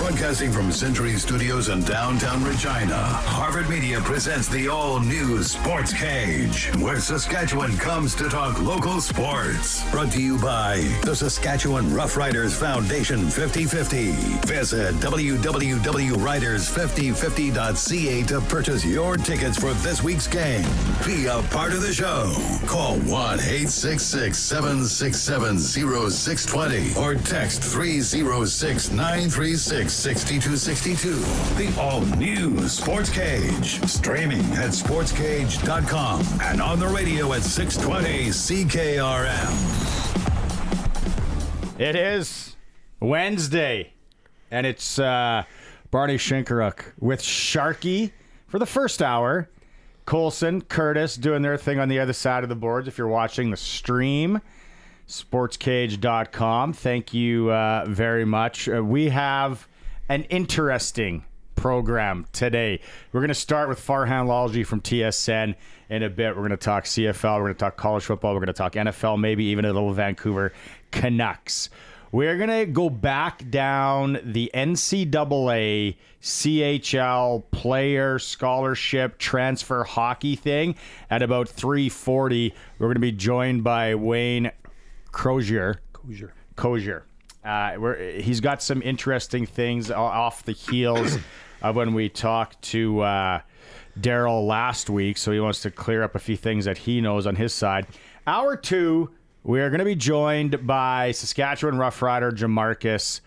Broadcasting from Century Studios in downtown Regina, Harvard Media presents the all-new Sports Cage, where Saskatchewan comes to talk local sports. Brought to you by the Saskatchewan Roughriders Foundation 50/50. Visit www.riders5050.ca to purchase your tickets for this week's game. Be a part of the show. Call 1-866-767-0620 or text 306-936-6262. The all-new Sports Cage. Streaming at SportsCage.com and on the radio at 620 CKRM. It is Wednesday, and it's Barney Shinkaruk with Sharky for the first hour. Colson, Curtis doing their thing on the other side of the boards. If you're watching the stream, SportsCage.com. Thank you very much. We have an interesting program today. We're going to start with Farhan Lalji from TSN in a bit. We're going to talk CFL. We're going to talk college football. We're going to talk NFL, maybe even a little Vancouver Canucks. We're going to go back down the NCAA CHL player scholarship transfer hockey thing at about 3:40. We're going to be joined by Wayne Crozier. He's got some interesting things off the heels of when we talked to Daryl last week, so he wants to clear up a few things that he knows on his side. Hour 2, we are going to be joined by Saskatchewan Roughrider Jermarcus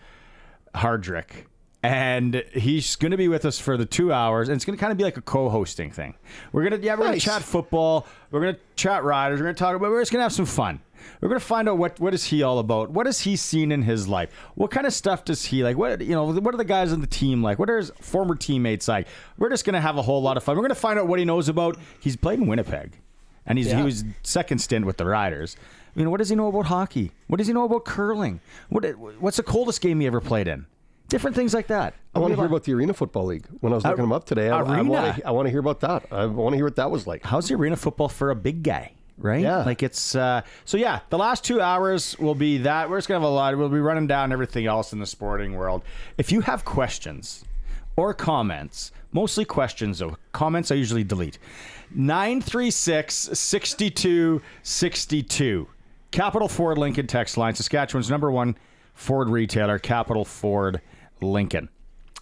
Hardrick. And he's going to be with us for the 2 hours, and it's going to kind of be like a co-hosting thing. We're going to chat football, we're going to chat Riders, we're going to talk about, we're just going to have some fun. We're going to find out what is he all about? What has he seen in his life? What kind of stuff does he like? What are the guys on the team like? What are his former teammates like? We're just going to have a whole lot of fun. We're going to find out what he knows about. He's played in Winnipeg, and he was second stint with the Riders. What does he know about hockey? What does he know about curling? What's the coldest game he ever played in? Different things like that. I want to hear about the Arena Football League. When I was looking him up today, I want to hear about that. I want to hear what that was like. How's the Arena Football for a big guy? Right? Yeah. Like it's, the last 2 hours will be that. We're just going to have a lot. We'll be running down everything else in the sporting world. If you have questions or comments, mostly questions though, comments I usually delete. 936-6262. Capital Ford Lincoln text line, Saskatchewan's #1 Ford retailer, Capital Ford Lincoln.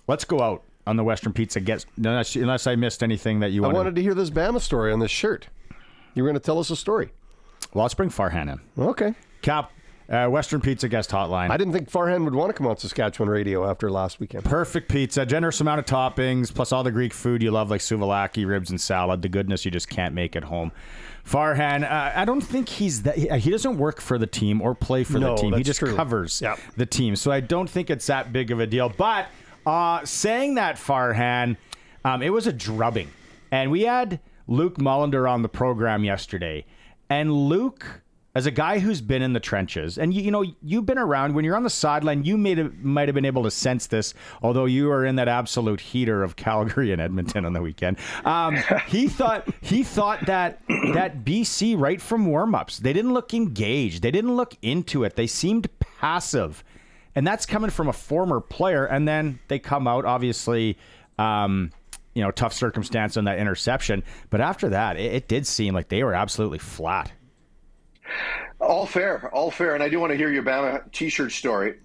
Let's go out on the Western Pizza guest, unless I missed anything that you wanted. I wanted to hear this Bama story on this shirt. You were going to tell us a story. Well, let's bring Farhan in. Okay. Western Pizza guest hotline. I didn't think Farhan would want to come on Saskatchewan radio after last weekend. Perfect pizza, generous amount of toppings, plus all the Greek food you love, like souvlaki, ribs, and salad. The goodness you just can't make at home. Farhan, I don't think he doesn't work for the team or play for the team. He just covers the team. So I don't think it's that big of a deal. But saying that, Farhan, it was a drubbing. And we had Luke Mullender on the program yesterday. And Luke, as a guy who's been in the trenches, and you've been around, when you're on the sideline, you might have been able to sense this, although you were in that absolute heater of Calgary and Edmonton on the weekend. He thought that BC, right from warm-ups, they didn't look engaged. They didn't look into it. They seemed passive. And that's coming from a former player. And then they come out, obviously, tough circumstance on that interception. But after that, it did seem like they were absolutely flat. All fair. And I do want to hear your Bama T-shirt story.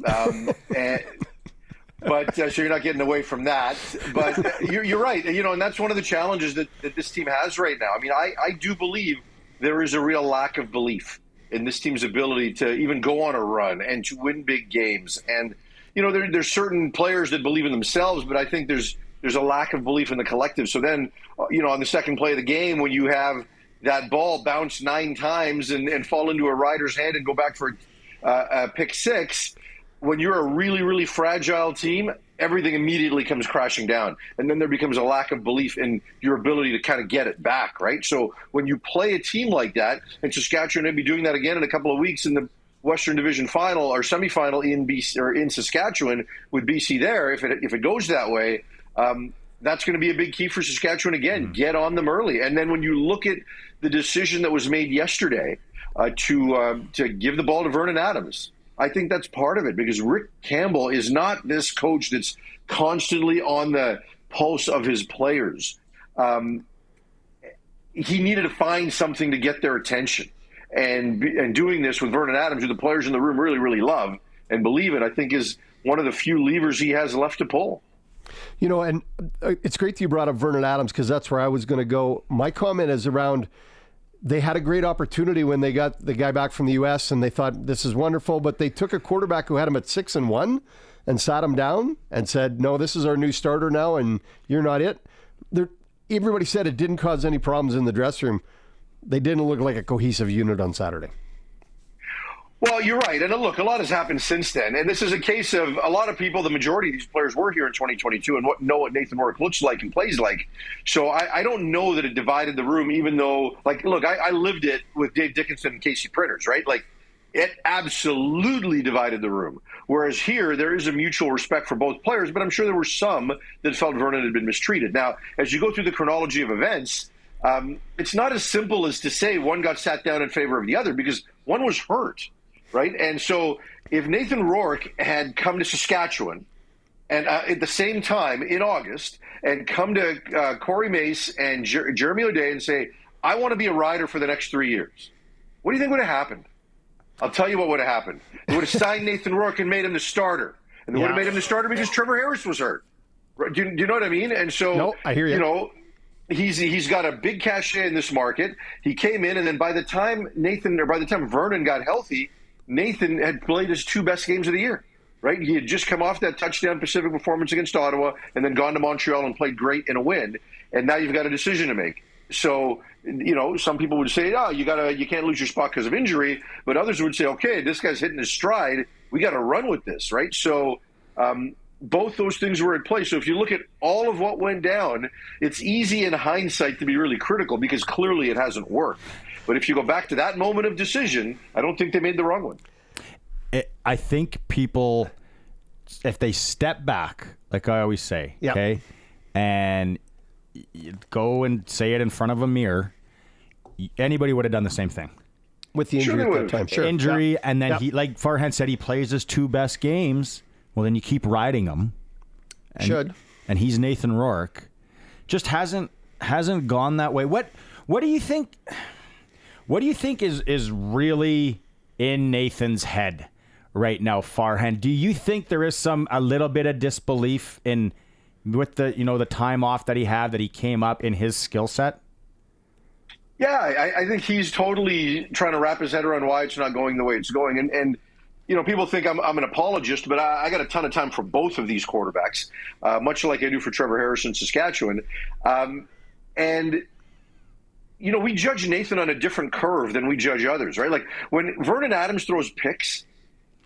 But so you're not getting away from that. But you're right. And that's one of the challenges that this team has right now. I mean, I do believe there is a real lack of belief in this team's ability to even go on a run and to win big games. And, there's certain players that believe in themselves, but I think there's a lack of belief in the collective. So then, on the second play of the game, when you have that ball bounce 9 times and fall into a rider's hand and go back for a pick 6, when you're a really, really fragile team, everything immediately comes crashing down. And then there becomes a lack of belief in your ability to kind of get it back, right? So when you play a team like that, and Saskatchewan may be doing that again in a couple of weeks in the Western Division final or semifinal in BC or in Saskatchewan with BC there, if it goes that way, that's going to be a big key for Saskatchewan again. Get on them early. And then when you look at the decision that was made yesterday to give the ball to Vernon Adams, I think that's part of it, because Rick Campbell is not this coach that's constantly on the pulse of his players. He needed to find something to get their attention. And doing this with Vernon Adams, who the players in the room really, really love and believe in, I think is one of the few levers he has left to pull. You know, and it's great that you brought up Vernon Adams, because that's where I was going to go. My comment is around, they had a great opportunity when they got the guy back from the U.S. and they thought this is wonderful, but they took a quarterback who had him at 6-1 and sat him down and said, no, this is our new starter now and you're not it. Everybody said it didn't cause any problems in the dressing room. They didn't look like a cohesive unit on Saturday. Well, you're right. And look, a lot has happened since then. And this is a case of a lot of people, the majority of these players were here in 2022 and know what Nathan Rourke looks like and plays like. So I don't know that it divided the room, even though, like, look, I lived it with Dave Dickinson and Casey Printers, right? Like, it absolutely divided the room. Whereas here, there is a mutual respect for both players, but I'm sure there were some that felt Vernon had been mistreated. Now, as you go through the chronology of events, it's not as simple as to say one got sat down in favor of the other, because one was hurt. Right. And so if Nathan Rourke had come to Saskatchewan and at the same time in August and come to Corey Mace and Jeremy O'Day and say, I want to be a rider for the next 3 years, what do you think would have happened? I'll tell you what would have happened. They would have signed Nathan Rourke and made him the starter. And they would have made him the starter because Trevor Harris was hurt. Right? Do you know what I mean? And so, I hear you. You know, he's got a big cachet in this market. He came in, and then by the time Vernon got healthy, Nathan had played his 2 best games of the year, right? He had just come off that touchdown Pacific performance against Ottawa and then gone to Montreal and played great in a win. And now you've got a decision to make. So, you know, some people would say, you can't lose your spot because of injury. But others would say, okay, this guy's hitting his stride. We got to run with this, right? So both those things were at play. So if you look at all of what went down, it's easy in hindsight to be really critical because clearly it hasn't worked. But if you go back to that moment of decision, I don't think they made the wrong one. I think people, if they step back, like I always say, okay, and go and say it in front of a mirror, anybody would have done the same thing. With the injury at that time, sure. Injury, and then he, like Farhan said, he plays his 2 best games. Well, then you keep riding him. And he's Nathan Rourke. Just hasn't gone that way. What do you think? What do you think is really in Nathan's head right now, Farhan? Do you think there is a little bit of disbelief with the time off that he had, that he came up in his skill set? Yeah, I think he's totally trying to wrap his head around why it's not going the way it's going. And you know, people think I'm an apologist, but I got a ton of time for both of these quarterbacks, much like I do for Trevor Harris in Saskatchewan. And you know, we judge Nathan on a different curve than we judge others, right? Like when Vernon Adams throws picks,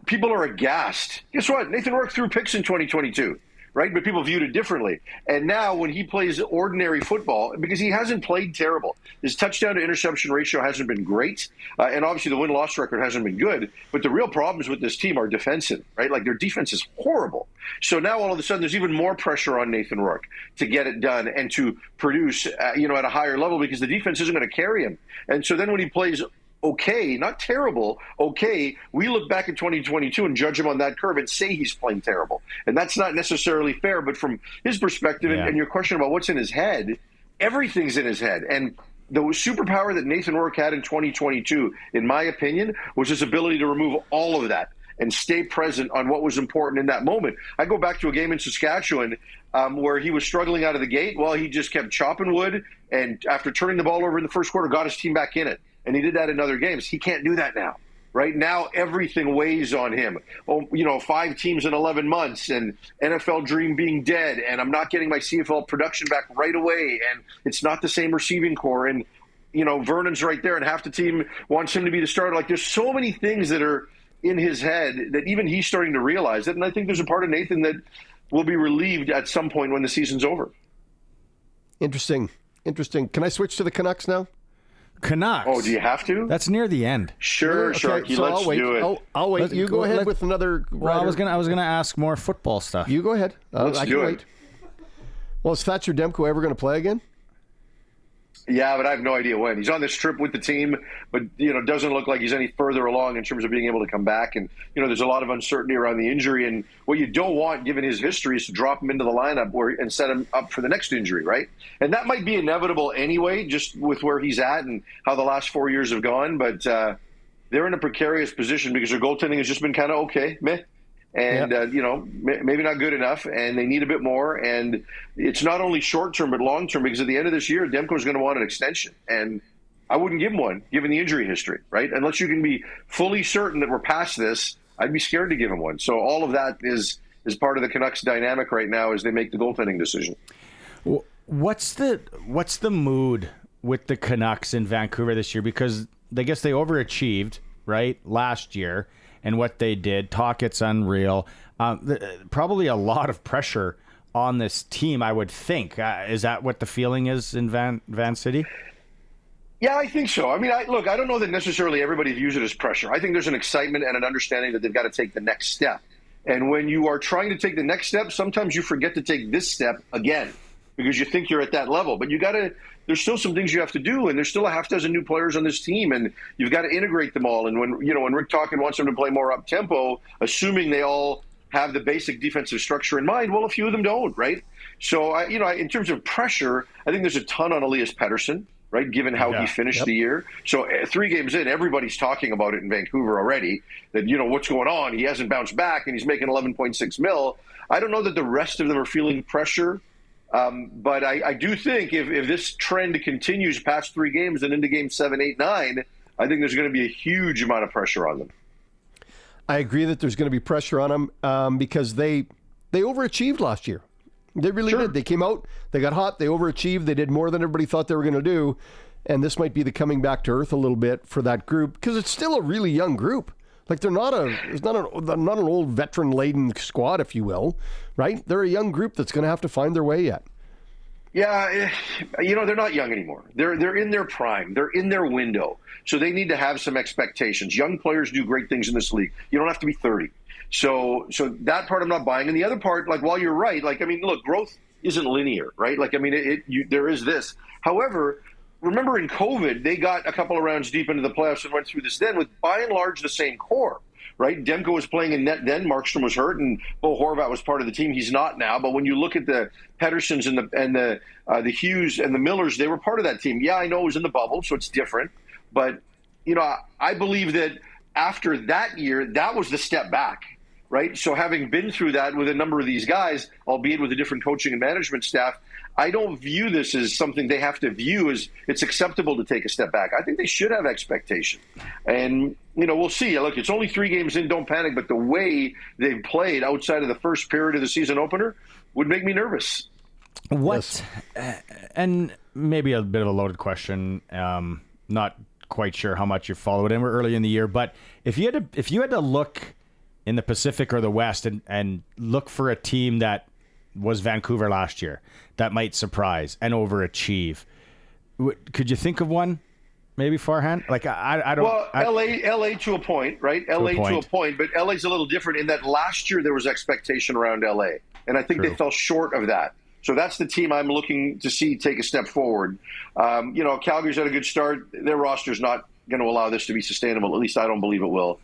people are aghast. Guess what? Nathan Rourke threw picks in 2022, right? But people viewed it differently. And now when he plays ordinary football, because he hasn't played terrible, his touchdown to interception ratio hasn't been great. And obviously the win-loss record hasn't been good. But the real problems with this team are defensive, right? Like their defense is horrible. So now all of a sudden there's even more pressure on Nathan Rourke to get it done and to produce, at a higher level, because the defense isn't going to carry him. And so then when he plays okay, not terrible, okay, we look back at 2022 and judge him on that curve and say he's playing terrible. And that's not necessarily fair, but from his perspective and your question about what's in his head, everything's in his head. And the superpower that Nathan Rourke had in 2022, in my opinion, was his ability to remove all of that and stay present on what was important in that moment. I go back to a game in Saskatchewan where he was struggling out of the gate. Well, he just kept chopping wood, and after turning the ball over in the first quarter, got his team back in it. And he did that in other games. He can't do that now. Right now, everything weighs on him. 5 teams in 11 months, and NFL dream being dead, and I'm not getting my CFL production back right away, and it's not the same receiving core, and Vernon's right there, and half the team wants him to be the starter. Like, there's so many things that are in his head that even he's starting to realize it, and I think there's a part of Nathan that will be relieved at some point when the season's over. Interesting. Can I switch to the Canucks now? Canucks. Oh, do you have to? That's near the end. Sure. So let's do it. I'll wait. You go ahead with another. Well, I was gonna ask more football stuff. You go ahead. Let's do it. Well, is Thatcher Demko ever going to play again? Yeah, but I have no idea when. He's on this trip with the team, but, doesn't look like he's any further along in terms of being able to come back. And, there's a lot of uncertainty around the injury. And what you don't want, given his history, is to drop him into the lineup and set him up for the next injury, right? And that might be inevitable anyway, just with where he's at and how the last 4 years have gone. But they're in a precarious position because their goaltending has just been kind of okay, meh. And, maybe not good enough, and they need a bit more. And it's not only short-term but long-term, because at the end of this year, Demko's going to want an extension. And I wouldn't give him one, given the injury history, right? Unless you can be fully certain that we're past this, I'd be scared to give him one. So all of that is part of the Canucks dynamic right now as they make the goaltending decision. What's the mood with the Canucks in Vancouver this year? Because I guess they overachieved, right, last year. And what they did, it's unreal. Probably a lot of pressure on this team, I would think. Is that what the feeling is in Van City? Yeah, I think so. I mean, I don't know that necessarily everybody views it as pressure. I think there's an excitement and an understanding that they've got to take the next step. And when you are trying to take the next step, sometimes you forget to take this step again because you think you're at that level. But there's still some things you have to do, and there's still a half dozen new players on this team, and you've got to integrate them all. And when Rick Tocchet wants them to play more up-tempo, assuming they all have the basic defensive structure in mind, well, a few of them don't, right? So, in terms of pressure, I think there's a ton on Elias Pettersson, right, given how he finished the year. So 3 games in, everybody's talking about it in Vancouver already, that, what's going on? He hasn't bounced back, and he's making $11.6 million. I don't know that the rest of them are feeling pressure. But I do think if this trend continues past 3 games and into game 7, 8, 9, I think there's going to be a huge amount of pressure on them. I agree that there's going to be pressure on them because they overachieved last year. They really did. They came out, they got hot, they overachieved, they did more than everybody thought they were going to do. And this might be the coming back to earth a little bit for that group because it's still a really young group. Like they're not an old veteran-laden squad, if you will, right? They're a young group that's going to have to find their way yet. Yeah, they're not young anymore. They're in their prime. They're in their window. So they need to have some expectations. Young players do great things in this league. You don't have to be 30. So that part I'm not buying. And the other part, while you're right, look, growth isn't linear, right? There is this. However, remember in COVID, they got a couple of rounds deep into the playoffs and went through this then with, by and large, the same core, right? Demko was playing in net then. Markstrom was hurt, and Bo Horvat was part of the team. He's not now. But when you look at the Petterssons and the Hughes and the Millers, they were part of that team. Yeah, I know it was in the bubble, so it's different. But, I believe that after that year, that was the step back, right? So having been through that with a number of these guys, albeit with a different coaching and management staff, I don't view this as something they have to view as it's acceptable to take a step back. I think they should have expectation. And, we'll see. Look, it's only 3 games in, don't panic, but the way they've played outside of the first period of the season opener would make me nervous. And maybe a bit of a loaded question, not quite sure how much you follow it, and we're early in the year, but if you had to look in the Pacific or the West and look for a team that was Vancouver last year that might surprise and overachieve, could you think of one? Maybe Farhan? I don't. Well, LA to a point, right? LA to a point, but LA's a little different in that last year there was expectation around LA, and I think they fell short of that. So that's the team I'm looking to see take a step forward. Calgary's had a good start. Their roster's not going to allow this to be sustainable. At least I don't believe it will.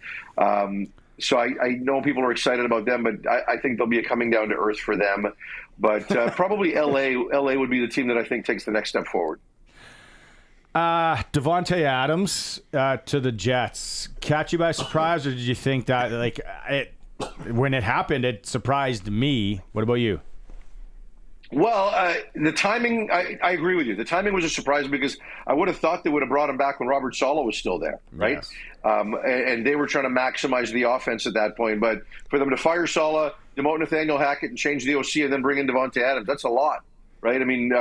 So I know people are excited about them, but I think there'll be a coming down to earth for them. But probably LA would be the team that I think takes the next step forward. Devontae Adams to the Jets. Catch you by surprise, or did you think that when it happened, it surprised me? What about you? Well, the timing, I agree with you. The timing was a surprise because I would have thought they would have brought him back when Robert Saleh was still there, right? Yes. And they were trying to maximize the offense at that point. But for them to fire Saleh, demote Nathaniel Hackett, and change the OC and then bring in Devontae Adams, that's a lot, right? I mean,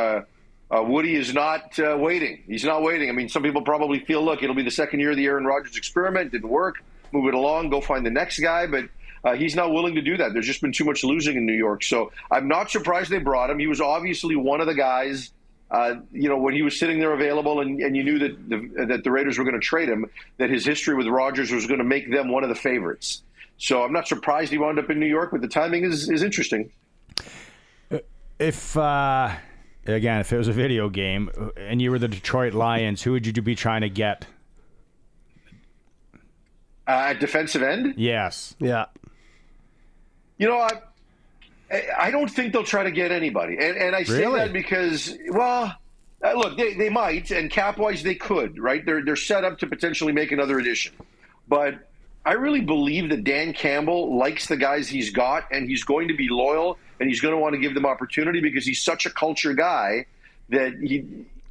Woody is not waiting. He's not waiting. I mean, some people probably feel, look, it'll be the second year of the Aaron Rodgers experiment. Didn't work. Move it along. Go find the next guy. But he's not willing to do that. There's just been too much losing in New York. So I'm not surprised they brought him. He was obviously one of the guys, when he was sitting there available and you knew that the Raiders were going to trade him, that his history with Rodgers was going to make them one of the favorites. So I'm not surprised he wound up in New York, but the timing is interesting. If again, if it was a video game and you were the Detroit Lions, who would you be trying to get? Defensive end? Yes. Yeah. You know, I don't think they'll try to get anybody. And I say that because, well, look, they might, and cap-wise they could, right? They're set up to potentially make another addition. But I really believe that Dan Campbell likes the guys he's got, and he's going to be loyal, and he's going to want to give them opportunity because he's such a culture guy that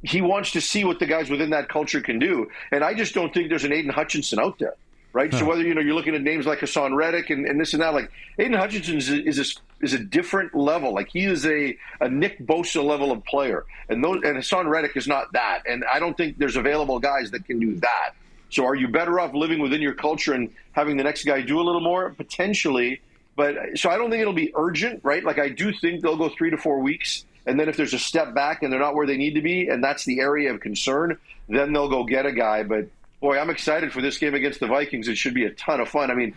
he wants to see what the guys within that culture can do. And I just don't think there's an Aiden Hutchinson out there. Right, so whether you're looking at names like Hassan Reddick and this and that, like Aiden Hutchinson is a different level. Like he is a Nick Bosa level of player, and Hassan Reddick is not that. And I don't think there's available guys that can do that. So are you better off living within your culture and having the next guy do a little more? Potentially, but so I don't think it'll be urgent, right? Like I do think they'll go 3 to 4 weeks, and then if there's a step back and they're not where they need to be, and that's the area of concern, then they'll go get a guy. But boy, I'm excited for this game against the Vikings. It should be a ton of fun. I mean,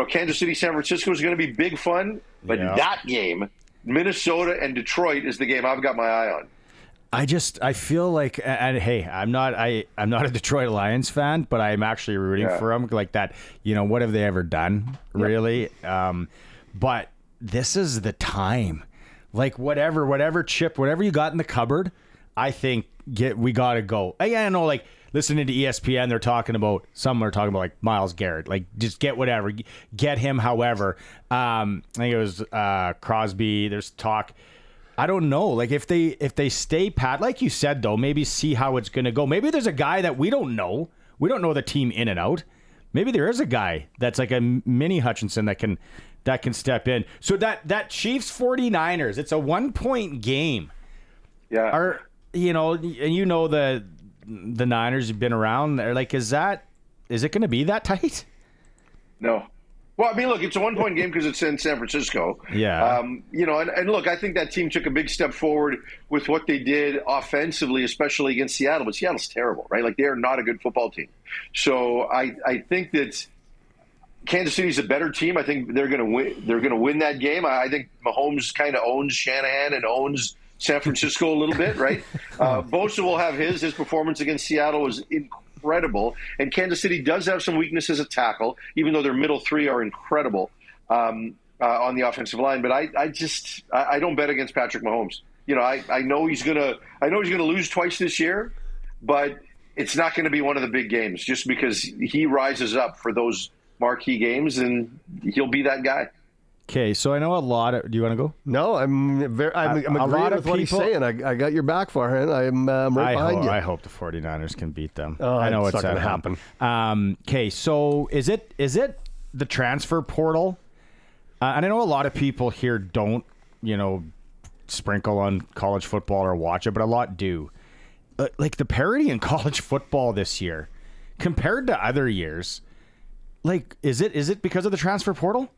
Kansas City, San Francisco is going to be big fun, but that game, Minnesota and Detroit, is the game I've got my eye on. I feel like, and hey, I'm not a Detroit Lions fan, but I'm actually rooting for them. Like that, what have they ever done, really? But this is the time. Like whatever chip, whatever you got in the cupboard, I think we got to go. I know, like, listening to ESPN, some are talking about like Myles Garrett, like just get whatever, get him. However, I think it was Crosby. There's talk. I don't know. Like if they stay pat, like you said though, maybe see how it's going to go. Maybe there's a guy that we don't know. We don't know the team in and out. Maybe there is a guy that's like a mini Hutchinson that can step in. So that Chiefs 49ers, it's a 1-point game. Yeah. The Niners have been around there. Like, is it going to be that tight? No. Well, I mean, look, it's a 1-point game because it's in San Francisco. Yeah. And look, I think that team took a big step forward with what they did offensively, especially against Seattle. But Seattle's terrible, right? Like, they are not a good football team. So I think that Kansas City's a better team. I think they're going to win. They're going to win that game. I think Mahomes kind of owns Shanahan and owns San Francisco a little bit, right? Bosa will have his performance against Seattle was incredible, and Kansas City does have some weaknesses at tackle, even though their middle three are incredible on the offensive line. But I don't bet against Patrick Mahomes. I know he's gonna lose twice this year, but it's not going to be one of the big games just because he rises up for those marquee games, and he'll be that guy. Okay, so I know a lot of. Do you want to go? No, I'm agreeing with what he's saying. I got your back, Farhan. I'm right behind you. I hope the 49ers can beat them. Oh, I know it's it's not going to happen. Okay, so is it the transfer portal? And I know a lot of people here don't, sprinkle on college football or watch it, but a lot do. Like the parity in college football this year, compared to other years, like is it because of the transfer portal?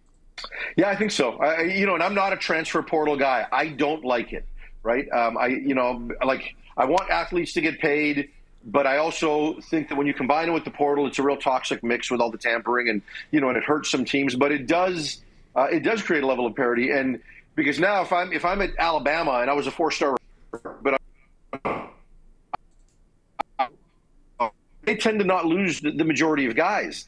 Yeah, I think so. And I'm not a transfer portal guy. I don't like it, right? I want athletes to get paid, but I also think that when you combine it with the portal, it's a real toxic mix with all the tampering and it hurts some teams. But it does create a level of parity. And because now if I'm at Alabama and I was a 4-star, but they tend to not lose the majority of guys.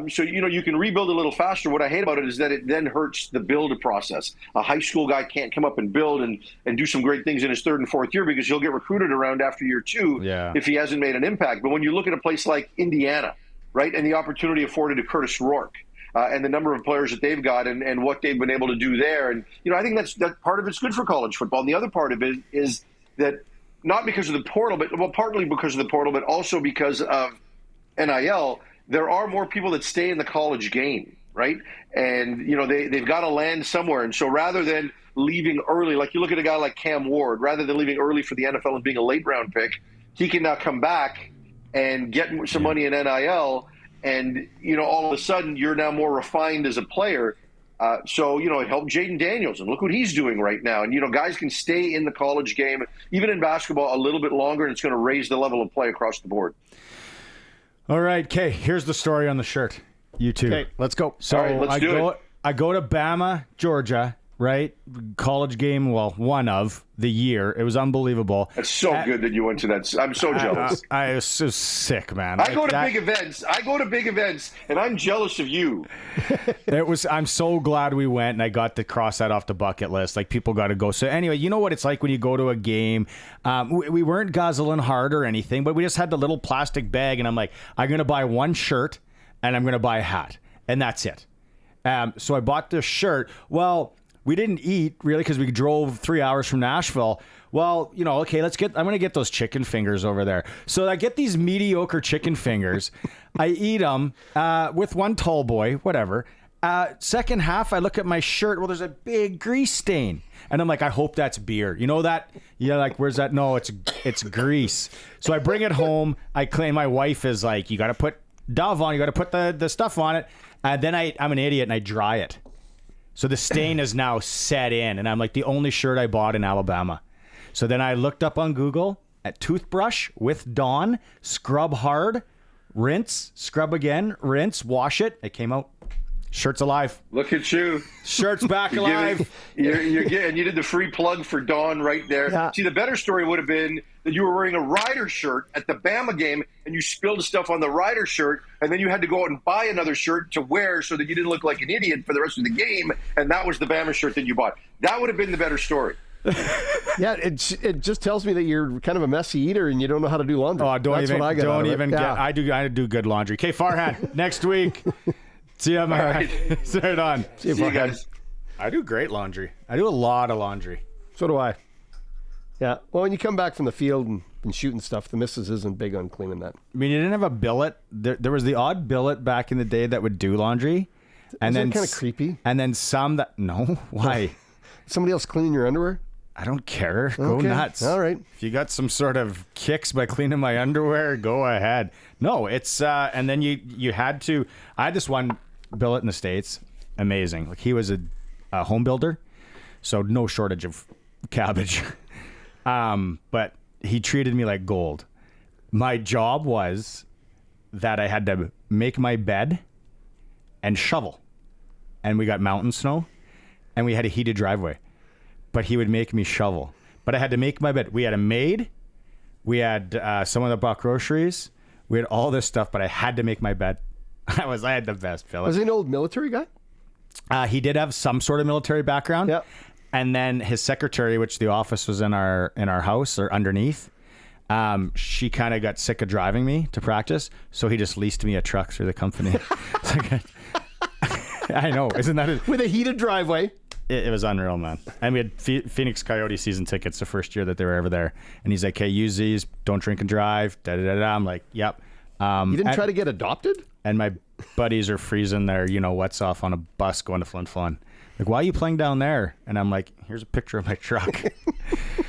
So you can rebuild a little faster. What I hate about it is that it then hurts the build process. A high school guy can't come up and build and do some great things in his 3rd and 4th year because he'll get recruited around after year 2 if he hasn't made an impact. But when you look at a place like Indiana, right, and the opportunity afforded to Curtis Rourke and the number of players that they've got and what they've been able to do there, and I think that part of it's good for college football. And the other part of it is that not because of the portal, but partly because of the portal, but also because of NIL. There are more people that stay in the college game, right? And, they've got to land somewhere. And so rather than leaving early, like you look at a guy like Cam Ward, rather than leaving early for the NFL and being a late-round pick, he can now come back and get some money in NIL. And, all of a sudden you're now more refined as a player. So it helped Jaden Daniels. And look what he's doing right now. And, guys can stay in the college game, even in basketball, a little bit longer, and it's going to raise the level of play across the board. All right, Kay, here's the story on the shirt. You two. Okay, let's go. So all right, let's do it. I go to Bama, Georgia, right? College game, well, one of the year. It was unbelievable. It's so good that you went to that. I'm so jealous. I was so sick, man. I go to big events, and I'm jealous of you. I'm so glad we went, and I got to cross that off the bucket list. Like, people got to go. So anyway, you know what it's like when you go to a game. We weren't guzzling hard or anything, but we just had the little plastic bag, and I'm like, I'm going to buy one shirt, and I'm going to buy a hat, and that's it. So I bought this shirt. Well, we didn't eat really because we drove 3 hours from Nashville. Well, okay, I'm going to get those chicken fingers over there. So I get these mediocre chicken fingers. I eat them with one tall boy, whatever. Second half, I look at my shirt. Well, there's a big grease stain. And I'm like, I hope that's beer. You know that? Yeah, like, where's that? No, it's grease. So I bring it home. I clean. My wife is like, you got to put Dove on. You got to put the stuff on it. And then I'm an idiot and I dry it. So the stain is now set in, and I'm like, the only shirt I bought in Alabama. So then I looked up on Google at toothbrush with Dawn, scrub hard, rinse, scrub again, rinse, wash it. It came out. Shirt's alive. Look at you. Shirt's back alive. You're getting, you did the free plug for Dawn right there. Yeah. See, the better story would have been that you were wearing a Rider shirt at the Bama game and you spilled stuff on the Rider shirt, and then you had to go out and buy another shirt to wear so that you didn't look like an idiot for the rest of the game, and that was the Bama shirt that you bought. That would have been the better story. Yeah, it just tells me that you're kind of a messy eater and you don't know how to do laundry. Oh, don't That's even what I got out of it. Yeah. I do good laundry. Okay, Farhan, next week. See you, my right. Right on. See you guys. I do great laundry. I do a lot of laundry. So do I. Yeah. Well, when you come back from the field and shooting stuff, the missus isn't big on cleaning that. I mean, you didn't have a billet. There was the odd billet back in the day that would do laundry. And Isn't then that kind of creepy? And then some that, no, why? Somebody else cleaning your underwear? I don't care. Go Okay. nuts. All right. If you got some sort of kicks by cleaning my underwear, go ahead. No, it's, and then you had to, I had this one billet in the States. Amazing. Like, he was a home builder, so no shortage of cabbage. But he treated me like gold. My job was that I had to make my bed and shovel. And we got mountain snow, and we had a heated driveway. But he would make me shovel. But I had to make my bed. We had a maid. We had someone that bought groceries. We had all this stuff, but I had to make my bed. I had the best billet. Was he an old military guy? He did have some sort of military background. Yeah. And then his secretary, which the office was in our house or underneath, she kind of got sick of driving me to practice, so he just leased me a truck through the company. I know, isn't that it? With a heated driveway. It was unreal, man. And we had Phoenix Coyote season tickets the first year that they were ever there. And he's like, "Hey, use these. Don't drink and drive." Da da da da. I'm like, "Yep." You didn't try to get adopted? And my buddies are freezing their, what's off on a bus going to Flin Flon. Like, why are you playing down there? And I'm like, here's a picture of my truck.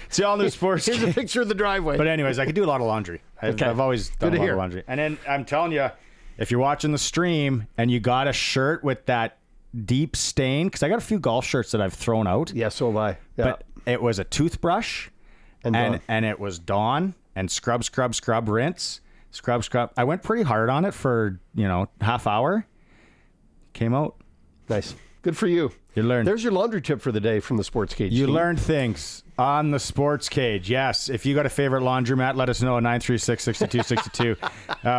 See, all new sports. Here's a picture of the driveway. But anyways, I could do a lot of laundry. I've always done a lot of laundry. And then I'm telling you, if you're watching the stream and you got a shirt with that deep stain, because I got a few golf shirts that I've thrown out. Yeah, so have I. Yeah. But it was a toothbrush and it was Dawn and scrub, rinse. Scrub. I went pretty hard on it for, half hour. Came out. Nice. Good for you. You learned. There's your laundry tip for the day from the Sports Cage. You learned things on the Sports Cage. Yes. If you got a favorite laundromat, let us know at 936-6262.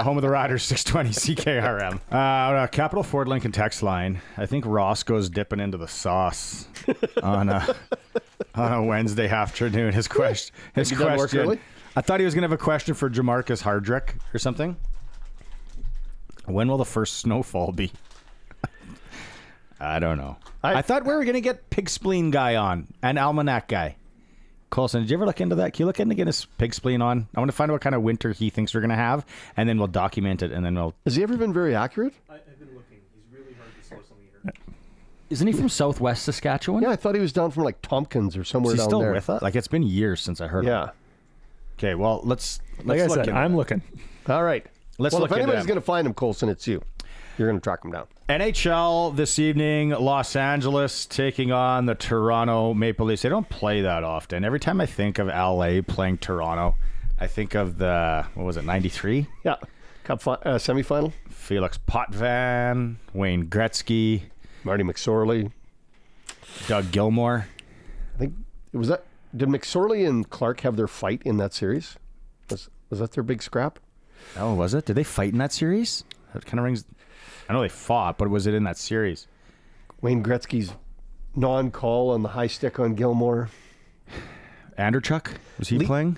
Home of the Riders, 620 CKRM. Capital Ford Lincoln text line. I think Roscoe's dipping into the sauce on a Wednesday afternoon. His question. Work early? I thought he was going to have a question for Jermarcus Hardrick or something. When will the first snowfall be? I don't know. I thought we were going to get Pig Spleen guy on, and Almanac guy. Colson, did you ever look into that? Can you look into getting a Pig Spleen on? I want to find out what kind of winter he thinks we're going to have, and then we'll document it, and then we'll... Has he ever been very accurate? I've been looking. He's really hard to source on the internet. Isn't he from Southwest Saskatchewan? Yeah, I thought he was down from like Tompkins or somewhere Is he down still there. with us? Like, it's been years since I heard him. Yeah. Okay, well, let's Like I look said, into I'm that. looking. All right. Let's well, look if into anybody's him. going to find him, Colson, it's you. You're going to track him down. NHL this evening, Los Angeles taking on the Toronto Maple Leafs. They don't play that often. Every time I think of LA playing Toronto, I think of the, 93? Yeah. Cup semifinal. Felix Potvin, Wayne Gretzky. Marty McSorley. Doug Gilmore. I think it was that. Did McSorley and Clark have their fight in that series? Was that their big scrap? Oh, was it? Did they fight in that series? That kind of rings. I know they fought, but was it in that series? Wayne Gretzky's non-call on the high stick on Gilmore. Anderchuk? Was he playing?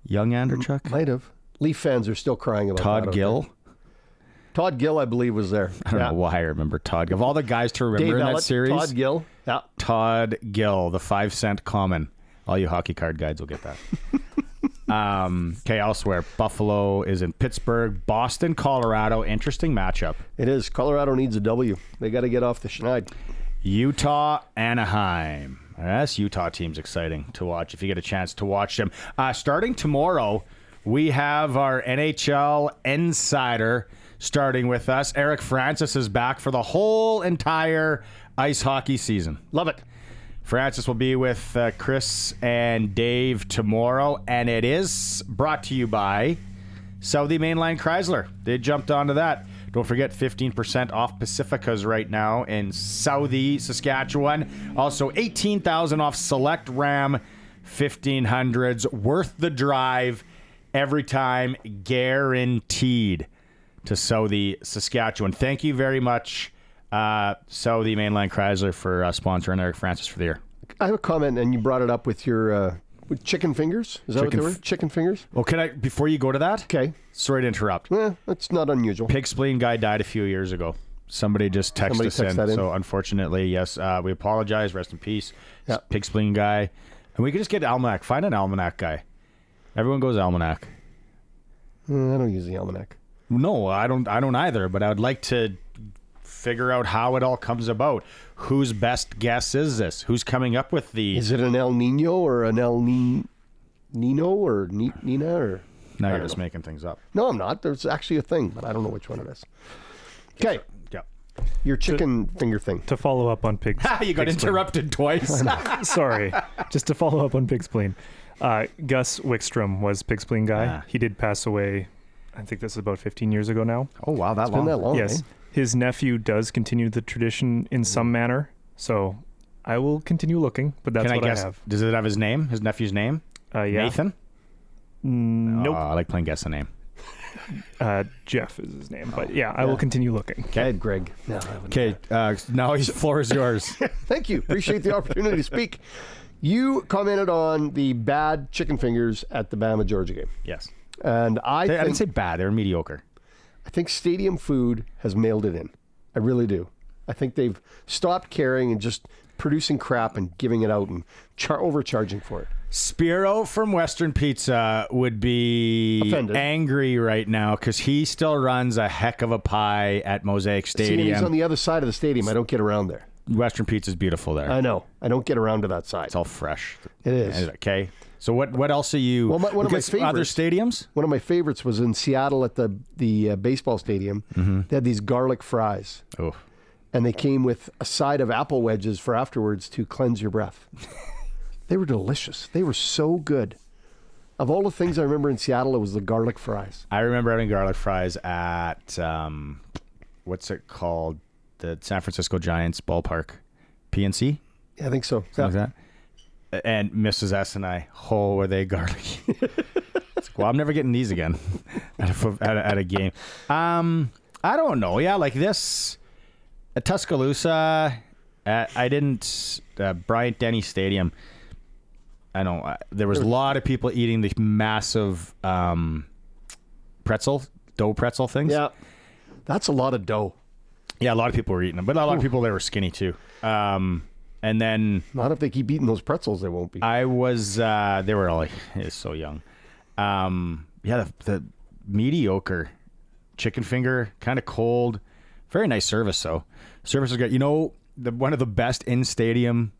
Young Anderchuk? Might have. Leaf fans are still crying about Todd that. Gill? Todd Gill, I believe, was there. I don't know why I remember Todd Gill. Of all the guys to remember Dave in that Ellett, series, Todd Gill. Yeah. Todd Gill, the 5-cent common. All you hockey card guides will get that. Okay, elsewhere. Buffalo is in Pittsburgh. Boston, Colorado. Interesting matchup. It is. Colorado needs a W. They got to get off the schneid. Utah, Anaheim. This Utah team's exciting to watch if you get a chance to watch them. Starting tomorrow, we have our NHL insider starting with us. Eric Francis is back for the whole entire ice hockey season. Love it. Francis will be with Chris and Dave tomorrow, and it is brought to you by Southie Mainline Chrysler. They jumped onto that. Don't forget 15% off Pacificas right now in Southie, Saskatchewan. Also, $18,000 off select Ram 1500s. Worth the drive every time, guaranteed, to Southie, Saskatchewan. Thank you very much, Southie Mainline Chrysler, for sponsoring Eric Francis for the year. I have a comment, and you brought it up with your with chicken fingers. Is that what they were? Chicken fingers? Well, can I, before you go to that? Okay. Sorry to interrupt. That's not unusual. Pig spleen guy died a few years ago. Somebody just texted us in. So unfortunately, yes, we apologize. Rest in peace. Yeah. Pig spleen guy. And we could just get Almanac. Find an Almanac guy. Everyone goes Almanac. I don't use the Almanac. No, I don't either, but I would like to figure out how it all comes about. Whose best guess is this? Who's coming up with the... Is it an El Nino or an El Nino or Nina or... Now you're just making things up. No, I'm not. There's actually a thing, but I don't know which one it is. Okay. Yeah. Your chicken finger thing. To follow up on pig You got interrupted twice. Sorry. Just to follow up on pig spleen. Gus Wickstrom was pig spleen guy. He did pass away, I think this is about 15 years ago now. Oh, wow. It's been that long. Yes. Eh? His nephew does continue the tradition in some manner. So I will continue looking, but that's what I have. Does it have his name? His nephew's name? Yeah. Nathan? Nope. I like playing guess the name. Jeff is his name. But yeah, I will continue looking. Okay, Greg. Okay, now the floor is yours. Thank you. Appreciate the opportunity to speak. You commented on the bad chicken fingers at the Bama-Georgia game. Yes. And I didn't say bad. They were mediocre. I think Stadium Food has mailed it in. I really do. I think they've stopped caring and just producing crap and giving it out and overcharging for it. Spiro from Western Pizza would be offended, angry right now because he still runs a heck of a pie at Mosaic Stadium. See, he's on the other side of the stadium. I don't get around there. Western Pizza's beautiful there. I know. I don't get around to that side. It's all fresh. It is. Okay. So what else are you... Well, one of my favorites, other stadiums? One of my favorites was in Seattle at the baseball stadium. Mm-hmm. They had these garlic fries. Oh. And they came with a side of apple wedges for afterwards to cleanse your breath. They were delicious. They were so good. Of all the things I remember in Seattle, it was the garlic fries. I remember having garlic fries at, what's it called? The San Francisco Giants ballpark. PNC? Yeah, I think so. Something like that. And Mrs. S and I, were they garlicky? Well, I'm never getting these again at a game. I don't know. Yeah, like this at Tuscaloosa, Bryant Denny Stadium. I know there was a lot of people eating the massive dough pretzel things. Yeah, that's a lot of dough. Yeah, a lot of people were eating them, but a lot of people there were skinny too. And then... Not if they keep eating those pretzels, they won't be. they were all so young. The mediocre chicken finger, kind of cold. Very nice service, though. Service is good. You know, one of the best in-stadium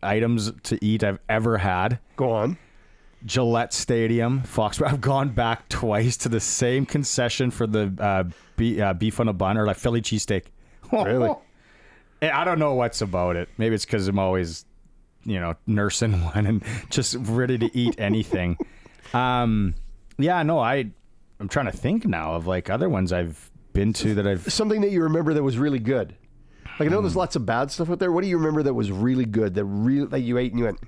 items to eat I've ever had. Go on. Gillette Stadium, Foxborough. I've gone back twice to the same concession for the beef on a bun or like Philly cheesesteak. Really? I don't know what's about it. Maybe it's because I'm always, nursing one and just ready to eat anything. I'm trying to think now of like other ones I've been to that I've... Something that you remember that was really good. Like, I know there's lots of bad stuff out there. What do you remember that was really good, that you ate and you went,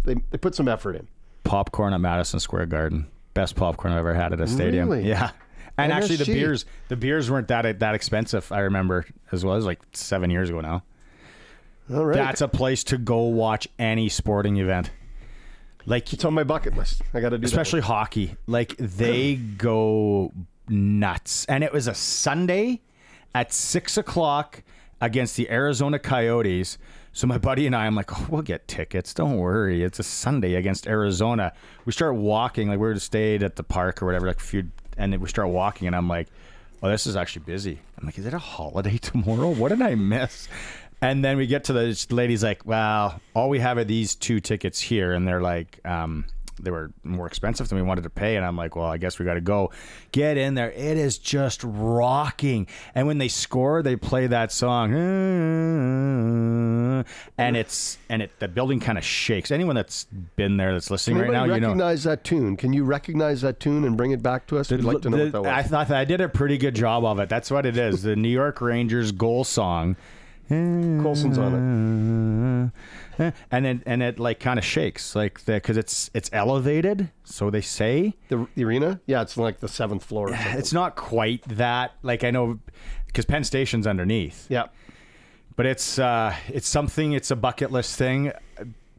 they put some effort in? Popcorn at Madison Square Garden. Best popcorn I've ever had at a stadium. Really? Yeah. And actually MSG. the beers weren't that expensive, I remember, as well. It was like 7 years ago now. All right. That's a place to go watch any sporting event. Like, It's on my bucket list. I got to do especially that. hockey. Like, they go nuts. And it was a Sunday at 6 o'clock against the Arizona Coyotes. So my buddy and I, I'm like, oh, we'll get tickets. Don't worry. It's a Sunday against Arizona. We start walking. Like, we were stayed at the park or whatever, and then we start walking, and I'm like, oh, this is actually busy. I'm like, is it a holiday tomorrow? What did I miss? And then we get to the lady's like, well, all we have are these 2 tickets here. And they're like, they were more expensive than we wanted to pay. And I'm like, well, I guess we got to go. Get in there. It is just rocking. And when they score, they play that song. And the building kind of shakes. Anyone that's been there that's listening right now, you know. Recognize that tune? Can you recognize that tune and bring it back to us? We'd like to know what that was. I thought I did a pretty good job of it. That's what it is. The New York Rangers goal song. Colson's on it. And it like kind of shakes, like, because it's elevated, so they say. The arena? Yeah, it's like the 7th floor. Or something. It's not quite that. Like, I know, because Penn Station's underneath. Yeah. But it's something. It's a bucket list thing.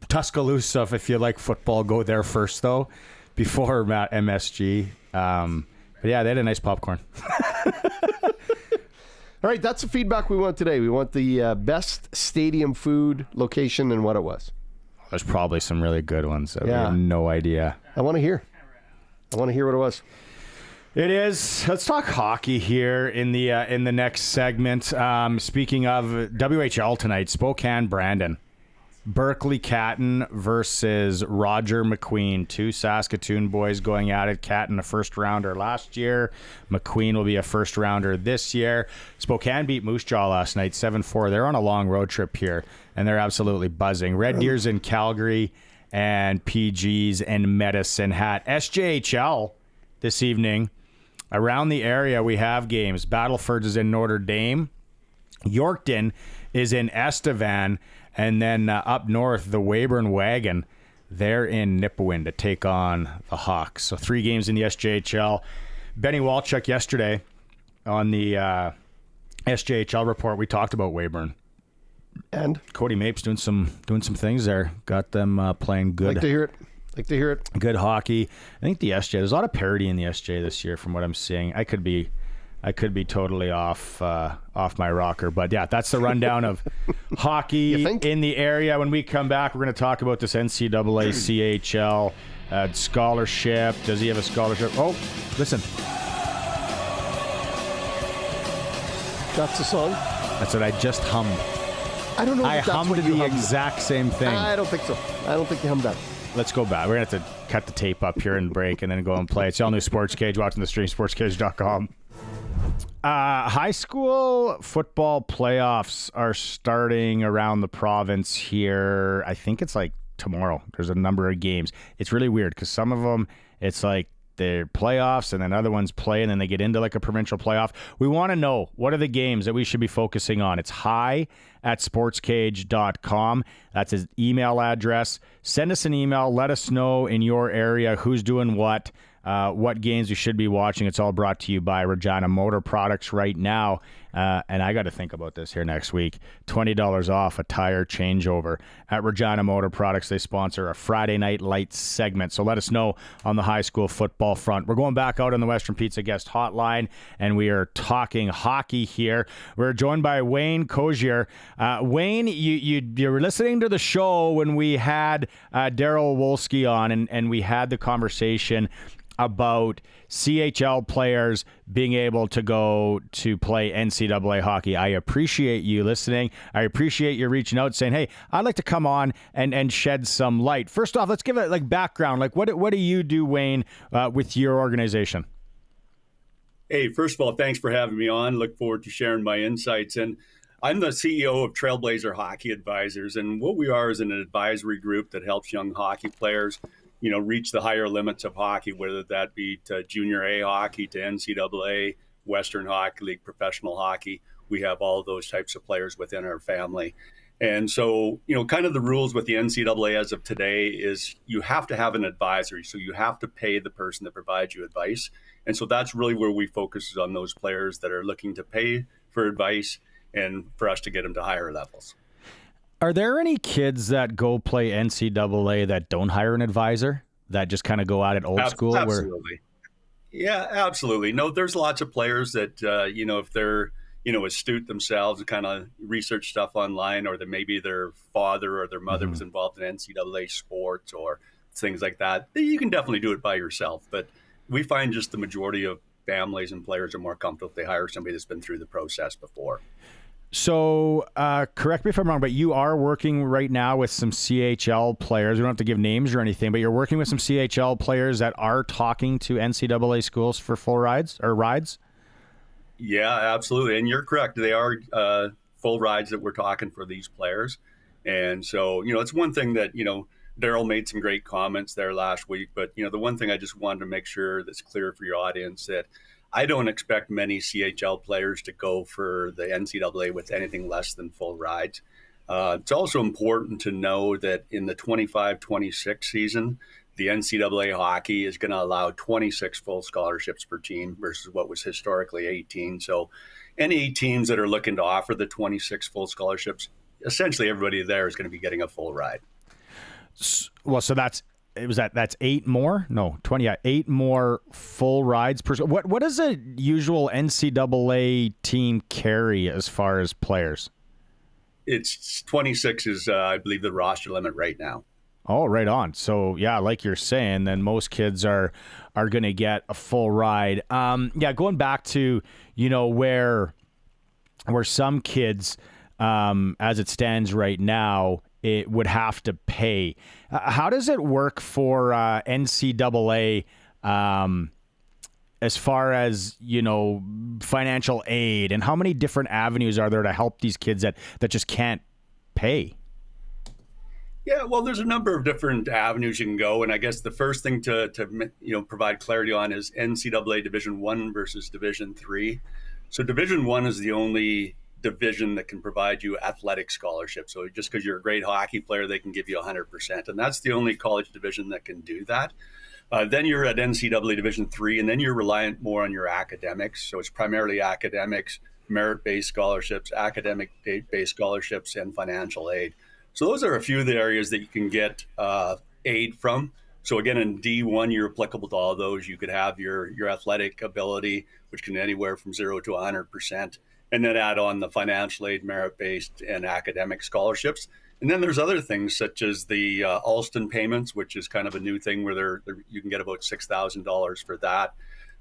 Tuscaloosa, if you like football, go there first though, before MSG. But yeah, they had a nice popcorn. All right, that's the feedback we want today. We want the best stadium food, location, and what it was. There's probably some really good ones that we Yeah. have no idea. I want to hear. what it was. It is. Let's talk hockey here in the next segment. Speaking of WHL tonight, Spokane Brandon. Berkeley Catton versus Roger McQueen. 2 Saskatoon boys going at it. Catton a first rounder last year. McQueen will be a first rounder this year. Spokane beat Moose Jaw last night 7-4. They're on a long road trip here, and they're absolutely buzzing. Red Deer's in Calgary, and PG's in Medicine Hat. SJHL this evening. Around the area we have games. Battleford is in Notre Dame. Yorkton is in Estevan. And then up north, the Weyburn Wagon, they're in Nipawin to take on the Hawks. So 3 games in the SJHL. Benny Walchuk yesterday on the SJHL report, we talked about Weyburn. And Cody Mapes doing some things there. Got them playing good. like to hear it. Good hockey. I think the SJ. There's a lot of parity in the SJ this year, from what I'm seeing. I could be totally off my rocker, but yeah, that's the rundown of hockey in the area. When we come back, we're going to talk about this NCAA CHL scholarship. Does he have a scholarship? Oh, listen, That's the song. that's what I just hummed. I don't know. I if that's hummed what you the hummed. exact same thing. I don't think so. I don't think you hummed that. Let's go back. We're going to have to cut the tape up here and break and then go and play. It's all new SportsCage. Watching the stream, sportscage.com. High school football playoffs are starting around the province here. I think it's like tomorrow. There's a number of games. It's really weird because some of them, it's like they're playoffs and then other ones play and then they get into like a provincial playoff. We want to know, what are the games that we should be focusing on? It's hi@sportscage.com. That's his email address. Send us an email. Let us know in your area who's doing what games you should be watching. It's all brought to you by Regina Motor Products right now. And I got to think about this here next week. $20 off a tire changeover at Regina Motor Products. They sponsor a Friday Night Lights segment. So let us know on the high school football front. We're going back out on the Western Pizza Guest Hotline, and we are talking hockey here. We're joined by Wayne Cozier. Wayne, you were listening to the show when we had Daryl Wolski on, and we had the conversation about CHL players being able to go to play NCAA hockey. I appreciate you listening. I appreciate you reaching out saying, hey, I'd like to come on and shed some light. First off, let's give it like background. Like what do you do, Wayne, with your organization? Hey, first of all, thanks for having me on. Look forward to sharing my insights. And I'm the CEO of Trailblazer Hockey Advisors. And what we are is an advisory group that helps young hockey players reach the higher limits of hockey, whether that be to junior A hockey, to NCAA, Western Hockey League, professional hockey. we have all those types of players within our family. And so, kind of the rules with the NCAA as of today is you have to have an advisory. So you have to pay the person that provides you advice. And so that's really where we focus, is on those players that are looking to pay for advice and for us to get them to higher levels. Are there any kids that go play NCAA that don't hire an advisor, that just kind of go at it old school? Absolutely. Yeah, absolutely. No, there's lots of players that, if they're, astute themselves and kind of research stuff online, or that maybe their father or their mother was involved in NCAA sports or things like that, you can definitely do it by yourself. But we find just the majority of families and players are more comfortable if they hire somebody that's been through the process before. So, correct me if I'm wrong, but you are working right now with some CHL players. We don't have to give names or anything, but you're working with some CHL players that are talking to NCAA schools for full rides or rides? Yeah, absolutely. And you're correct. They are full rides that we're talking for these players. And so, it's one thing that, Daryl made some great comments there last week. But, the one thing I just wanted to make sure that's clear for your audience, that I don't expect many CHL players to go for the NCAA with anything less than full rides. It's also important to know that in the 25-26 season, the NCAA hockey is going to allow 26 full scholarships per team versus what was historically 18. So any teams that are looking to offer the 26 full scholarships, essentially everybody there is going to be getting a full ride. Well, so that's 8 more? No, 20. Yeah, 8 more full rides per. What does a usual NCAA team carry as far as players? It's 26 is, I believe, the roster limit right now. Oh, right on. So, yeah, like you're saying, then most kids are going to get a full ride. Going back to, where some kids, as it stands right now, it would have to pay. How does it work for NCAA as far as, financial aid, and how many different avenues are there to help these kids that just can't pay? Yeah, well, there's a number of different avenues you can go, and I guess the first thing to provide clarity on is NCAA Division I versus Division III. So Division I is the only division that can provide you athletic scholarships. So just because you're a great hockey player, they can give you 100%, and that's the only college division that can do that. Then you're at NCAA Division III, and then you're reliant more on your academics. So it's primarily academics, merit-based scholarships, academic-based scholarships, and financial aid. So those are a few of the areas that you can get aid from. So again, in D1, you're applicable to all those. You could have your athletic ability, which can anywhere from 0 to 100%, and then add on the financial aid, merit-based, and academic scholarships. And then there's other things such as the Alston payments, which is kind of a new thing where you can get about $6,000 for that.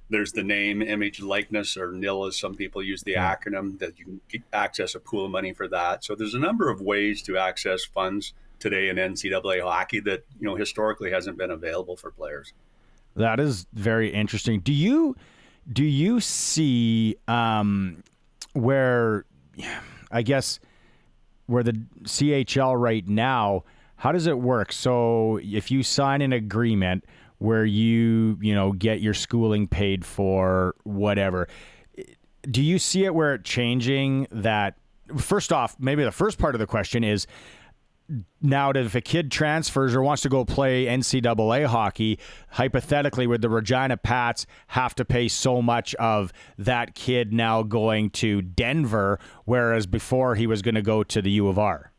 There's the name, image, likeness, or NIL, as some people use the acronym, that you can access a pool of money for that. So there's a number of ways to access funds today in NCAA hockey that, historically hasn't been available for players. That is very interesting. Do you see where the CHL right now, how does it work? So if you sign an agreement where you get your schooling paid for, whatever, do you see it where it's changing that? First off, maybe the first part of the question is, now if a kid transfers or wants to go play NCAA hockey, hypothetically, would the Regina Pats have to pay so much of that kid now going to Denver, whereas before he was going to go to the U of R?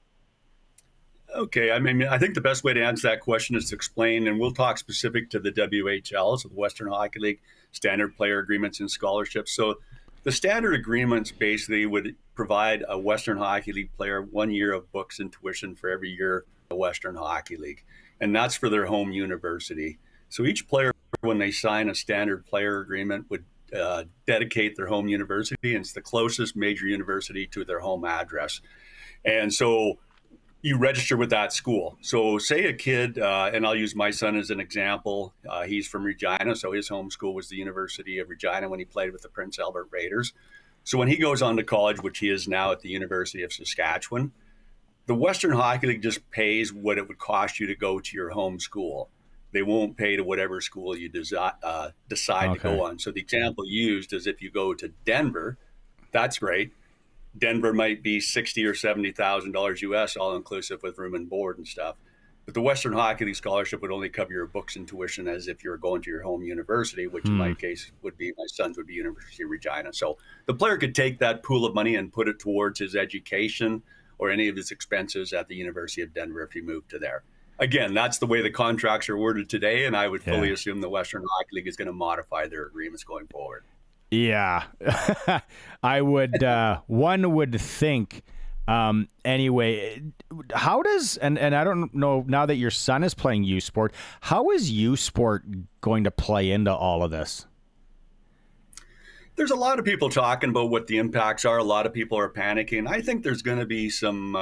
Okay, I think the best way to answer that question is to explain, and we'll talk specific to the WHL, so the Western Hockey League, standard player agreements and scholarships. So the standard agreements basically would provide a Western Hockey League player 1 year of books and tuition for every year the Western Hockey League, and that's for their home university. So each player, when they sign a standard player agreement, would dedicate their home university, and it's the closest major university to their home address. And so you register with that school. So say a kid, and I'll use my son as an example, he's from Regina, so his home school was the University of Regina when he played with the Prince Albert Raiders. So when he goes on to college, which he is now at the University of Saskatchewan, the Western Hockey League just pays what it would cost you to go to your home school. They won't pay to whatever school you decide to go on. So the example used is if you go to Denver, that's great. Denver might be $60,000 or $70,000 US, all inclusive with room and board and stuff. But the Western Hockey League scholarship would only cover your books and tuition as if you were going to your home university, which in my case would be, my son's would be University of Regina. So the player could take that pool of money and put it towards his education or any of his expenses at the University of Denver if he moved to there. Again, that's the way the contracts are worded today, and I would fully assume the Western Hockey League is going to modify their agreements going forward. Yeah, I would. One would think. Anyway, how does and I don't know now that your son is playing U Sport, how is U Sport going to play into all of this? There's a lot of people talking about what the impacts are. A lot of people are panicking. I think there's going to be some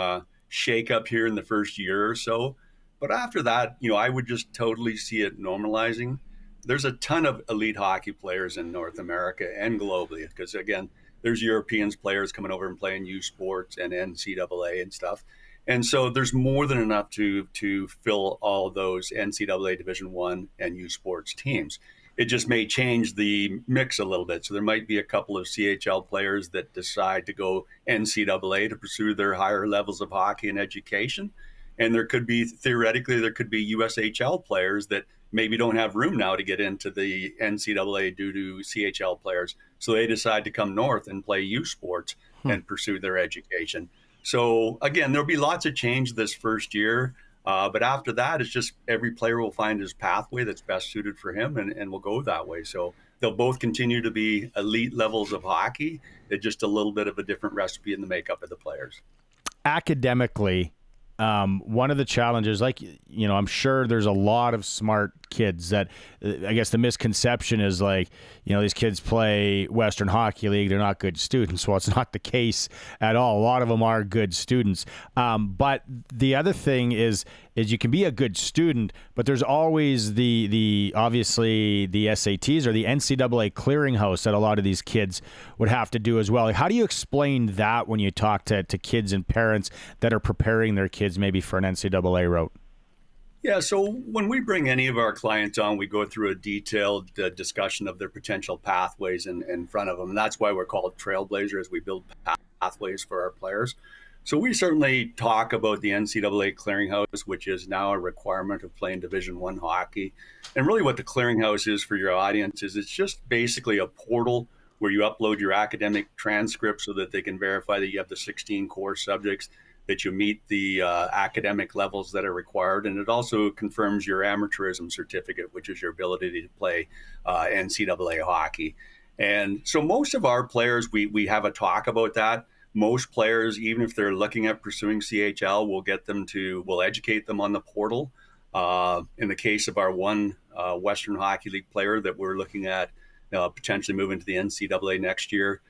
shakeup here in the first year or so, but after that, I would just totally see it normalizing. There's a ton of elite hockey players in North America and globally, because again, there's Europeans players coming over and playing U Sports and NCAA and stuff. And so there's more than enough to fill all those NCAA Division I and U Sports teams. It just may change the mix a little bit. So there might be a couple of CHL players that decide to go NCAA to pursue their higher levels of hockey and education. And there could be, theoretically, USHL players that maybe don't have room now to get into the NCAA due to CHL players. So they decide to come north and play U Sports and pursue their education. So again, there'll be lots of change this first year. But after that, it's just every player will find his pathway that's best suited for him and will go that way. So they'll both continue to be elite levels of hockey. It's just a little bit of a different recipe in the makeup of the players. Academically, one of the challenges, I'm sure there's a lot of smart kids that I guess the misconception is these kids play Western Hockey League, they're not good students. Well, it's not the case at all. A lot of them are good students. But the other thing is you can be a good student, but there's always the obviously the SATs or the NCAA clearinghouse that a lot of these kids would have to do as well. How do you explain that when you talk to kids and parents that are preparing their kids maybe for an NCAA route? Yeah, so when we bring any of our clients on, we go through a detailed discussion of their potential pathways in front of them. And that's why we're called Trailblazers. We build pathways for our players. So we certainly talk about the NCAA clearinghouse, which is now a requirement of playing Division I hockey. And really what the clearinghouse is for your audience is it's just basically a portal where you upload your academic transcript so that they can verify that you have the 16 core subjects, that you meet the academic levels that are required. And it also confirms your amateurism certificate, which is your ability to play NCAA hockey. And so most of our players, we have a talk about that. Most players, even if they're looking at pursuing CHL, we'll educate them on the portal. In the case of our one Western Hockey League player that we're looking at potentially moving to the NCAA next year,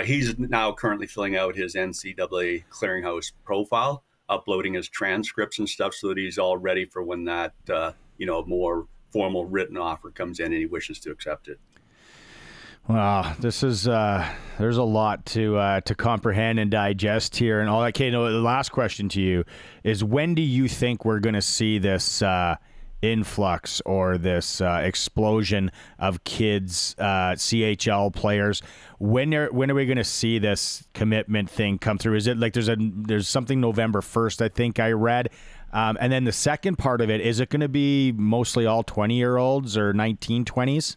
he's now currently filling out his NCAA clearinghouse profile, uploading his transcripts and stuff so that he's all ready for when that more formal written offer comes in and he wishes to accept it. Wow, this is there's a lot to comprehend and digest here and all that. Okay, the last question to you is, when do you think we're going to see this influx or this explosion of kids, CHL players? When are we going to see this commitment thing come through? Is it like there's something November 1st, I think I read? And then the second part of it, is it going to be mostly all 20-year-olds or 1920s?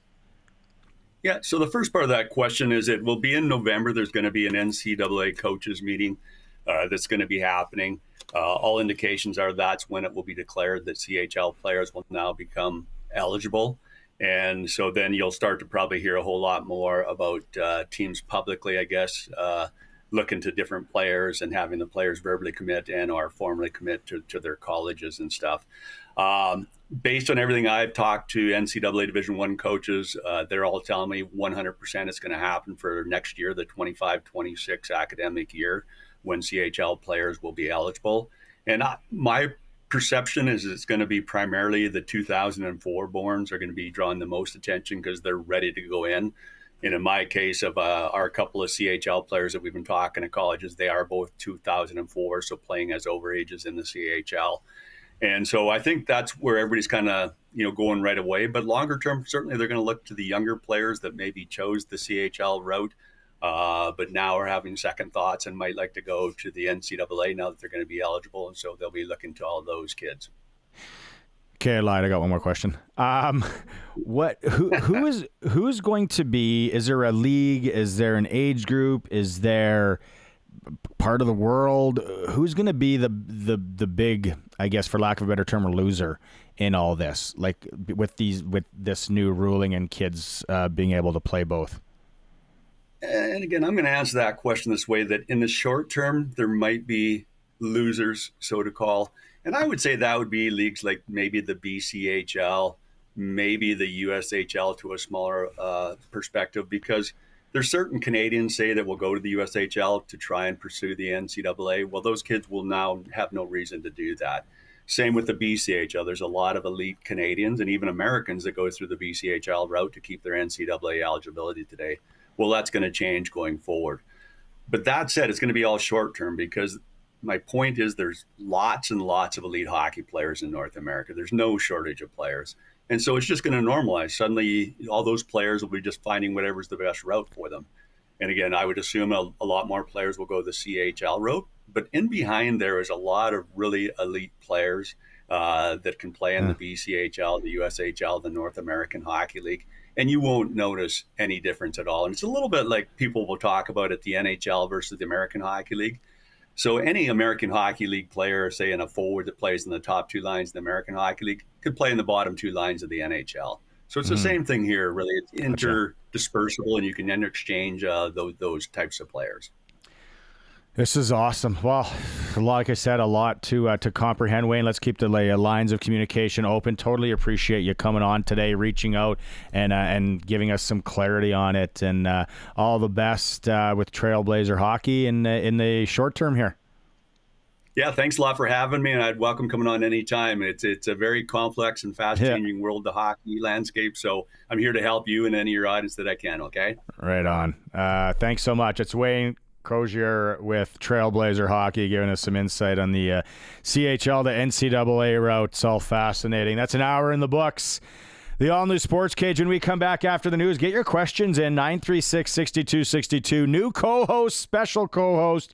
Yeah, so the first part of that question is it will be in November. There's going to be an NCAA coaches meeting that's going to be happening. All indications are that's when it will be declared that CHL players will now become eligible. And so then you'll start to probably hear a whole lot more about teams publicly, I guess, looking to different players and having the players verbally commit and or formally commit to their colleges and stuff. Based on everything I've talked to NCAA Division I coaches, they're all telling me 100% it's going to happen for next year, the 25-26 academic year, when CHL players will be eligible. And my perception is it's going to be primarily the 2004 borns are going to be drawing the most attention because they're ready to go in. And in my case of our couple of CHL players that we've been talking to colleges, they are both 2004, so playing as overages in the CHL. And so I think that's where everybody's kind of, going right away. But longer term, certainly they're going to look to the younger players that maybe chose the CHL route But now we're having second thoughts and might like to go to the NCAA now that they're going to be eligible. And so they'll be looking to all those kids. Okay, I lied. I got one more question. Who's going to be? Is there a league? Is there an age group? Is there part of the world? Who's going to be the big, I guess, for lack of a better term, loser in all this? Like with this new ruling and kids being able to play both. And again, I'm going to answer that question this way: that in the short term, there might be losers, so to call. And I would say that would be leagues like maybe the BCHL, maybe the USHL to a smaller perspective, because there's certain Canadians, say, that will go to the USHL to try and pursue the NCAA. Well, those kids will now have no reason to do that. Same with the BCHL. There's a lot of elite Canadians and even Americans that go through the BCHL route to keep their NCAA eligibility today. Well, that's going to change going forward. But that said, it's going to be all short term, because my point is there's lots and lots of elite hockey players in North America. There's no shortage of players. And so it's just going to normalize. Suddenly, all those players will be just finding whatever's the best route for them. And again, I would assume a lot more players will go the CHL route. But in behind there is a lot of really elite players that can play in the BCHL, the USHL, the North American Hockey League. And you won't notice any difference at all. And it's a little bit like people will talk about at the NHL versus the American Hockey League. So any American Hockey League player, say in a forward that plays in the top two lines of the American Hockey League, could play in the bottom two lines of the NHL. So it's the same thing here, really. It's interdispersible, and you can interchange those types of players. This is awesome. Well, like I said, a lot to comprehend, Wayne. Let's keep the lines of communication open. Totally appreciate you coming on today, reaching out and giving us some clarity on it. And all the best with Trailblazer Hockey in the short term here. Yeah, thanks a lot for having me, and I'd welcome coming on anytime. It's a very complex and fast-changing world, the hockey landscape. So I'm here to help you and any of your audience that I can. Okay. Right on. Thanks so much. It's Wayne Crozier with Trailblazer Hockey, giving us some insight on the CHL to NCAA route. It's all fascinating. That's an hour in the books. The all-new Sports Cage. When we come back after the news, get your questions in 936-6262. New co-host, special co-host,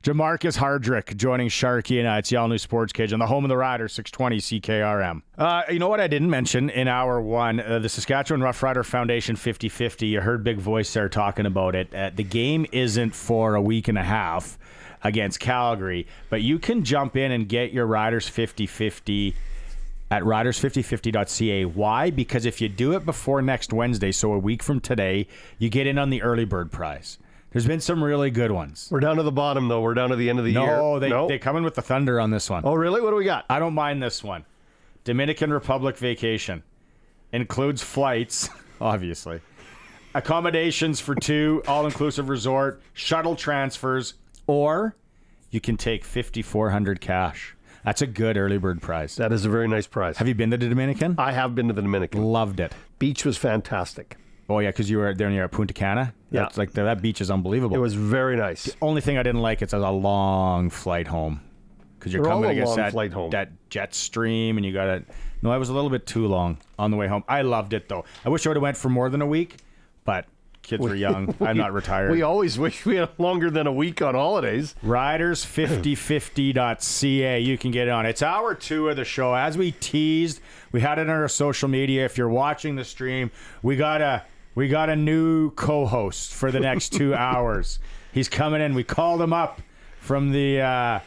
Jermarcus Hardrick joining Sharky and I. It's the all-new Sports Cage on the home of the Riders, 620 CKRM. You know what I didn't mention in hour one? The Saskatchewan Roughrider Foundation 50-50. You heard Big Voice there talking about it. The game isn't for a week and a half against Calgary, but you can jump in and get your Riders 50-50 at riders5050.ca. Why? Because if you do it before next Wednesday, so a week from today, you get in on the early bird prize. There's been some really good ones. We're down to the bottom, though. We're down to the end of the year. No, they come in with the thunder on this one. Oh, really? What do we got? I don't mind this one. Dominican Republic vacation. Includes flights, obviously. Accommodations for 2, all-inclusive resort, shuttle transfers, or you can take $5,400 cash. That's a good early bird prize. That is a very nice prize. Have you been to the Dominican? I have been to the Dominican. Loved it. Beach was fantastic. Oh, yeah, because you were there near Punta Cana? Yeah. That's like that beach is unbelievable. It was very nice. The only thing I didn't like is a long flight home. Because you're coming against that jet stream and you got to... No, it was a little bit too long on the way home. I loved it, though. I wish I would have went for more than a week, but kids were young. I'm not retired. We always wish we had longer than a week on holidays. Riders5050.ca. You can get it on. It's hour 2 of the show. As we teased, we had it on our social media. If you're watching the stream, we got a new co-host for the next 2 hours. He's coming in. We called him up from the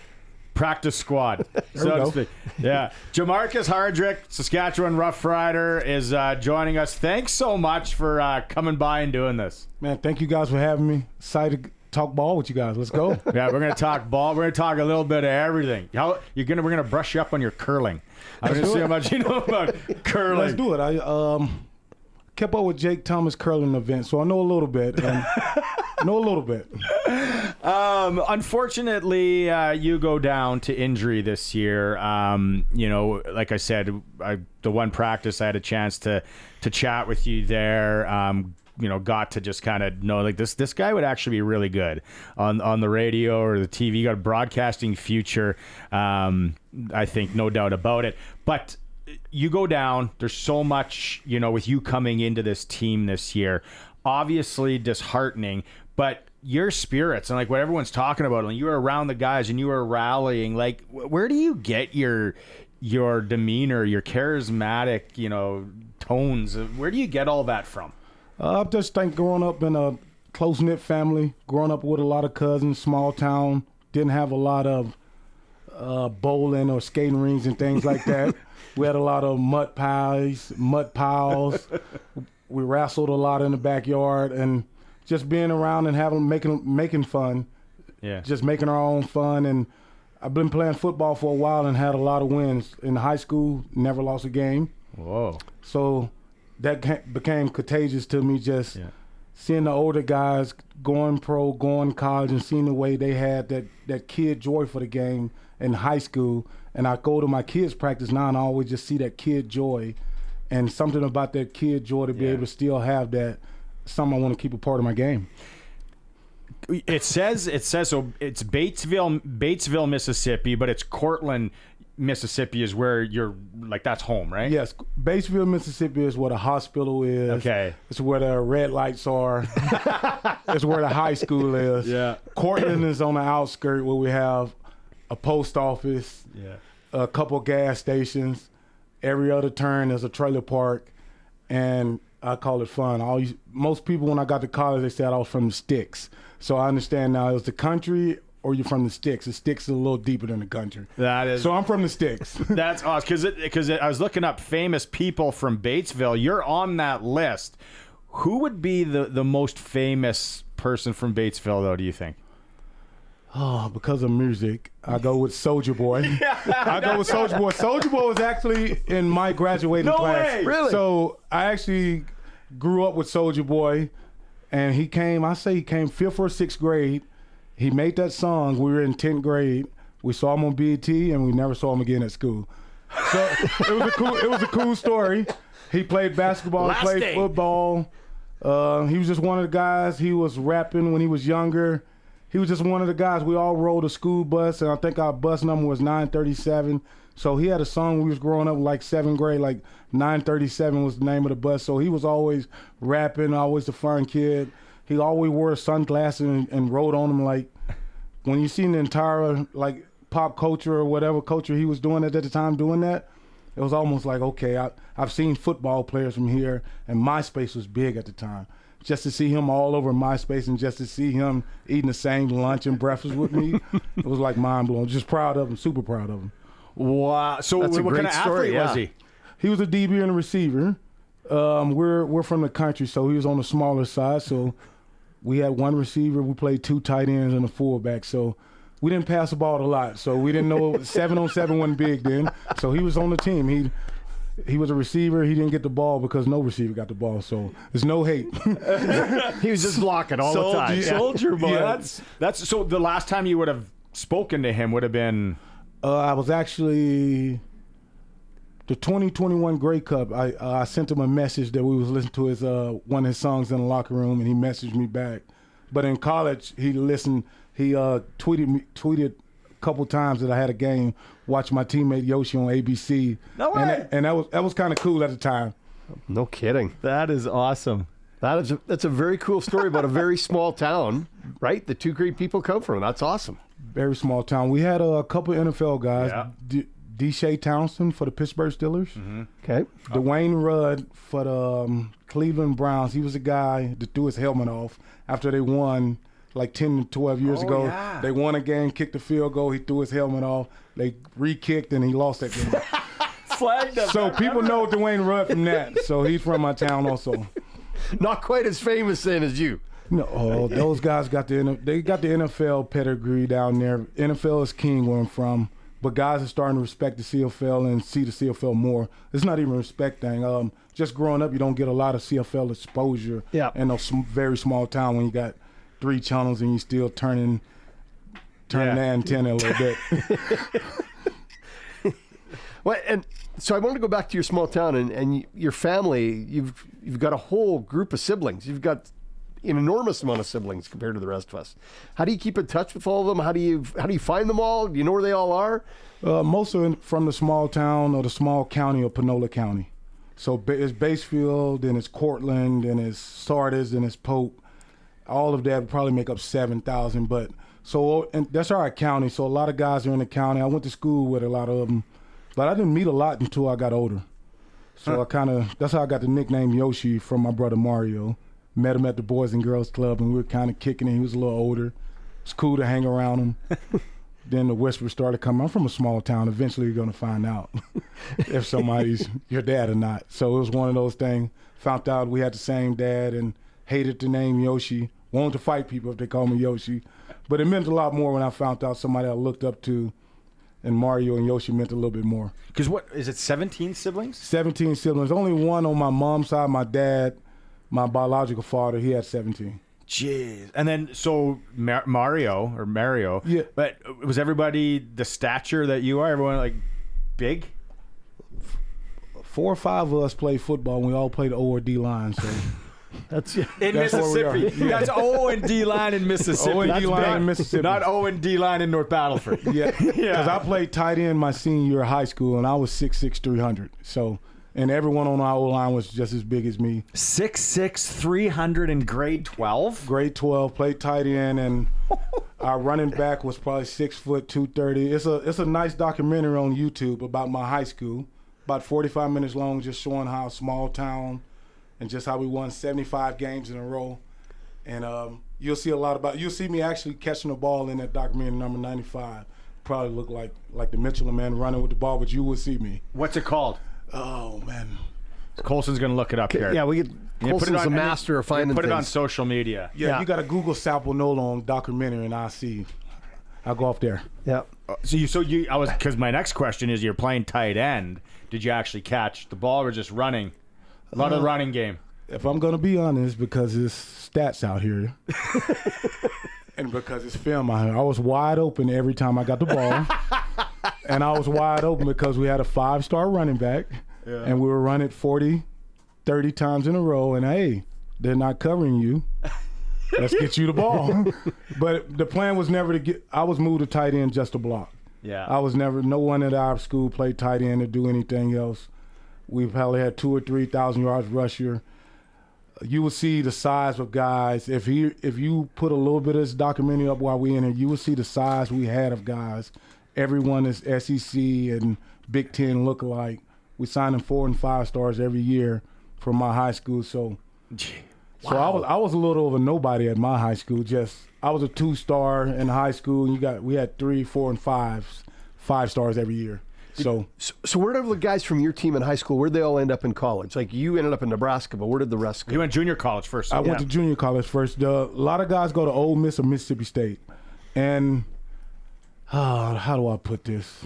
practice squad, so to speak. Yeah. Jermarcus Hardrick, Saskatchewan Roughrider, is joining us. Thanks so much for coming by and doing this. Man, thank you guys for having me. Excited to talk ball with you guys. Let's go. Yeah, we're going to talk ball. We're going to talk a little bit of everything. We're going to brush you up on your curling. I'm going to see how much you know about curling. Let's do it. I kept up with Jake Thomas curling event, so I know a little bit. Unfortunately, you go down to injury this year. Like I said, the one practice I had a chance to chat with you there. Got to just kind of know like this guy would actually be really good on the radio or the TV. You got a broadcasting future. I think no doubt about it. But you go down. There's so much, with you coming into this team this year. Obviously disheartening, but your spirits and like what everyone's talking about, and you were around the guys and you were rallying, like where do you get your demeanor, your charismatic, tones? Where do you get all that from? I just think growing up in a close-knit family, growing up with a lot of cousins, small town, didn't have a lot of bowling or skating rings and things like that. We had a lot of mud piles. We wrestled a lot in the backyard, and just being around and making fun. Yeah. Just making our own fun. And I've been playing football for a while and had a lot of wins. In high school, never lost a game. Whoa. So that became contagious to me, just seeing the older guys going pro, going college, and seeing the way they had that kid joy for the game in high school. And I go to my kids' practice now, and I always just see that kid joy, and something about that kid joy to be able to still have that, something I want to keep a part of my game. It says so. It's Batesville, Mississippi, but it's Cortland, Mississippi is where you're, like, that's home, right? Yes, Batesville, Mississippi is where the hospital is. Okay. It's where the red lights are. It's where the high school is. Yeah. Cortland is on the outskirts where we have a post office, a couple gas stations. Every other turn is a trailer park, and I call it fun. Most people, when I got to college, they said I was from the sticks. So I understand now, it was the country or you're from the sticks. The sticks is a little deeper than the country. That is. So I'm from the sticks. That's awesome, because I was looking up famous people from Batesville. You're on that list. Who would be the most famous person from Batesville, though, do you think? Oh, because of music, I go with Soulja Boy. I go with Soulja Boy. Soulja Boy was actually in my graduating class. Way! Really? So I actually grew up with Soulja Boy, and he came 5th or 6th grade. He made that song. We were in 10th grade. We saw him on BET, and we never saw him again at school. So it was a cool story. He played basketball, played football. He was just one of the guys. He was rapping when he was younger. He was just one of the guys. We all rode a school bus, and I think our bus number was 937. So he had a song when we was growing up, like 7th grade, like 937 was the name of the bus. So he was always rapping, always the fun kid. He always wore sunglasses and rode on them. Like, when you seen the entire, like, pop culture or whatever culture he was doing at the time doing that, it was almost like, okay, I've seen football players from here, and MySpace was big at the time. Just to see him all over MySpace and just to see him eating the same lunch and breakfast with me, it was like mind-blowing. Just proud of him, super proud of him. Wow. So That's a what kind great of story, athlete was he? He was a DB and a receiver. We're from the country, so he was on the smaller side. So we had one receiver. We played 2 tight ends and a fullback. So we didn't pass the ball a lot. So we didn't know 7-on-7 wasn't big then. So he was on the team. He was a receiver. He didn't get the ball because no receiver got the ball. So there's no hate. He was just blocking all the time. Soldier boy. Yeah. That's so. The last time you would have spoken to him would have been. I was actually the 2021 Grey Cup. I sent him a message that we was listening to his one of his songs in the locker room, and he messaged me back. But in college, he listened. He tweeted a couple times that I had a game. Watched my teammate Yoshi on ABC. No way. And that was kind of cool at the time. No kidding. That is awesome. That's a very cool story about a very small town, right? The 2 great people come from. That's awesome. Very small town. We had a couple NFL guys. Yeah. Deshae Townsend for the Pittsburgh Steelers. Mm-hmm. Okay. Dwayne Rudd for the Cleveland Browns. He was the guy that threw his helmet off after they won like 10 to 12 years ago. Yeah. They won a game, kicked the field goal. He threw his helmet off. They re-kicked, and he lost that game. Flagged him. So people know Dwayne Rudd from that. So he's from my town also. Not quite as famous then as you. No, those guys got the NFL pedigree down there. NFL is king where I'm from. But guys are starting to respect the CFL and see the CFL more. It's not even a respect thing. Just growing up, you don't get a lot of CFL exposure in a very small town when you got 3 channels and you still turning the antenna a little bit. Well, and so I wanted to go back to your small town and your family. You've got a whole group of siblings. You've got an enormous amount of siblings compared to the rest of us. How do you keep in touch with all of them? How do you find them all? Do you know where they all are? Most of them from the small town or the small county of Panola County. So it's Basefield, then it's Cortland, then it's Sardis, then it's Pope. all of that would probably make up 7,000. But and that's our county. So a lot of guys are in the county. I went to school with a lot of them, but I didn't meet a lot until I got older. So that's how I got the nickname Yoshi from my brother Mario. Met him at the Boys and Girls Club, and we were kind of kicking it. He was a little older. It's cool to hang around him. Then the whispers started coming. I'm from a small town. Eventually, you're going to find out if somebody's your dad or not. So it was one of those things. Found out we had the same dad and hated the name Yoshi. Wanted to fight people if they called me Yoshi. But it meant a lot more when I found out somebody I looked up to, and Mario and Yoshi meant a little bit more. Because what is it? 17 siblings? 17 siblings. Only one on my mom's side. My dad, my biological father, he had 17. Jeez. And then so Mario. Yeah. But was everybody the stature that you are? Everyone like big? 4 or 5 of us played football, and we all played O or D line. So That's In That's where we are. Mississippi. That's O and D line in Mississippi. O and D That's line big. in Mississippi. Not O and D line in North Battleford. yeah, because I played tight end my senior year of high school, and I was 6'6", 300. So, and everyone on our O-line was just as big as me. 6'6", 300 in grade 12? Grade 12, played tight end, and our running back was probably 6 foot 230. It's a nice documentary on YouTube about my high school, about 45 minutes long, just showing how small town and just how we won 75 games in a row. And you'll see you'll see me actually catching the ball in that documentary, number 95. Probably look like the Michelin Man running with the ball, but you will see me. What's it called? Oh, man. Colson's going to look it up here. Yeah, we get Colson's a master of finding Put it on things. social media. Yeah, you got to Google Sample Nola on documentary, and I'll go off there. Yeah. Because my next question is, you're playing tight end. Did you actually catch the ball or just running? A lot of the running game. If I'm going to be honest, because it's stats out here and because it's film out here, I was wide open every time I got the ball. And I was wide open because we had a 5-star running back, and we were running 40, 30 times in a row, and hey, they're not covering you. Let's get you the ball. But the plan was never I was moved to tight end just to block. Yeah. No one at our school played tight end or do anything else. We've probably had 2,000 or 3,000 yards rusher. You will see the size of guys. If you put a little bit of this documentary up while we're in it, you will see the size we had of guys. Everyone is SEC and Big Ten look-alike. We signed them 4 and 5 stars every year from my high school. So I was a little over nobody at my high school. I was a 2-star in high school, and we had 3, 4, and 5 stars every year. So where did the guys from your team in high school, where'd they all end up in college? Like, you ended up in Nebraska, but where did the rest go? You went junior college first. I went to junior college first. A lot of guys go to Ole Miss or Mississippi State. And how do I put this?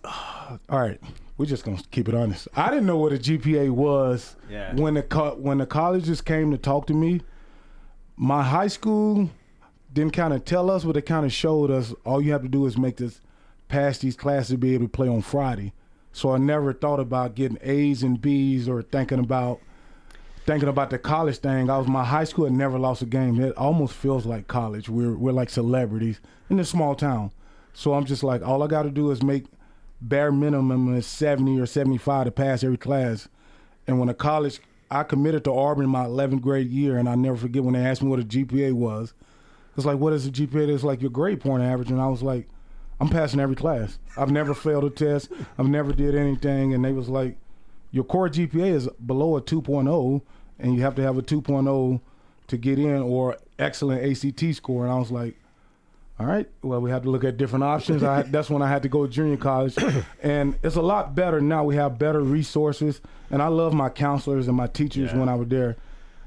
All right, we're just going to keep it honest. I didn't know what a GPA was when the colleges came to talk to me. My high school didn't kind of tell us, but they kind of showed us all you have to do is pass these classes to be able to play on Friday. So I never thought about getting A's and B's or thinking about the college thing. My high school had never lost a game. It almost feels like college. We're like celebrities in a small town. So I'm just like, all I got to do is make bare minimum is 70 or 75 to pass every class. And when I committed to Auburn my 11th grade year, and I never forget when they asked me what a GPA was. It's like, what is a GPA? It's like your grade point average. And I was like, I'm passing every class. I've never failed a test. I've never did anything. And they was like, your core GPA is below a 2.0, and you have to have a 2.0 to get in, or excellent ACT score. And I was like, all right, well, we have to look at different options. That's when I had to go to junior college. And it's a lot better now. We have better resources. And I love my counselors and my teachers when I was there.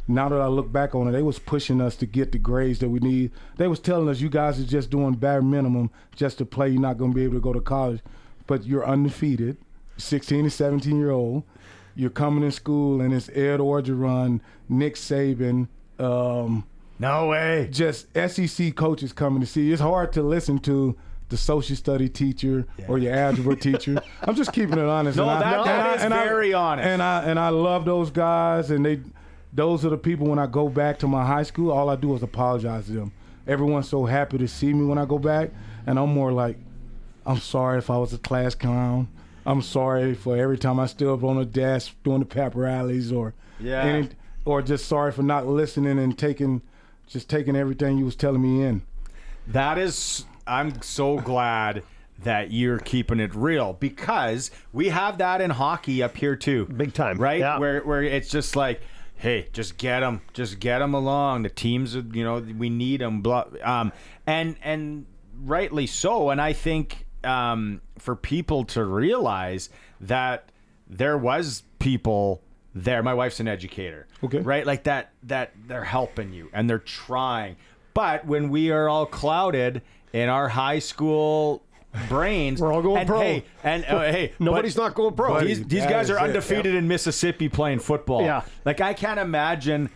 Now that I look back on it, they was pushing us to get the grades that we need. They was telling us, you guys are just doing bare minimum just to play. You're not going to be able to go to college. But you're undefeated, 16 and 17-year-old. You're coming in school, and it's Ed Orgeron, Nick Saban. No way. Just SEC coaches coming to see you. It's hard to listen to the social study teacher or your algebra teacher. I'm just keeping it honest. That is very honest. And I love those guys, and those are the people. When I go back to my high school, all I do is apologize to them. Everyone's so happy to see me when I go back, and I'm more like, I'm sorry if I was a class clown. I'm sorry for every time I stood up on the desk doing the pep rallies or or just sorry for not listening and taking everything you was telling me in. I'm so glad that you're keeping it real, because we have that in hockey up here too. Big time. Right? Yeah. Where it's just like, hey, just get them along. The teams, we need them. And rightly so. And I think for people to realize that there was people there. My wife's an educator. Okay. Right? Like that they're helping you and they're trying. But when we are all clouded in our high school brains, we're all going pro. Hey, nobody's not going pro. But these guys are undefeated in Mississippi playing football. Yeah. Like, I can't imagine,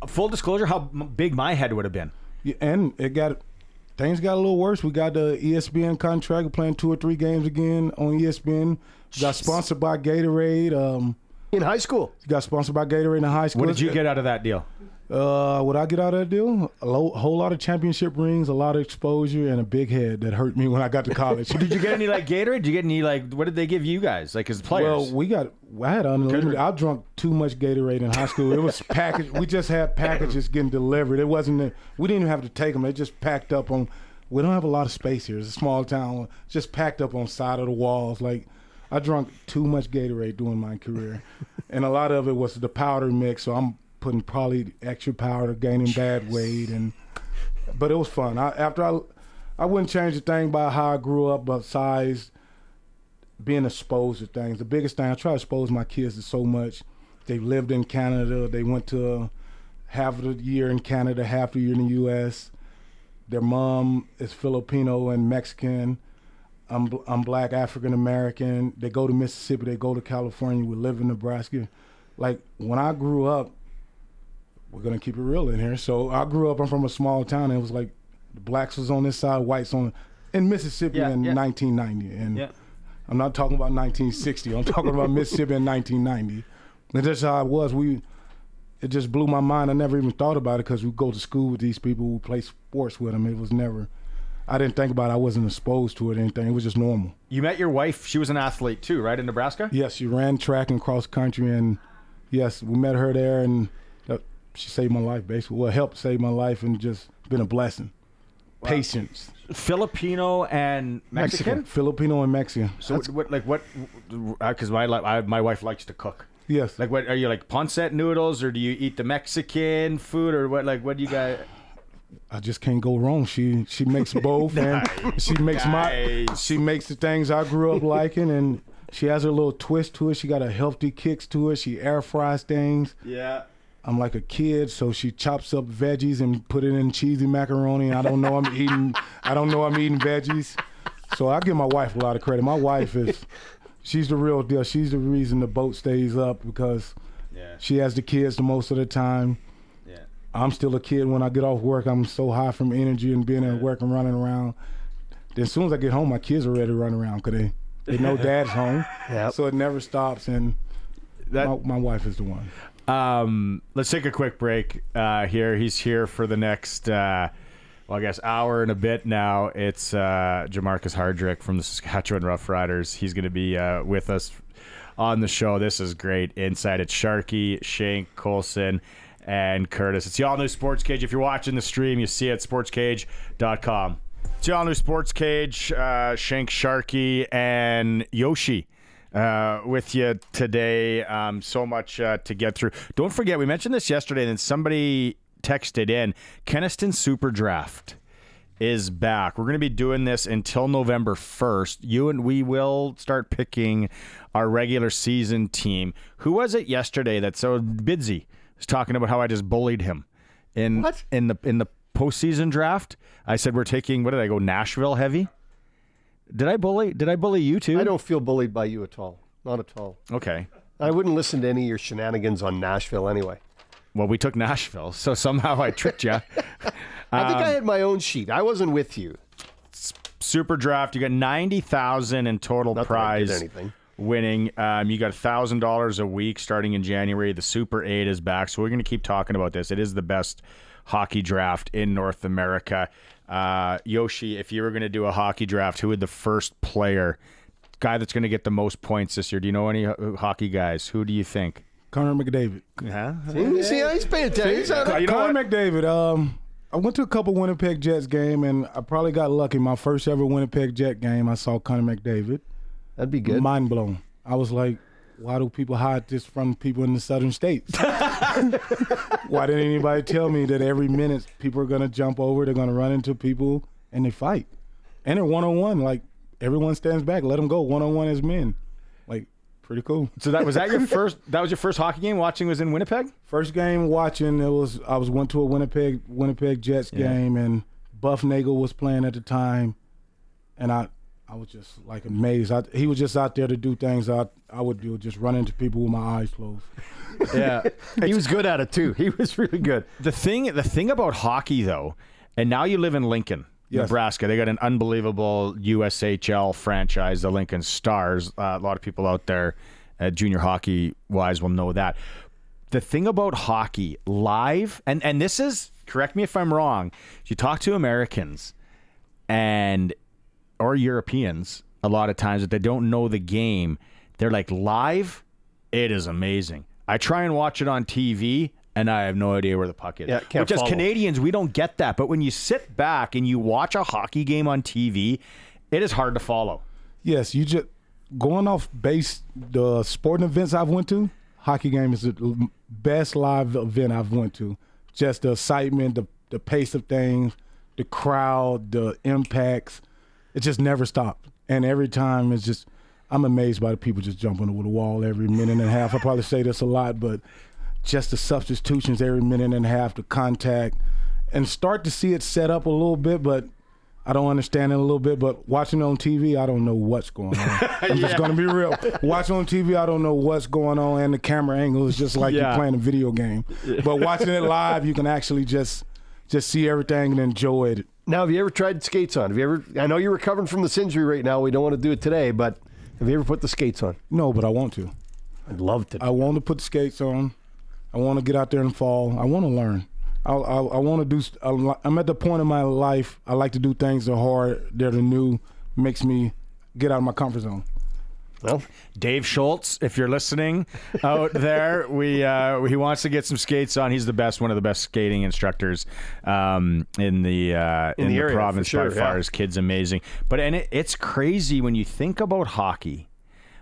full disclosure, how big my head would have been. Yeah, and things got a little worse. We got the ESPN contract. We're playing 2 or 3 games again on ESPN. Got sponsored by Gatorade. In high school. Got sponsored by Gatorade in high school. What did you get out of that deal? What I get out of that deal? Whole lot of championship rings, a lot of exposure, and a big head that hurt me when I got to college. Did you get any Gatorade? Did you get any what did they give you guys as players? Well, I had unlimited. I drunk too much Gatorade in high school. It was packaged. We just had packages getting delivered. It wasn't. We didn't even have to take them. They just packed up on. We don't have a lot of space here. It's a small town. Just packed up on side of the walls. Like, I drunk too much Gatorade during my career, and a lot of it was the powder mix. So I'm putting probably extra powder, gaining bad weight, but it was fun. I wouldn't change a thing about how I grew up, besides being exposed to things. The biggest thing, I try to expose my kids to so much. They lived in Canada. They went to half of the year in Canada, half the year in the U.S. Their mom is Filipino and Mexican. I'm Black, African American. They go to Mississippi. They go to California. We live in Nebraska. Like, when I grew up, we're going to keep it real in here. So I grew up, I'm from a small town, and it was like the blacks was on this side, whites in Mississippi in 1990. And I'm not talking about 1960. I'm talking about Mississippi in 1990. And that's how it was. It just blew my mind. I never even thought about it, because we go to school with these people who play sports with them. It was never, I didn't think about it. I wasn't exposed to it or anything. It was just normal. You met your wife. She was an athlete too, right, in Nebraska? Yes, she ran track and cross country. And yes, we met her there, and she saved my life, basically. Well, helped save my life, and just been a blessing. Wow. Patience. Filipino and Mexican? Filipino and Mexican. So what? Because my wife likes to cook. Yes. Like, what are you, like pancit noodles, or do you eat the Mexican food, or what? Like, what do you got? I just can't go wrong. She makes both, and she makes the things I grew up liking, and she has her little twist to it. She got a healthy kicks to it. She air fries things. Yeah. I'm like a kid, so she chops up veggies and put it in cheesy macaroni. And I don't know I'm eating veggies. So I give my wife a lot of credit. My wife she's the real deal. She's the reason the boat stays up, because she has the kids the most of the time. Yeah. I'm still a kid when I get off work. I'm so high from energy and being at work and running around. Then as soon as I get home, my kids are ready to run around, because they know dad's home. Yep. So it never stops, and my wife is the one. Let's take a quick break here. He's here for the next, I guess, hour and a bit now. It's Jermarcus Hardrick from the Saskatchewan Roughriders. He's going to be with us on the show. This is great insight. It's Sharky, Shank, Colson, and Curtis. It's the all-new Sports Cage. If you're watching the stream, you see it at SportsCage.com. It's the all-new Sports Cage. Shank, Sharky, and Yoshi with you today. So much to get through. Don't forget, we mentioned this yesterday, and then somebody texted in, Keniston Super Draft is back. We're going to be doing this until November 1st. You and we will start picking our regular season team. Who was it yesterday that Bidsy was talking about how I just bullied him in the postseason draft? I said we're taking, what did I go, Nashville heavy? Did I bully you too? I don't feel bullied by you at all. Not at all. Okay. I wouldn't listen to any of your shenanigans on Nashville anyway. Well, we took Nashville, so somehow I tricked you. I think I had my own sheet. I wasn't with you. Super draft. You got $90,000 in total prize winning. You got $1,000 a week starting in January. The Super 8 is back, so we're going to keep talking about this. It is the best hockey draft in North America. Yoshi, if you were going to do a hockey draft, who would the first guy that's going to get the most points this year? Do you know any hockey guys? Who do you think? Connor McDavid. Yeah. See how he's paying attention. Connor McDavid. I went to a couple Winnipeg Jets game, and I probably got lucky. My first ever Winnipeg Jet game, I saw Connor McDavid. That'd be good. Mind blown. I was like, why do people hide this from people in the southern states? Why didn't anybody tell me that every minute people are going to jump over, they're going to run into people, and they fight? And they're one-on-one. Like, everyone stands back. Let them go. One-on-one as men. Like, pretty cool. So that was your first hockey game watching was in Winnipeg? First game watching, went to a Winnipeg Jets game, and Buff Nagel was playing at the time, and I was just like amazed. He was just out there to do things I would do, just run into people with my eyes closed. Yeah, he was good at it too. He was really good. The thing about hockey though, and now you live in Lincoln, Nebraska. They got an unbelievable USHL franchise, the Lincoln Stars. A lot of people out there, junior hockey wise, will know that. The thing about hockey live, and this is, correct me if I'm wrong, you talk to Americans or Europeans a lot of times that they don't know the game, they're like, live, it is amazing. I try and watch it on TV, and I have no idea where the puck is. Yeah, can't Which follow. as Canadians, we don't get that. But when you sit back and you watch a hockey game on TV, it is hard to follow. Yes, you just going off base, the sporting events I've went to, hockey game is the best live event I've went to. Just the excitement, the pace of things, the crowd, the impacts. It just never stopped. And every time it's just, I'm amazed by the people just jumping over the wall every minute and a half. I probably say this a lot, but just the substitutions every minute and a half, the contact, and start to see it set up a little bit, but I don't understand it a little bit. But watching on TV, I don't know what's going on. I'm just going to be real. Watching on TV, I don't know what's going on, and the camera angle is just like you're playing a video game. But watching it live, you can actually just see everything and enjoy it. Now, have you ever tried skates on? I know you're recovering from this injury right now. We don't want to do it today, but have you ever put the skates on? No, but I want to. I'd love to. I want to put the skates on. I want to get out there and fall. I want to learn. I want to do. I'm at the point in my life. I like to do things that are hard, that are new, makes me get out of my comfort zone. Well, Dave Schultz, if you're listening out there, he wants to get some skates on. He's the best, one of the best skating instructors in the area, province for sure, by far. His kid's amazing. But it's crazy when you think about hockey.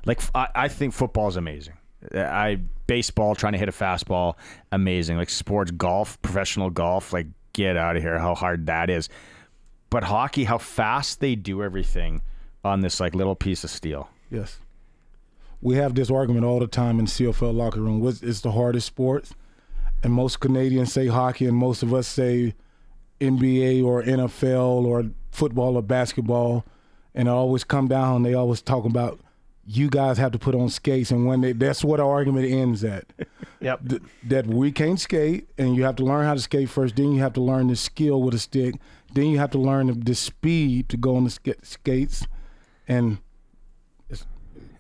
Like I think football's amazing. Baseball, trying to hit a fastball, amazing. Like sports, golf, professional golf, like get out of here, how hard that is. But hockey, how fast they do everything on this like little piece of steel. Yes. We have this argument all the time in the CFL locker room. It's the hardest sport. And most Canadians say hockey, and most of us say NBA or NFL or football or basketball. And it always come down, they always talk about, you guys have to put on skates, and that's what our argument ends at. Yep. That we can't skate, and you have to learn how to skate first. Then you have to learn the skill with a stick. Then you have to learn the speed to go on the skates. And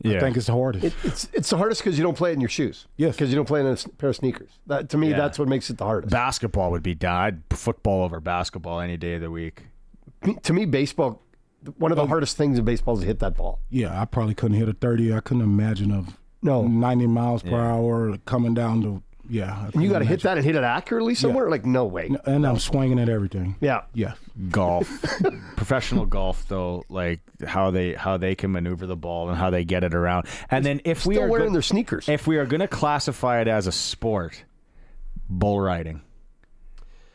I think it's the hardest. It's the hardest because you don't play it in your shoes. Yes. Because you don't play it in a pair of sneakers. To me, that's what makes it the hardest. Basketball would be done. I'd football over basketball any day of the week. To me, baseball, one of the hardest things in baseball is to hit that ball. Yeah, I probably couldn't hit a 30. I couldn't imagine of 90 miles per hour coming down to, And you got to hit that and hit it accurately somewhere? Like, no way. And I'm swinging at everything. Yeah. Yeah. Golf, professional golf, though, like how they can maneuver the ball and how they get it around. And then if we Still are wearing their sneakers. if we are going to classify it as a sport, bull riding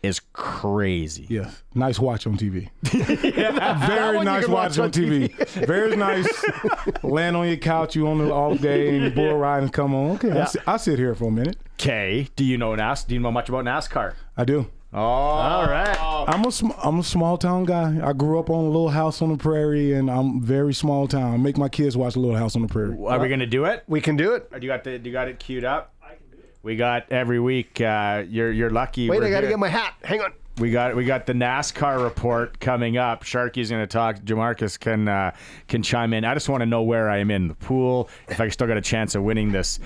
is crazy. Yes. Nice watch on TV. Very nice watch on TV. Very nice. Land on your couch, you on the off day, and bull riding come on. Okay, I'll sit here for a minute. Okay, do you know much about NASCAR? I do. Oh, all right. I'm a small town guy. I grew up on a little house on the prairie, and I'm very small town. I make my kids watch a little house on the prairie. Are we going to do it? We can do it. Do you got it queued up? We got every week. You're lucky. Wait, I got to get my hat. Hang on. We got the NASCAR report coming up. Sharky's going to talk. Jermarcus can chime in. I just want to know where I am in the pool. If I still got a chance of winning this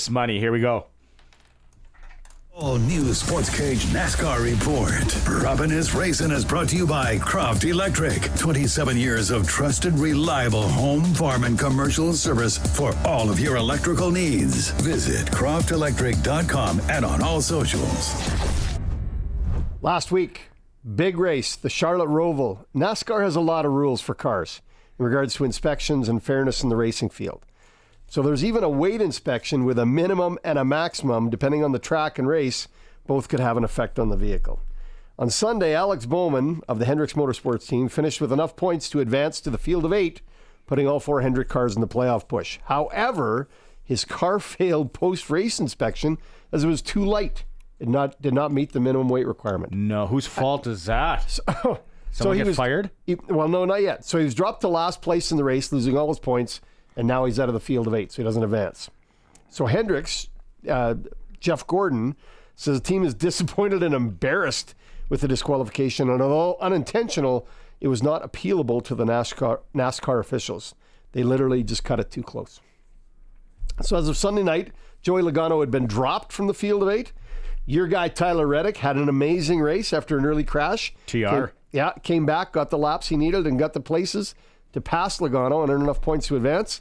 money. Here we go. All new SportsCage NASCAR report. Robin is Racing is brought to you by Croft Electric. 27 years of trusted, reliable home, farm, and commercial service for all of your electrical needs. Visit croftelectric.com and on all socials. Last week, big race, the Charlotte Roval. NASCAR has a lot of rules for cars in regards to inspections and fairness in the racing field. So there's even a weight inspection with a minimum and a maximum, depending on the track and race. Both could have an effect on the vehicle. On Sunday, Alex Bowman of the Hendricks Motorsports team finished with enough points to advance to the field of 8, putting all 4 Hendrick cars in the playoff push. However, his car failed post-race inspection as it was too light. It did not meet the minimum weight requirement. No, whose fault is that? Someone he get was fired? Well, no, not yet. So he was dropped to last place in the race, losing all his points. And now he's out of the field of 8, so he doesn't advance. So Hendricks, Jeff Gordon, says the team is disappointed and embarrassed with the disqualification. And although unintentional, it was not appealable to the NASCAR officials. They literally just cut it too close. So as of Sunday night, Joey Logano had been dropped from the field of 8. Your guy, Tyler Reddick, had an amazing race after an early crash. Came back, got the laps he needed, and got the places to pass Logano and earn enough points to advance.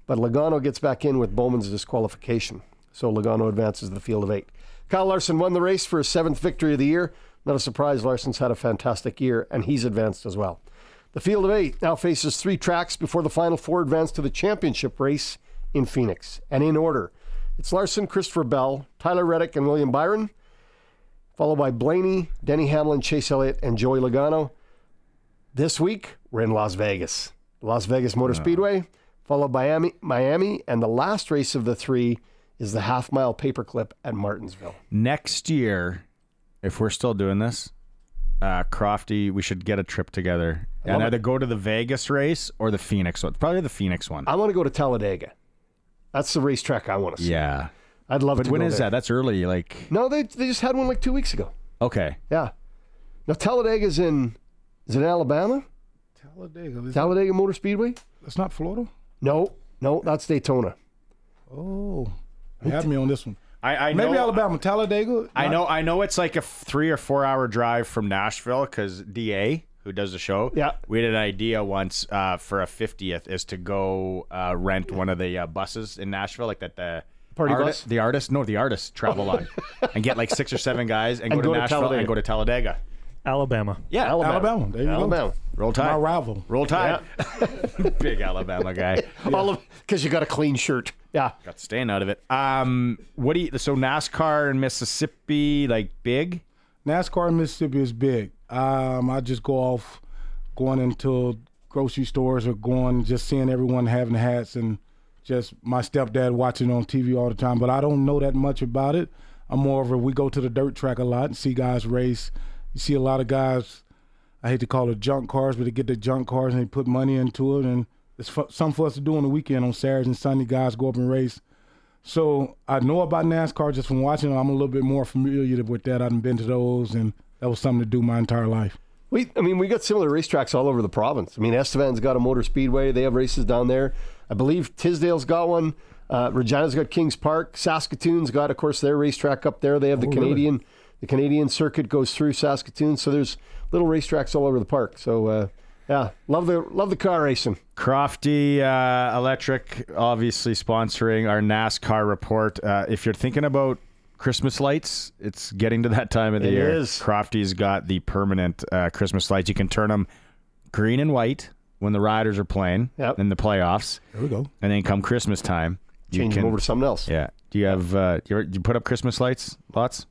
But Logano gets back in with Bowman's disqualification. So Logano advances to the field of 8. Kyle Larson won the race for his 7th victory of the year. Not a surprise, Larson's had a fantastic year, and he's advanced as well. The field of 8 now faces 3 tracks before the final 4 advance to the championship race in Phoenix. And in order, it's Larson, Christopher Bell, Tyler Reddick, and William Byron, followed by Blaney, Denny Hamlin, Chase Elliott, and Joey Logano. This week, we're in Las Vegas. Las Vegas Motor Speedway, followed by Miami, and the last race of the 3 is the half-mile paperclip at Martinsville. Next year, if we're still doing this, Crofty, we should get a trip together and either go to the Vegas race or the Phoenix one. Probably the Phoenix one. I want to go to Talladega. That's the racetrack I want to see. Yeah. I'd love to go But when is there. that? That's early. No, they just had one 2 weeks ago. Okay. Yeah. Now, Talladega's is it Alabama? Talladega Motor Speedway? That's not Florida? No, that's Daytona. Oh, you had me on this one. I Maybe know, Alabama, Talladega. I know it's like a 3 or 4 hour drive from Nashville because DA, who does the show, we had an idea once for a 50th is to go rent one of the buses in Nashville, like that the bus? The artist travel on and get like 6 or 7 guys and go to Nashville and go to Talladega. Alabama. Yeah, Alabama. There you go. Roll Tide. My rival. Roll Tide. Yeah. Big Alabama guy. All because you got a clean shirt. Yeah. Got staying out of it. So NASCAR in Mississippi, big? NASCAR in Mississippi is big. I just going into grocery stores or just seeing everyone having hats and just my stepdad watching on TV all the time. But I don't know that much about it. I'm more of we go to the dirt track a lot and see guys race. You see a lot of guys, I hate to call it junk cars, but they get the junk cars and they put money into it. And it's something for us to do on the weekend. On Saturdays and Sunday, guys go up and race. So I know about NASCAR just from watching. I'm a little bit more familiar with that. I've been to those, and that was something to do my entire life. We got similar racetracks all over the province. Estevan's got a motor speedway. They have races down there. I believe Tisdale's got one. Regina's got Kings Park. Saskatoon's got, of course, their racetrack up there. They have the Canadian. Really? The Canadian circuit goes through Saskatoon, so there's little racetracks all over the park. So, love the car racing. Crofty Electric, obviously sponsoring our NASCAR report. If you're thinking about Christmas lights, it's getting to that time of the year. It is. Crofty's got the permanent Christmas lights. You can turn them green and white when the Riders are playing in the playoffs. There we go. And then come Christmas time, change them over to something else. Yeah. Do you have? You put up Christmas lights? Lots.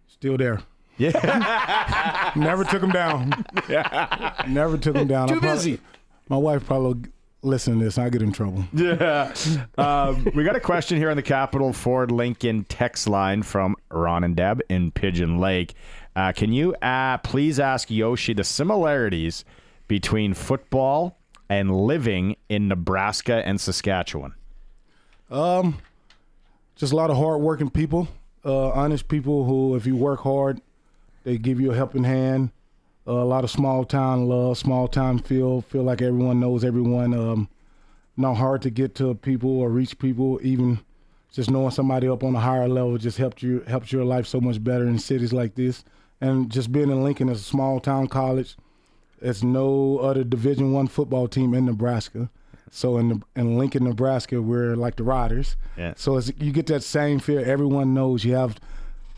Still there. Yeah. Never took them down. Yeah. Never took them down. Too busy. My wife probably listen to this. I get in trouble. Yeah. We got a question here on the Capital Ford Lincoln text line from Ron and Deb in Pigeon Lake. Can you please ask Yoshi the similarities between football and living in Nebraska and Saskatchewan? Just a lot of hard-working people. Honest people who, if you work hard, they give you a helping hand. A lot of small town love, small town feel like everyone knows everyone. Not hard to get to people or reach people, even just knowing somebody up on a higher level just helps your life so much better in cities like this. And just being in Lincoln is a small town college. There's no other Division I football team in Nebraska. So in Lincoln, Nebraska, we're like the Riders. Yeah. So you get that same feel. Everyone knows you have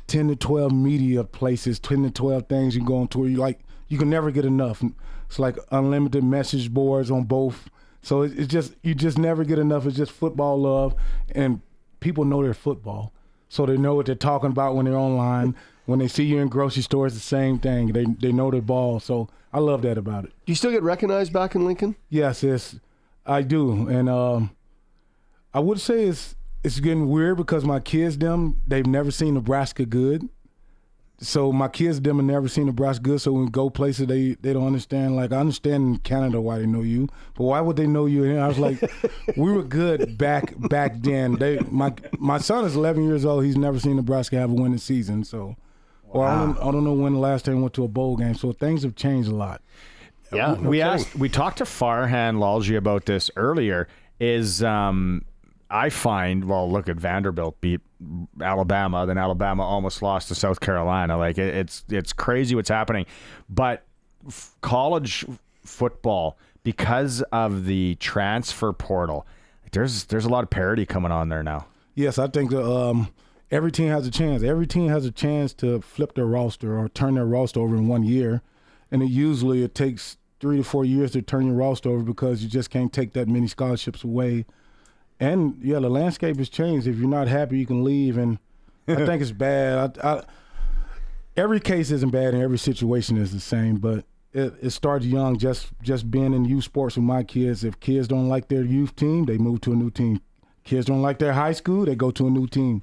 10 to 12 media places, 10 to 12 things you go on tour. You can never get enough. It's like unlimited message boards on both. So it's just you just never get enough. It's just football love, and people know their football, so they know what they're talking about when they're online. When they see you in grocery stores, the same thing. They know their ball. So I love that about it. Do you still get recognized back in Lincoln? Yes, I do, and I would say it's getting weird because my kids, they've never seen Nebraska good. So my kids, have never seen Nebraska good. So when we go places, they don't understand. Like, I understand in Canada why they know you, but why would they know you? And I was like, we were good back then. My son is 11 years old. He's never seen Nebraska have a winning season. So, wow. I don't know when the last time we went to a bowl game. So things have changed a lot. Yeah, we talked to Farhan Lalji about this earlier. I find, look at Vanderbilt beat Alabama, then Alabama almost lost to South Carolina. Like, it's crazy what's happening. But college football, because of the transfer portal, there's a lot of parity coming on there now. Yes, I think every team has a chance. Every team has a chance to flip their roster or turn their roster over in 1 year. And it takes 3 to 4 years to turn your roster over because you just can't take that many scholarships away. And, the landscape has changed. If you're not happy, you can leave. And I think it's bad. Every case isn't bad and every situation is the same. But it starts young, just being in youth sports with my kids. If kids don't like their youth team, they move to a new team. Kids don't like their high school, they go to a new team.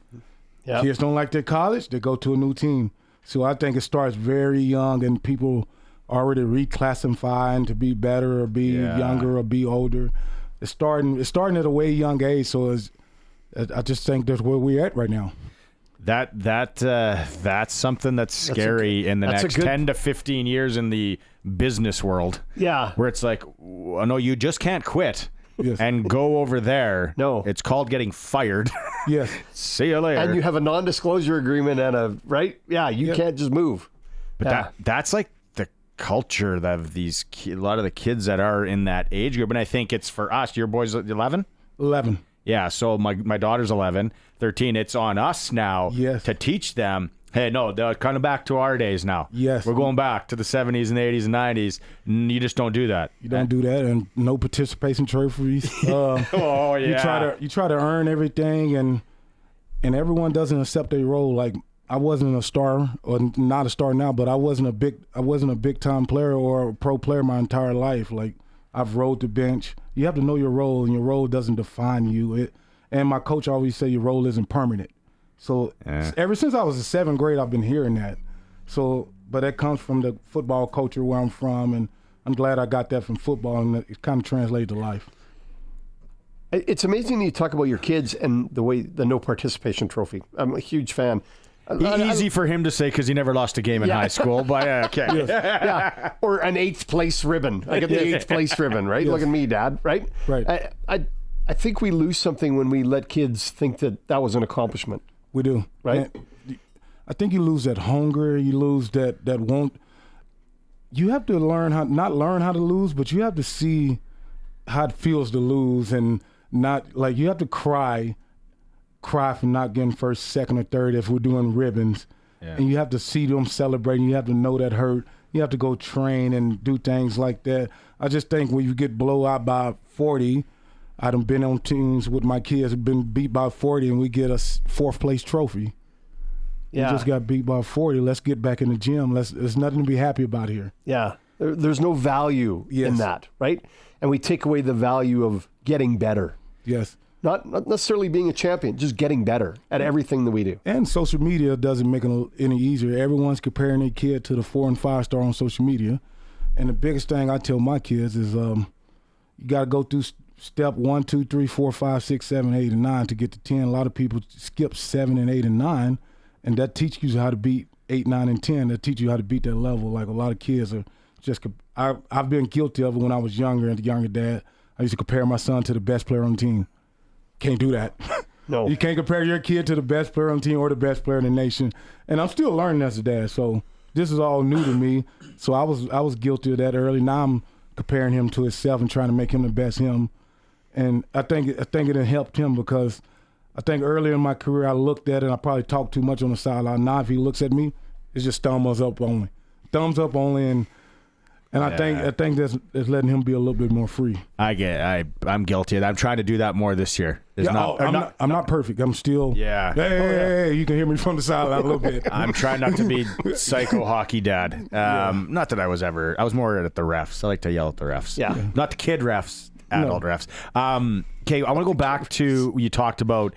Yep. Kids don't like their college, they go to a new team. So I think it starts very young and people already reclassifying to be better or be younger or be older. It's starting at a way young age, so I just think that's where we're at right now. That's something that's scary in the next 10 to 15 years in the business world. Yeah. Where it's like, no, you just can't quit and go over there. No. It's called getting fired. Yes. See you later. And you have a non-disclosure agreement and right? Yeah, you can't just move. But that's like the culture of these a lot of the kids that are in that age group. And I think it's for us. Your boy's 11? 11. Yeah, so my daughter's 11, 13. It's on us now to teach them, hey, no, they're kind of back to our days now. Yes. We're going back to the 70s and 80s and 90s. You just don't do that. You don't do that, and no participation trophies. Oh, yeah. You try to earn everything, and everyone doesn't accept their role. Like, I wasn't a star, or not a star now, but I wasn't a big time player or a pro player my entire life. Like, I've rode the bench. You have to know your role, and your role doesn't define you. And my coach always say your role isn't permanent. So ever since I was in 7th grade, I've been hearing that. So, but that comes from the football culture where I'm from, and I'm glad I got that from football, and it kind of translated to life. It's amazing that you talk about your kids and the no participation trophy. I'm a huge fan. Easy for him to say because he never lost a game in high school, but okay. Yeah, or an 8th place ribbon. I get the 8th place ribbon, right? Yes. Look at me, Dad, right? Right. I think we lose something when we let kids think that was an accomplishment. We do. Right? And I think you lose that hunger, you lose that want. You have to not learn how to lose, but you have to see how it feels to lose, and not, like, you have to cry for not getting first, second, or third if we're doing ribbons. Yeah. And you have to see them celebrating. You have to know that hurt. You have to go train and do things like that. I just think when you get blown out by 40, I done been on teams with my kids who've been beat by 40 and we get a 4th place trophy. Yeah. We just got beat by 40. Let's get back in the gym. There's nothing to be happy about here. Yeah. There's no value in that, right? And we take away the value of getting better. Yes. Not necessarily being a champion, just getting better at everything that we do. And social media doesn't make it any easier. Everyone's comparing their kid to the 4 and 5 star on social media. And the biggest thing I tell my kids is you got to go through step 1, 2, 3, 4, 5, 6, 7, 8, and 9 to get to 10. A lot of people skip 7 and 8 and 9, and that teaches you how to beat 8, 9, and 10. That teaches you how to beat that level. Like, a lot of kids are just – I've been guilty of it when I was younger and a younger dad. I used to compare my son to the best player on the team. Can't do that. No. You can't compare your kid to the best player on the team or the best player in the nation. And I'm still learning as a dad, so this is all new to me. So I was guilty of that early. Now I'm comparing him to himself and trying to make him the best him. And I think it helped him because I think earlier in my career I looked at it and I probably talked too much on the sideline. Now if he looks at me, it's just thumbs up only. Thumbs up only, and I think that's letting him be a little bit more free. I'm guilty of that. I'm trying to do that more this year. I'm not perfect. I'm still. Yeah. Hey, you can hear me from the sideline a little bit. I'm trying not to be psycho hockey dad. Not that I was more at the refs. I like to yell at the refs. Yeah. Not the kid refs, adult refs. Okay, I want to go back to, you talked about,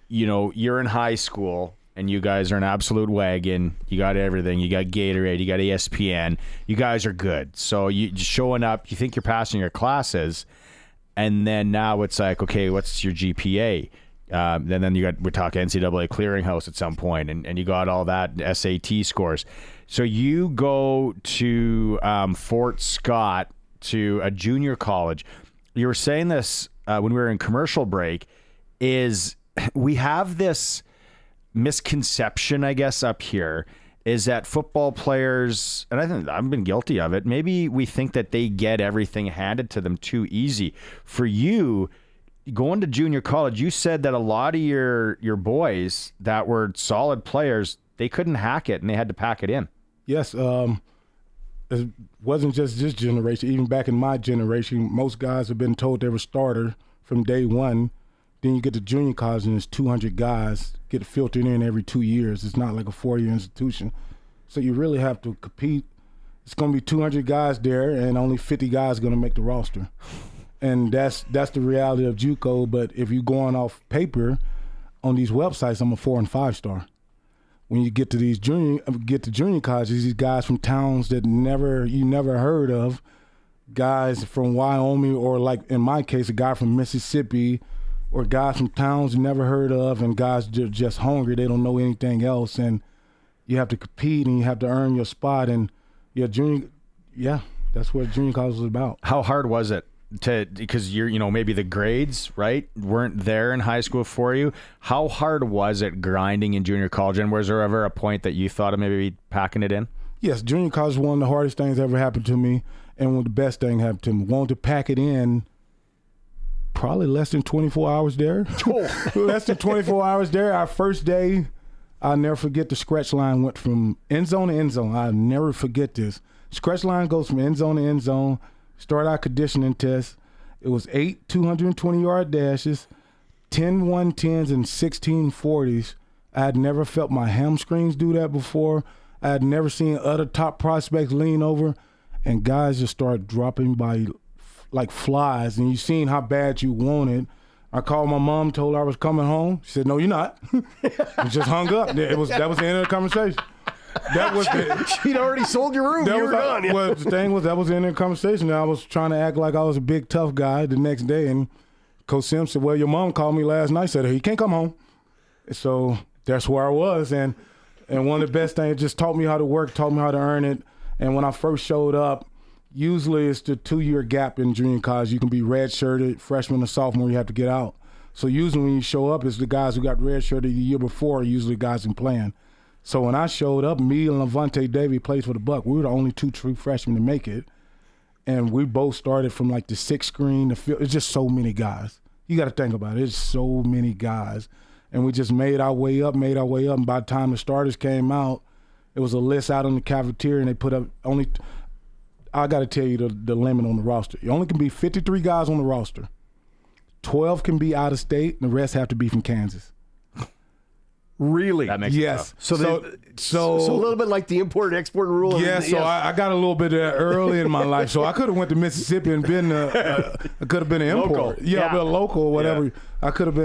you're in high school and you guys are an absolute wagon. You got everything. You got Gatorade. You got ESPN. You guys are good. So you just showing up, you think you're passing your classes, and then now it's like, okay, what's your GPA? Then we talk NCAA clearinghouse at some point, and you got all that SAT scores. So you go to Fort Scott to a junior college. You were saying this when we were in commercial break, is we have this misconception, I guess, up here, is that football players, and I think I've been guilty of it, maybe we think that they get everything handed to them too easy. For you, going to junior college, you said that a lot of your boys that were solid players, they couldn't hack it and they had to pack it in. Yes, it wasn't just this generation. Even back in my generation, most guys have been told they were starter from day one. Then you get to junior college and it's 200 guys get filtered in every 2 years. It's not like a 4-year institution. So you really have to compete. It's going to be 200 guys there and only 50 guys are going to make the roster. And that's the reality of JUCO. But if you're going off paper on these websites, I'm a 4 and 5 star. When you get to junior colleges, these guys from towns that you never heard of, guys from Wyoming, or like in my case, a guy from Mississippi, or guys from towns you never heard of, and guys just hungry. They don't know anything else, and you have to compete and you have to earn your spot. And that's what junior college was about. How hard was it because maybe the grades, right, weren't there in high school for you? How hard was it grinding in junior college, and was there ever a point that you thought of maybe packing it in? Yes, junior college was one of the hardest things that ever happened to me, and one of the best things happened to me. Wanted to pack it in. Probably less than 24 hours there. Less than 24 hours there. Our first day, I'll never forget, the scratch line went from end zone to end zone. I'll never forget this. Scratch line goes from end zone to end zone. Start our conditioning test. It was 8 220-yard dashes, 10 110s, and 16 40s. I had never felt my hamstrings do that before. I had never seen other top prospects lean over, and guys just start dropping by like flies, and you seen how bad you want it. I called my mom, told her I was coming home. She said, "No, you're not." We just hung up. That was the end of the conversation. She'd already sold your room. You were gone. Yeah. Well, the thing was, that was the end of the conversation. I was trying to act like I was a big tough guy the next day, and Coach Sims said, "Well, your mom called me last night, said, hey, you can't come home." So that's where I was, and one of the best things, it just taught me how to work, taught me how to earn it. And when I first showed up, usually it's the 2-year gap in junior college. You can be redshirted, freshman or sophomore, you have to get out. So usually when you show up, it's the guys who got redshirted the year before, usually guys in playing. So when I showed up, me and Levante Davey plays for the Buck. We were the only 2 true freshmen to make it. And we both started from like the 6th screen, the field. It's just so many guys. You got to think about it. It's so many guys. And we just made our way up. And by the time the starters came out, it was a list out in the cafeteria, and they put up only – I got to tell you the limit on the roster. You only can be 53 guys on the roster. 12 can be out of state, and the rest have to be from Kansas. Really? That makes it tough. So a little bit like the import-export rule. Yeah, I got a little bit of that early in my life. So I could have went to Mississippi and been I could have been an import. Local. Yeah, been a local or whatever. Yeah. I could have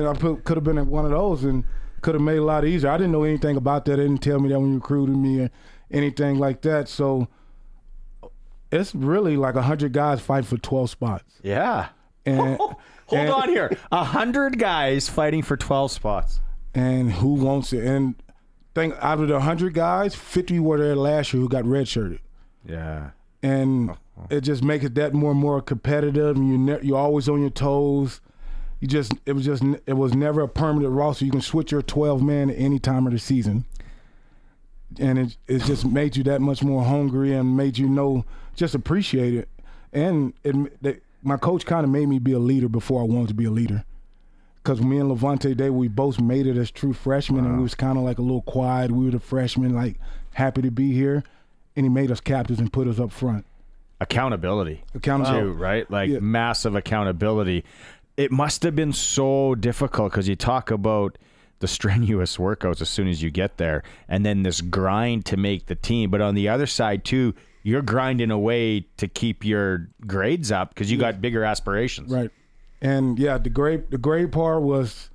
been at one of those and could have made it a lot easier. I didn't know anything about that. They didn't tell me that when you recruited me or anything like that. So it's really like 100 guys fight for 12 spots. Yeah. And Hold on here. 100 guys fighting for 12 spots. And who wants it? And think out of the 100 guys, 50 were there last year who got redshirted. Yeah. And it just makes it that more and more competitive. And you're always on your toes. it was never a permanent roster. You can switch your 12 man at any time of the season, and it just made you that much more hungry and made you just appreciate it. And my coach kind of made me be a leader before I wanted to be a leader. Because me and Levante Day, we both made it as true freshmen, and we was kind of like a little quiet. We were the freshmen, like happy to be here, and he made us captains and put us up front. Accountability, too, right? Like massive accountability. It must have been so difficult because you talk about the strenuous workouts as soon as you get there, and then this grind to make the team. But on the other side, too, you're grinding away to keep your grades up because you got bigger aspirations. Right. And the grade part was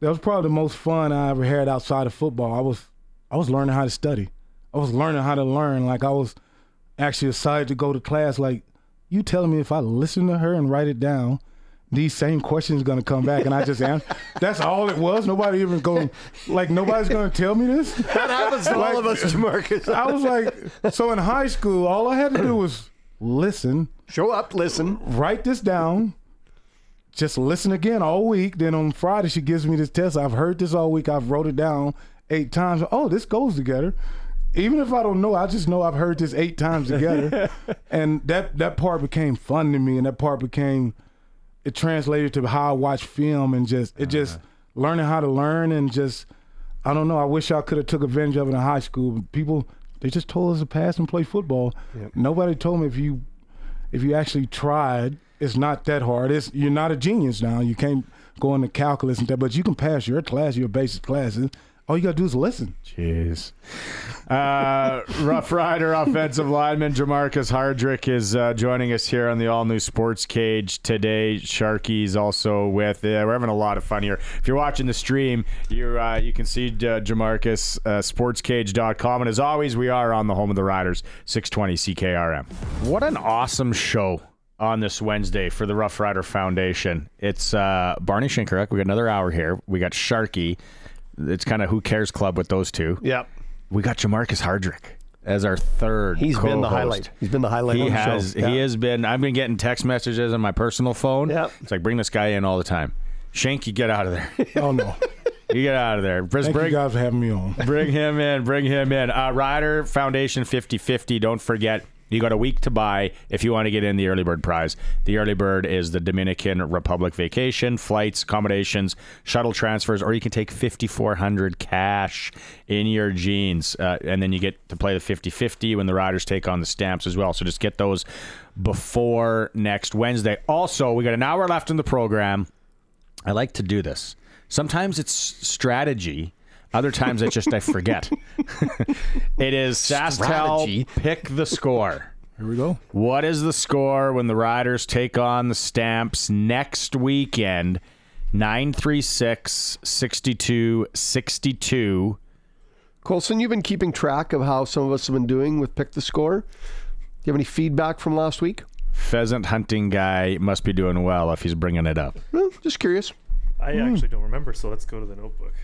probably the most fun I ever had outside of football. I was learning how to study. I was learning how to learn. Like I was actually excited to go to class. Like you telling me if I listen to her and write it down, these same questions are going to come back, and I just answer. That's all it was. Nobody's going to tell me this. That happens to all of us, Jermarcus. I was like, so in high school, all I had to do was listen. Show up, listen. Write this down. Just listen again all week. Then on Friday, she gives me this test. I've heard this all week. I've wrote it down 8 times. Oh, this goes together. Even if I don't know, I just know I've heard this 8 times together. And that part became fun to me, and that part it translated to how I watch film and just learning how to learn and just, I don't know. I wish I could have took advantage of it in high school. People, they just told us to pass and play football. Yep. Nobody told me if you actually tried, it's not that hard. You're not a genius now. You can't go into calculus and that, but you can pass your class, your basic classes. All you got to do is listen. Jeez. Rough Rider offensive lineman Jermarcus Hardrick is joining us here on the all-new Sports Cage today. Sharky's also with. We're having a lot of fun here. If you're watching the stream, you can see Jermarcus, sportscage.com. And as always, we are on the home of the Riders, 620 CKRM. What an awesome show on this Wednesday for the Rough Rider Foundation. It's Barney Shinkaruk. We got another hour here. We got Sharky. It's kind of Who Cares Club with those two. Yep. We got Jermarcus Hardrick as our third He's co-host. been the highlight. He's been the highlight of the show. He has been. I've been getting text messages on my personal phone. Yep. It's like, bring this guy in all the time. Shank, you get out of there. Oh, no. You get out of there. Thank you guys for having me on. Bring him in. Rider Foundation 50/50. Don't forget, you got a week to buy if you want to get in the early bird prize. The early bird is the Dominican Republic vacation, flights, accommodations, shuttle transfers, or you can take $5,400 cash in your jeans. And then you get to play the 50/50 when the Riders take on the Stamps as well. So just get those before next Wednesday. Also, we got an hour left in the program. I like to do this. Sometimes it's strategy. Other times I forget. It is SaskTel Pick the Score. Here we go. What is the score when the Riders take on the Stamps next weekend? 936, 62, 62. Colson, you've been keeping track of how some of us have been doing with Pick the Score. Do you have any feedback from last week? Pheasant hunting guy must be doing well if he's bringing it up. Well, just curious. I actually don't remember, so let's go to the notebook.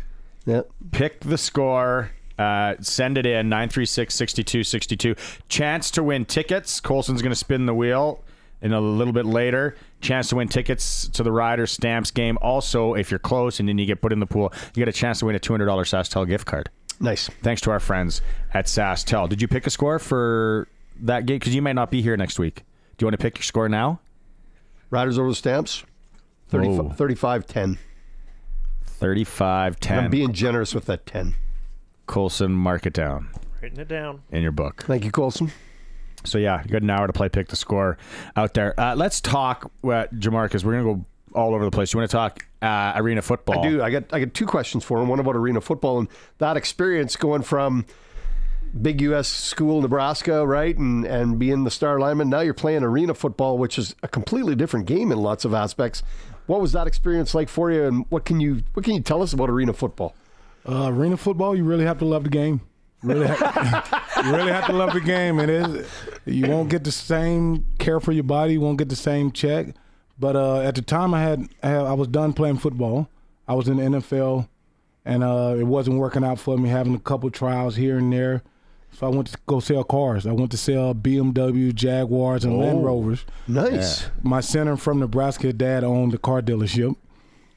Yeah. Pick the score. Send it in, 936-6262. Chance to win tickets. Colson's going to spin the wheel in a little bit later. Chance to win tickets to the Riders Stamps game. Also, if you're close and then you get put in the pool, you get a chance to win a $200 SaskTel gift card. Nice. Thanks to our friends at SaskTel. Did you pick a score for that game? Because you might not be here next week. Do you want to pick your score now? Riders over the Stamps, 35-10. 35-10. I'm being generous with that 10. Colson, mark it down. Writing it down. In your book. Thank you, Colson. So, yeah, you got an hour to play Pick the Score out there. Let's talk, Jermarcus. We're going to go all over the place. You want to talk arena football? I do. I got 2 questions for him. One about arena football and that experience going from big U.S. school, Nebraska, right, and being the star lineman. Now you're playing arena football, which is a completely different game in lots of aspects. What was that experience like for you, and what can you tell us about arena football? Arena football, you really have to love the game. You really have to love the game. You won't get the same care for your body. You won't get the same check. But at the time, I was done playing football. I was in the NFL, and it wasn't working out for me, having a couple trials here and there. So I went to go sell cars. I went to sell BMW, Jaguars, and Land Rovers. Nice. My center from Nebraska, dad owned the car dealership.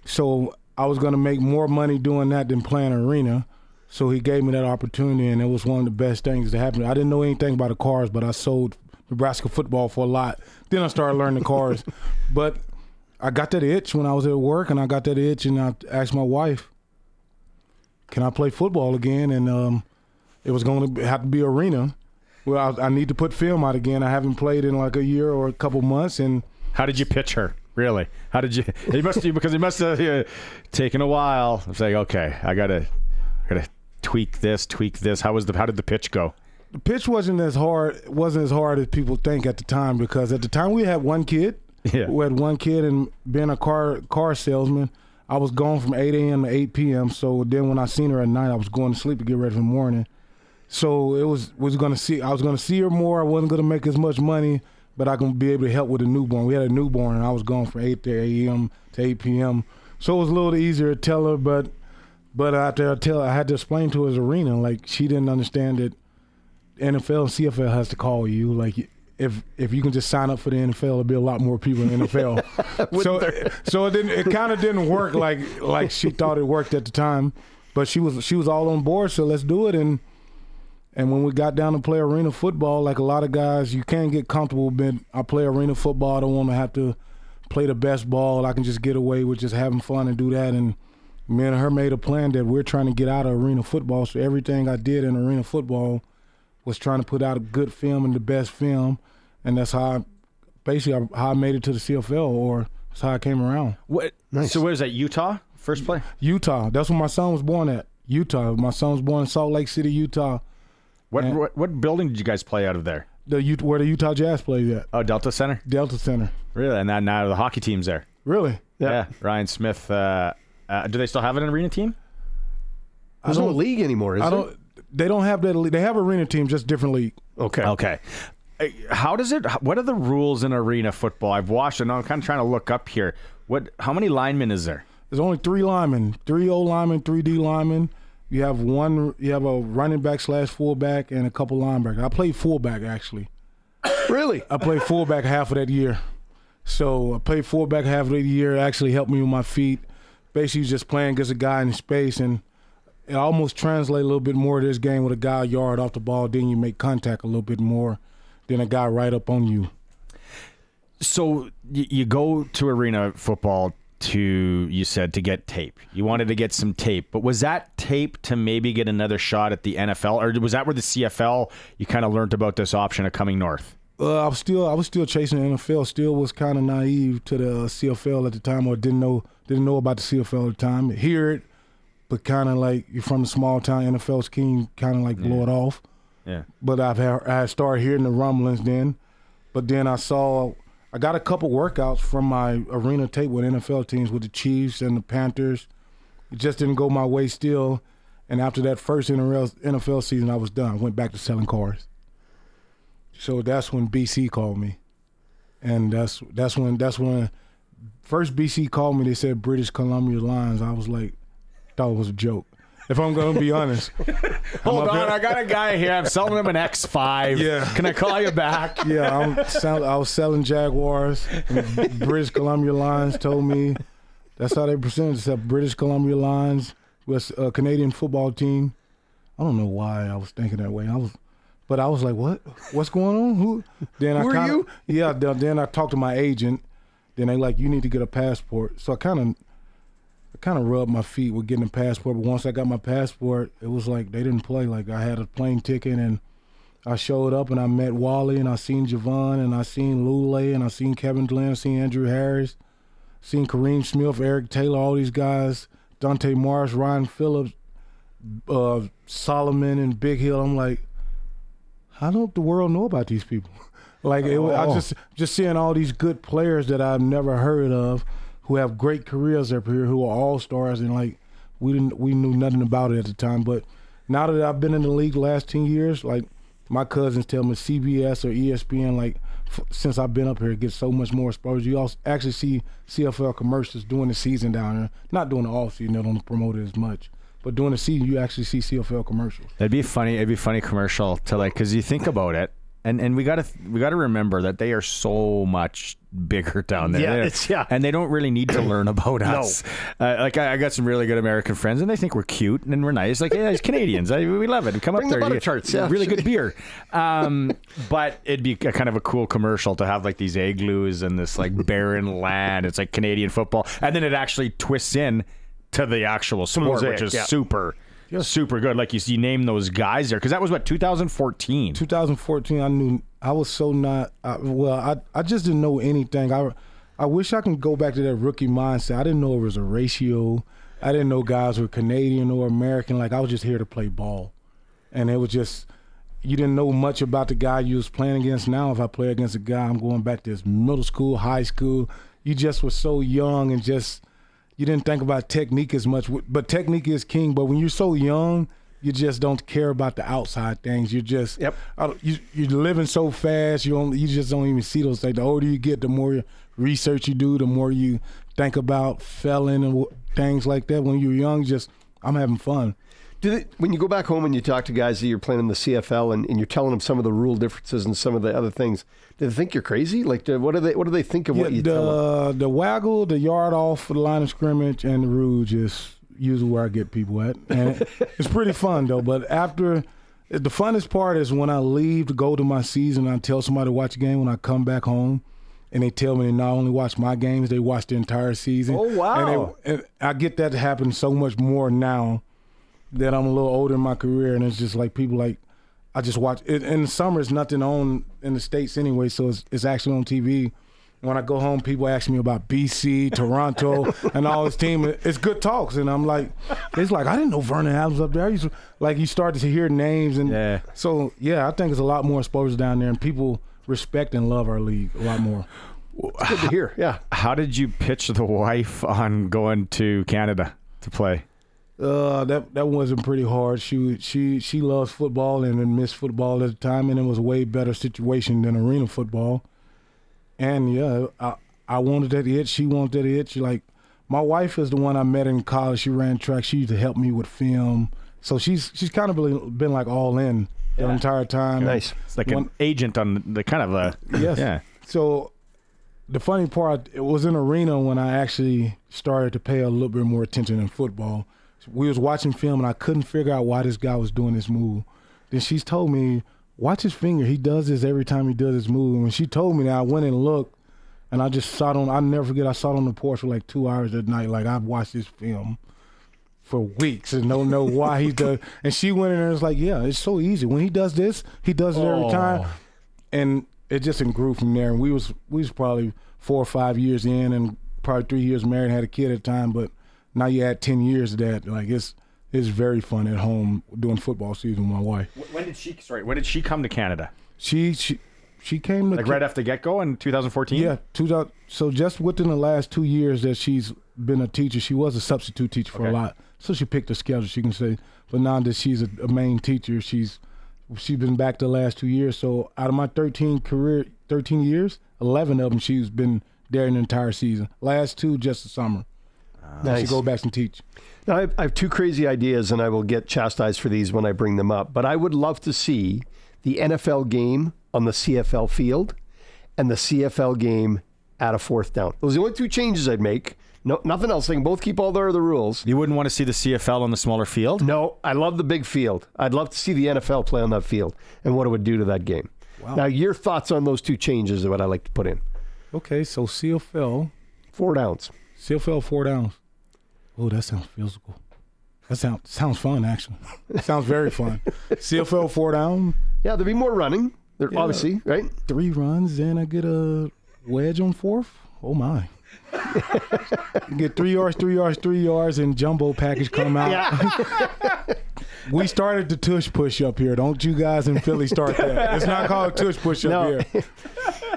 So I was going to make more money doing that than playing arena. So he gave me that opportunity, and it was one of the best things that happened. I didn't know anything about the cars, but I sold Nebraska football for a lot. Then I started learning the cars. But I got that itch when I was at work, and I got that itch, and I asked my wife, can I play football again? And it was going to have to be arena. Well, I need to put film out again. I haven't played in like a year or a couple months. And how did you pitch her? Really? How did you? Because it must have taken a while. It's like, okay, I gotta tweak this. How did the pitch go? The pitch wasn't as hard as people think at the time, because at the time we had one kid. Yeah. We had one kid, and being a car salesman, I was gone from 8 a.m. to 8 p.m. So then when I seen her at night, I was going to sleep to get ready for the morning. So I was going to see her more. I wasn't going to make as much money, but I can be able to help with the newborn. We had a newborn, and I was gone from 8 a.m. to 8 p.m. So it was a little easier to tell her, but after I had to explain to her as arena, like, she didn't understand that NFL and CFL has to call you. Like, if you can just sign up for the NFL, there'll be a lot more people in the NFL. so it kind of didn't work like she thought it worked at the time, but she was all on board. So let's do it. And when we got down to play arena football, like a lot of guys, you can't get comfortable. But I play arena football. I don't want to have to play the best ball. I can just get away with just having fun and do that. And me and her made a plan that we're trying to get out of arena football. So everything I did in arena football was trying to put out a good film and the best film. And that's how I made it to the CFL, or that's how I came around. What? Nice. So where is that, Utah? First play? Utah. That's where my son was born at, Utah. My son was born in Salt Lake City, Utah. What building did you guys play out of there? Where the Utah Jazz plays at. Oh, Delta Center? Delta Center. Really? And now the hockey team's there? Really? Yeah. Ryan Smith. Do they still have an arena team? There's no league anymore, is there? They don't have that. They have arena team, just different league. Okay. What are the rules in arena football? I've watched it, and I'm kind of trying to look up here. How many linemen is there? There's only 3 linemen, 3 O linemen, 3 D linemen. You have a running back / fullback and a couple linebackers. I played fullback, actually. Really? I played fullback half of that year. So I played fullback half of the year. It actually helped me with my feet. Basically, just playing against a guy in space, and it almost translates a little bit more to this game with a guy a yard off the ball. Then you make contact a little bit more than a guy right up on you. So you go to arena football to get tape. You wanted to get some tape, but was that tape to maybe get another shot at the NFL, or was that where the CFL you kind of learned about this option of coming north? I was still chasing the NFL. Still was kind of naive to the CFL at the time, or didn't know about the CFL at the time. Hear it, but kind of like you're from a small town NFL scheme, kind of like blow it off. Yeah. But I started hearing the rumblings then. But then I got a couple workouts from my arena tape with NFL teams, with the Chiefs and the Panthers. It just didn't go my way still. And after that first NFL season, I was done. I went back to selling cars. So that's when BC called me. And that's when first BC called me. They said British Columbia Lions. I was like, thought it was a joke. If I'm going to be honest. Hold on, I got a guy here. I'm selling him an X5. Yeah. Can I call you back? Yeah, I was selling Jaguars. And British Columbia Lions told me that's how they presented themselves. British Columbia Lions was a Canadian football team. I don't know why I was thinking that way. But I was like, what? What's going on? Who are you? Yeah, then I talked to my agent. Then they like, you need to get a passport. So I kind of rubbed my feet with getting a passport. But once I got my passport, it was like they didn't play. Like I had a plane ticket, and I showed up, and I met Wally, and I seen Javon, and I seen Lule, and I seen Kevin Glenn, I seen Andrew Harris, seen Kareem Smith, Eric Taylor, all these guys, Dante Morris, Ryan Phillips, Solomon, and Big Hill. I'm like, how don't the world know about these people? Like I just seeing all these good players that I've never heard of, who have great careers up here, who are all-stars, and like we knew nothing about it at the time. But now that I've been in the league the last 10 years, like my cousins tell me CBS or ESPN, like since I've been up here, it gets so much more exposure. You also actually see CFL commercials during the season down there. Not during the off-season, they don't promote it as much. But during the season, you actually see CFL commercials. It'd be funny commercial to like, because you think about it, And we gotta remember that they are so much bigger down there. And they don't really need to learn about us. Like I got some really good American friends, and they think we're cute and we're nice. Like, yeah, it's Canadians. We love it. Come Bring up there. The butter charts. Yeah. Really good beer. But it'd be a kind of a cool commercial to have like these igloos and this like barren land. It's like Canadian football, and then it actually twists in to the actual sport, which is super good. Like you name those guys there, because that was what, 2014. 2014. I was so not. I just didn't know anything. I wish I could go back to that rookie mindset. I didn't know it was a ratio. I didn't know guys were Canadian or American. Like, I was just here to play ball, and it was just, you didn't know much about the guy you was playing against. Now, if I play against a guy, I'm going back to his middle school, high school. You just were so young and just. You didn't think about technique as much, but technique is king. But when you're so young, you just don't care about the outside things. You just you're living so fast. You just don't even see those things. The older you get, the more research you do, the more you think about felon and things like that. When you're young, I'm having fun. When you go back home and you talk to guys that you're playing in the CFL and you're telling them some of the rule differences and some of the other things, do they think you're crazy? Like, what do they think of what you tell them? The waggle, the yard off for the line of scrimmage, and the rouge is usually where I get people at. And it's pretty fun, though. But the funnest part is when I leave to go to my season, I tell somebody to watch a game. When I come back home, and they tell me they not only watch my games, they watch the entire season. Oh, wow. And I get that to happen so much more now that I'm a little older in my career, and it's just like people like, I just watch it. In the summer, it's nothing on in the States anyway, so it's actually on TV. And when I go home, people ask me about BC, Toronto, and all this team. It's good talks, and I'm like, it's like, I didn't know Vernon Adams up there. You start to hear names, and so I think it's a lot more exposure down there, and people respect and love our league a lot more. It's good to hear. Yeah. How did you pitch the wife on going to Canada to play? That wasn't pretty hard. She loves football and missed football at the time, and it was a way better situation than arena football. And I wanted that itch. She wanted that itch. Like, my wife is the one I met in college. She ran track. She used to help me with film. So she's kind of been like all in the entire time. Nice. It's like an agent on the kind of a yes. Yeah. So the funny part, it was in arena when I actually started to pay a little bit more attention in football. We was watching film, and I couldn't figure out why this guy was doing this move. Then she's told me, watch his finger. He does this every time he does his move. And when she told me that, I went and looked, and I just sat on, I'll never forget, I sat on the porch for like 2 hours at night. Like, I've watched this film for weeks and don't know why he does. And she went in there and was like, yeah, it's so easy. When he does this, he does it every time. And it just grew from there. And we was probably 4 or 5 years in, and probably 3 years married and had a kid at the time, but now you add 10 years of that. Like, it's very fun at home doing football season with my wife. When did she come to Canada? She came to right after the get-go in 2014? Yeah, so just within the last 2 years that she's been a teacher. She was a substitute teacher for a lot, so she picked a schedule, she can say. But now that she's a main teacher, she's been back the last 2 years. So out of my 13 years, 11 of them she's been there an entire season. Last 2 just the summer. Nice. She go back and teach. Now, I have 2 crazy ideas, and I will get chastised for these when I bring them up. But I would love to see the NFL game on the CFL field and the CFL game at a 4th down. Those are the only 2 changes I'd make. No, nothing else. They can both keep all their other rules. You wouldn't want to see the CFL on the smaller field? No, I love the big field. I'd love to see the NFL play on that field and what it would do to that game. Wow. Now, your thoughts on those 2 changes are what I like to put in. Okay, so CFL. 4 downs. CFL 4 downs. Oh, that sounds physical. That sounds fun, actually. It sounds very fun. CFL 4 down. Yeah, there'll be more running. Obviously, right? 3 runs, and I get a wedge on 4th. Oh, my. You get 3 yards, 3 yards, 3 yards, and jumbo package come out. Yeah. We started the tush push up here. Don't you guys in Philly start that. It's not called tush push up here.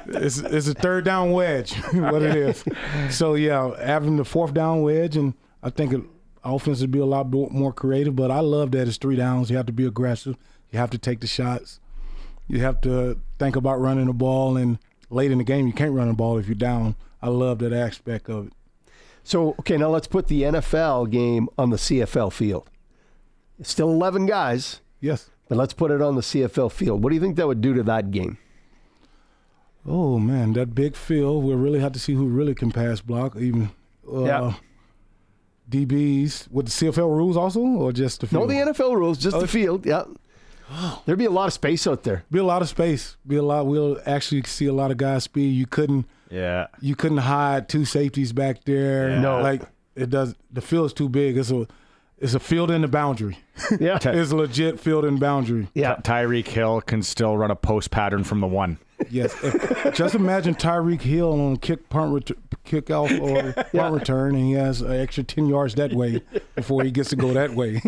It's a 3rd down wedge, what it is. So, yeah, having the 4th down wedge, and I think offense would be a lot more creative, but I love that it's 3 downs. You have to be aggressive. You have to take the shots. You have to think about running the ball, and late in the game, you can't run the ball if you're down. I love that aspect of it. So, okay, now let's put the NFL game on the CFL field. It's still 11 guys. Yes. But let's put it on the CFL field. What do you think that would do to that game? Oh, man, that big field, we'll really have to see who really can pass block, even DBs. With the CFL rules also, or just the field? No, the NFL rules, just the field, yeah. There'd be a lot of space out there. Be a lot of space. We'll actually see a lot of guys speed. You couldn't hide two safeties back there. Yeah. No. Like, it does. The field's too big. It's a field in the boundary. Yeah. It's a legit field in boundary. Yeah. Tyreek Hill can still run a post pattern from the 1. Yes. Just imagine Tyreek Hill on kick off or punt return, and he has an extra 10 yards that way before he gets to go that way.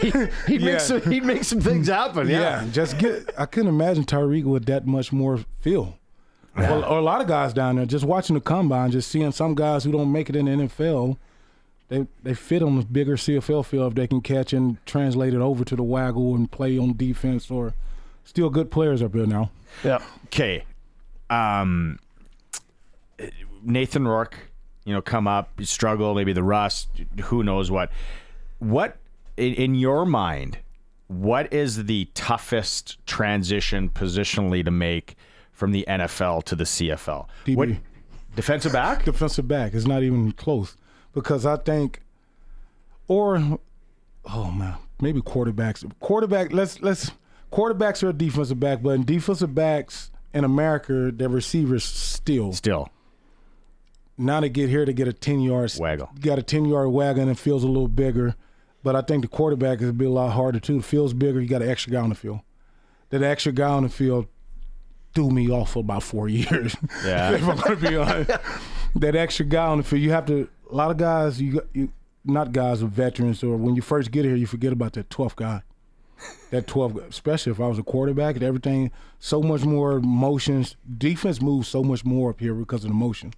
He'd make some things happen. Yeah. I couldn't imagine Tyreek with that much more feel. Yeah. Or a lot of guys down there, just watching the combine, just seeing some guys who don't make it in the NFL, they fit on the bigger CFL field if they can catch and translate it over to the waggle and play on defense, or still good players up here now. Yeah. Okay. Nathan Rourke, come up, struggle, maybe the rust, who knows what. What, in your mind, what is the toughest transition positionally to make from the NFL to the CFL? DB. What, defensive back? Defensive back is not even close, because I think, maybe quarterbacks. Quarterbacks are a defensive back, but in defensive backs in America, they're receivers still. Now they get here to get a 10-yard waggle. Got a 10-yard waggle and it feels a little bigger. But I think the quarterback is a lot harder too. It feels bigger. You got an extra guy on the field. That extra guy on the field threw me off for about 4 years. Yeah. If I'm going to be honest. That extra guy on the field, you have to. A lot of guys, you not guys with veterans, or when you first get here, you forget about that 12th guy. That 12, especially if I was a quarterback, and everything, so much more motions. Defense moves so much more up here because of the motion.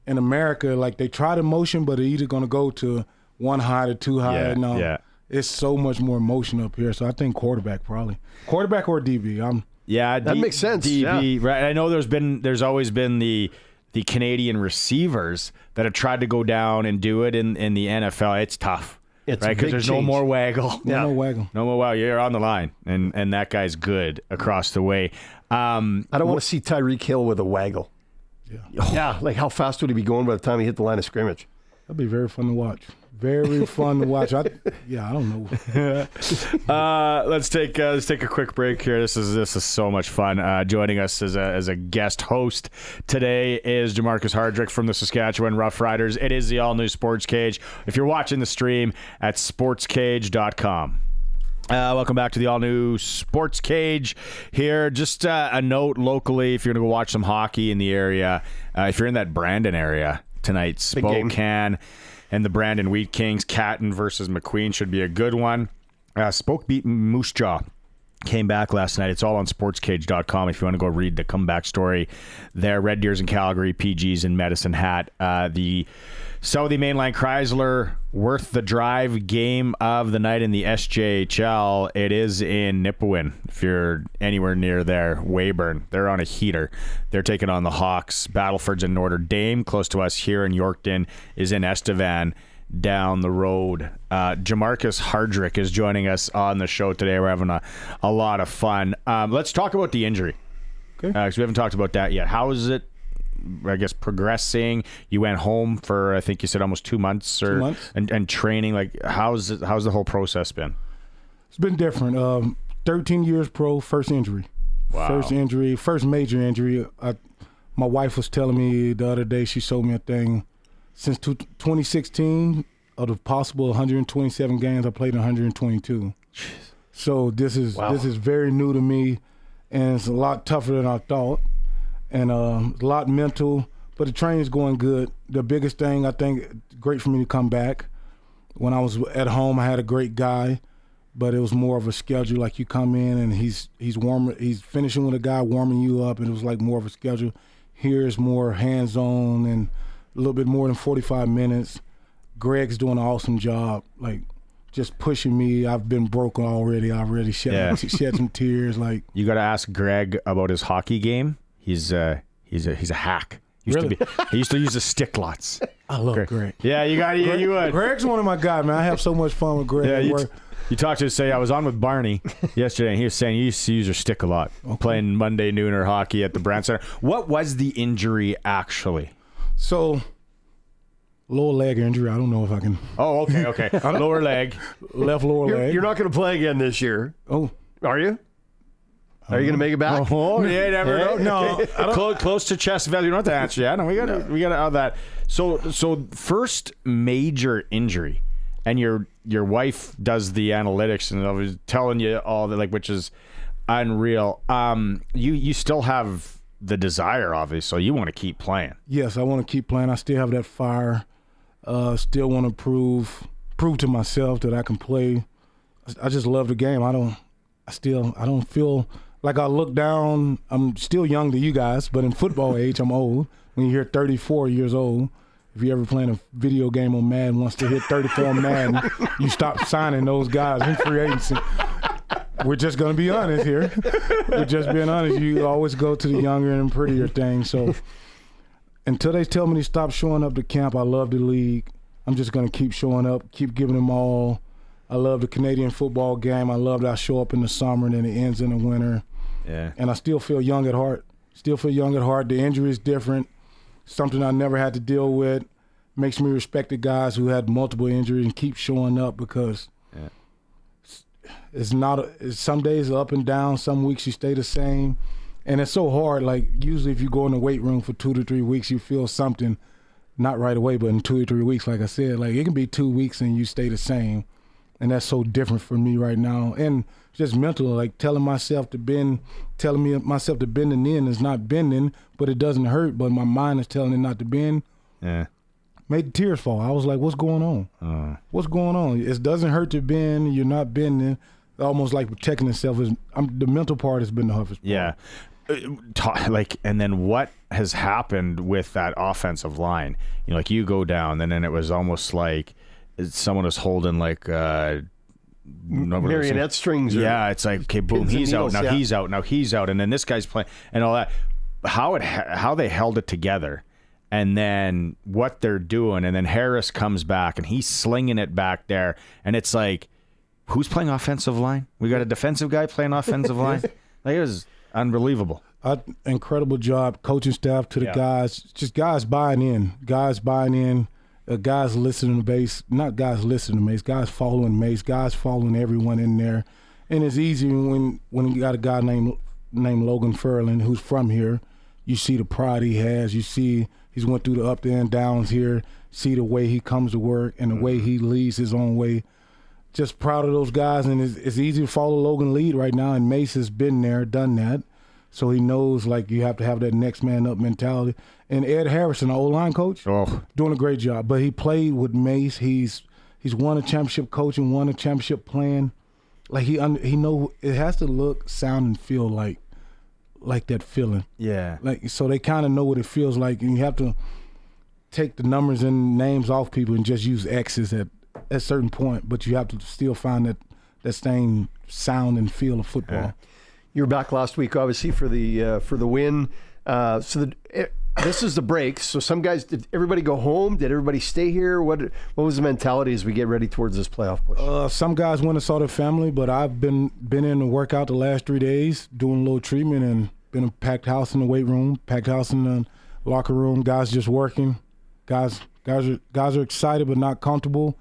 In America, like, they try the motion, but they're either going to go to one high or two high. It's so much more motion up here. So I think quarterback probably. Quarterback or DB. That makes sense. DB, right? I know there's always been the Canadian receivers that have tried to go down and do it in the NFL. It's tough. It's right, because there's no more waggle. No waggle. No more waggle. You're on the line, and that guy's good across the way. I don't want to see Tyreek Hill with a waggle. Yeah, like how fast would he be going by the time he hit the line of scrimmage? That'd be very fun to watch. Very fun to watch. I don't know. Let's take a quick break here. This is so much fun. Joining us as a guest host today is Jermarcus Hardrick from the Saskatchewan Roughriders. It is the all-new Sports Cage. If you're watching the stream at SportsCage.com. Welcome back to the all-new Sports Cage here. Just a note locally, if you're going to go watch some hockey in the area, if you're in that Brandon area tonight, Spokane and the Brandon Wheat Kings, Catton versus McQueen should be a good one. Spoke beat Moose Jaw. Came back last night. It's all on sportscage.com if you want to go read the comeback story there. Red Deers in Calgary, PGs in Medicine Hat. The Southie Mainline Chrysler worth the drive game of the night in the SJHL. It is in Nipawin. If you're anywhere near there, Weyburn, they're on a heater. They're taking on the Hawks. Battleford's in Notre Dame. Close to us here in Yorkton is in Estevan down the road. Jermarcus Hardrick is joining us on the show today. We're having a lot of fun. Let's talk about the injury. Okay. Because we haven't talked about that yet. How is it, I guess, progressing? You went home for, I think you said, almost 2 months. 2 months. And training. Like, how's the whole process been? It's been different. 13 years pro, first injury. Wow. First major injury. My wife was telling me the other day, she showed me a thing. Since 2016, of the possible 127 games, I played in 122. Jeez. So this is very new to me, and it's a lot tougher than I thought, and a lot mental. But the training's going good. The biggest thing, I think, great for me to come back. When I was at home, I had a great guy, but it was more of a schedule. Like, you come in and he's finishing with a guy, warming you up, and it was like more of a schedule. Here's more hands-on and a little bit more than 45 minutes. Greg's doing an awesome job, like, just pushing me. I've been broken already. I already shed some tears. Like, you got to ask Greg about his hockey game. He's a hack. He used to use a stick lots. I love Greg. Yeah, you got it. You would. Greg's one of my guys, man. I have so much fun with Greg. Yeah, you talked to say I was on with Barney yesterday, and he was saying you used to use your stick a lot, playing Monday nooner hockey at the Brand Center. What was the injury actually? So, lower leg injury. I don't know if I can. Oh, okay. Lower leg, left lower leg. You're not going to play again this year. Oh, are you? Are you going to make it back? Oh, yeah, never know. No, close to chest value. You don't have to answer. Yeah, no, we got to have that. So first major injury, and your wife does the analytics, and I was telling you all that, like, which is unreal. You still have the desire, obviously, so you want to keep playing. Yes, I want to keep playing. I still have that fire. Still want to prove to myself that I can play. I just love the game. I don't feel like I look down. I'm still young to you guys, but in football age, I'm old. When you hear 34 years old, if you ever playing a video game on Madden, wants to hit 34 on Madden, you stop signing those guys in free agency. We're just going to be honest here. We're just being honest. You always go to the younger and prettier things. So until they tell me to stop showing up to camp, I love the league. I'm just going to keep showing up, keep giving them all. I love the Canadian football game. I love that I show up in the summer and then it ends in the winter. Yeah. And I still feel young at heart. The injury is different. Something I never had to deal with. Makes me respect the guys who had multiple injuries and keep showing up because it's some days up and down. Some weeks you stay the same. And it's so hard. Like, usually if you go in the weight room for 2 to 3 weeks, you feel something, not right away, but in 2 or 3 weeks, like I said. Like, it can be 2 weeks and you stay the same. And that's so different for me right now. And just mental, like telling myself to bend the knee is not bending, but it doesn't hurt, but my mind is telling it not to bend. Yeah. Made the tears fall. I was like, what's going on? What's going on? It doesn't hurt to bend. You're not bending. Almost like protecting itself. The mental part has been the toughest part. Yeah. And then what has happened with that offensive line? Like you go down, and then it was almost like someone was holding like marionette strings. Yeah, it's like, okay, boom, he's out. Now he's out. Now he's out. And then this guy's playing and all that. How they held it together, and then what they're doing, and then Harris comes back and he's slinging it back there, and it's like, who's playing offensive line? We got a defensive guy playing offensive line. Like, it was unbelievable. Incredible job, coaching staff to the guys. Just guys buying in. Guys listening to Mace. Not guys listening to Mace. Guys following Mace. Guys following everyone in there. And it's easy when you got a guy named Logan Furlan who's from here. You see the pride he has. You see he's went through the up and downs here. See the way he comes to work and the way he leads his own way. Just proud of those guys, and it's easy to follow Logan lead right now, and Mace has been there, done that, so he knows, like, you have to have that next man up mentality. And Ed Harrison, our O-line coach, doing a great job, but he played with Mace. He's won a championship coaching, won a championship playing. Like, he know it has to look, sound, and feel like that feeling. Yeah. Like, so they kind of know what it feels like, and you have to take the numbers and names off people and just use X's at a certain point, but you have to still find that same sound and feel of football. Yeah. You were back last week, obviously, for the win. This is the break. So some guys, did everybody go home? Did everybody stay here? What was the mentality as we get ready towards this playoff push? Some guys went and saw their family, but I've been in to work out the last 3 days, doing a little treatment, and been a packed house in the weight room, packed house in the locker room. Guys just working. Guys are excited but not comfortable.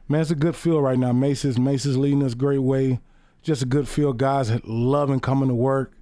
Man, it's a good feel right now. Mace is leading us a great way. Just a good feel. Guys loving coming to work.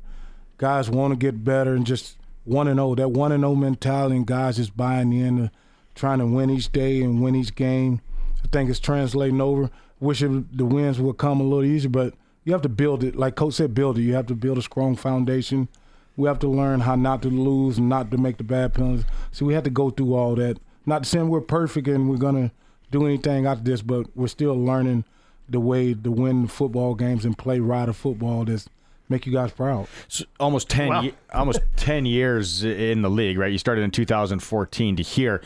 Guys want to get better and just 1-0. That 1-0 mentality, and guys just buying in, trying to win each day and win each game. I think it's translating over. Wish the wins would come a little easier, but you have to build it. Like Coach said, build it. You have to build a strong foundation. We have to learn how not to lose and not to make the bad penalties. So we have to go through all that. Not saying we're perfect and we're going to do anything after this, but we're still learning the way to win football games and play rider football that's make you guys proud. So almost 10 years in the league, right? You started in 2014 to here.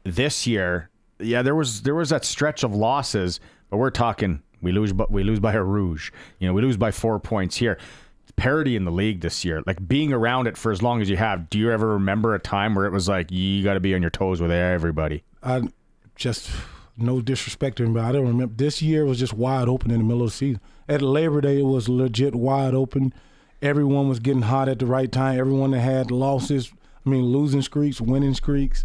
This year, yeah, there was that stretch of losses, but we're talking we lose by a rouge. We lose by 4 points here. Parity in the league this year, like being around it for as long as you have. Do you ever remember a time where it was like you got to be on your toes with everybody? I just no disrespect to him, but I don't remember. This year was just wide open in the middle of the season. At Labor Day, it was legit wide open. Everyone was getting hot at the right time. Everyone that had losing streaks, winning streaks.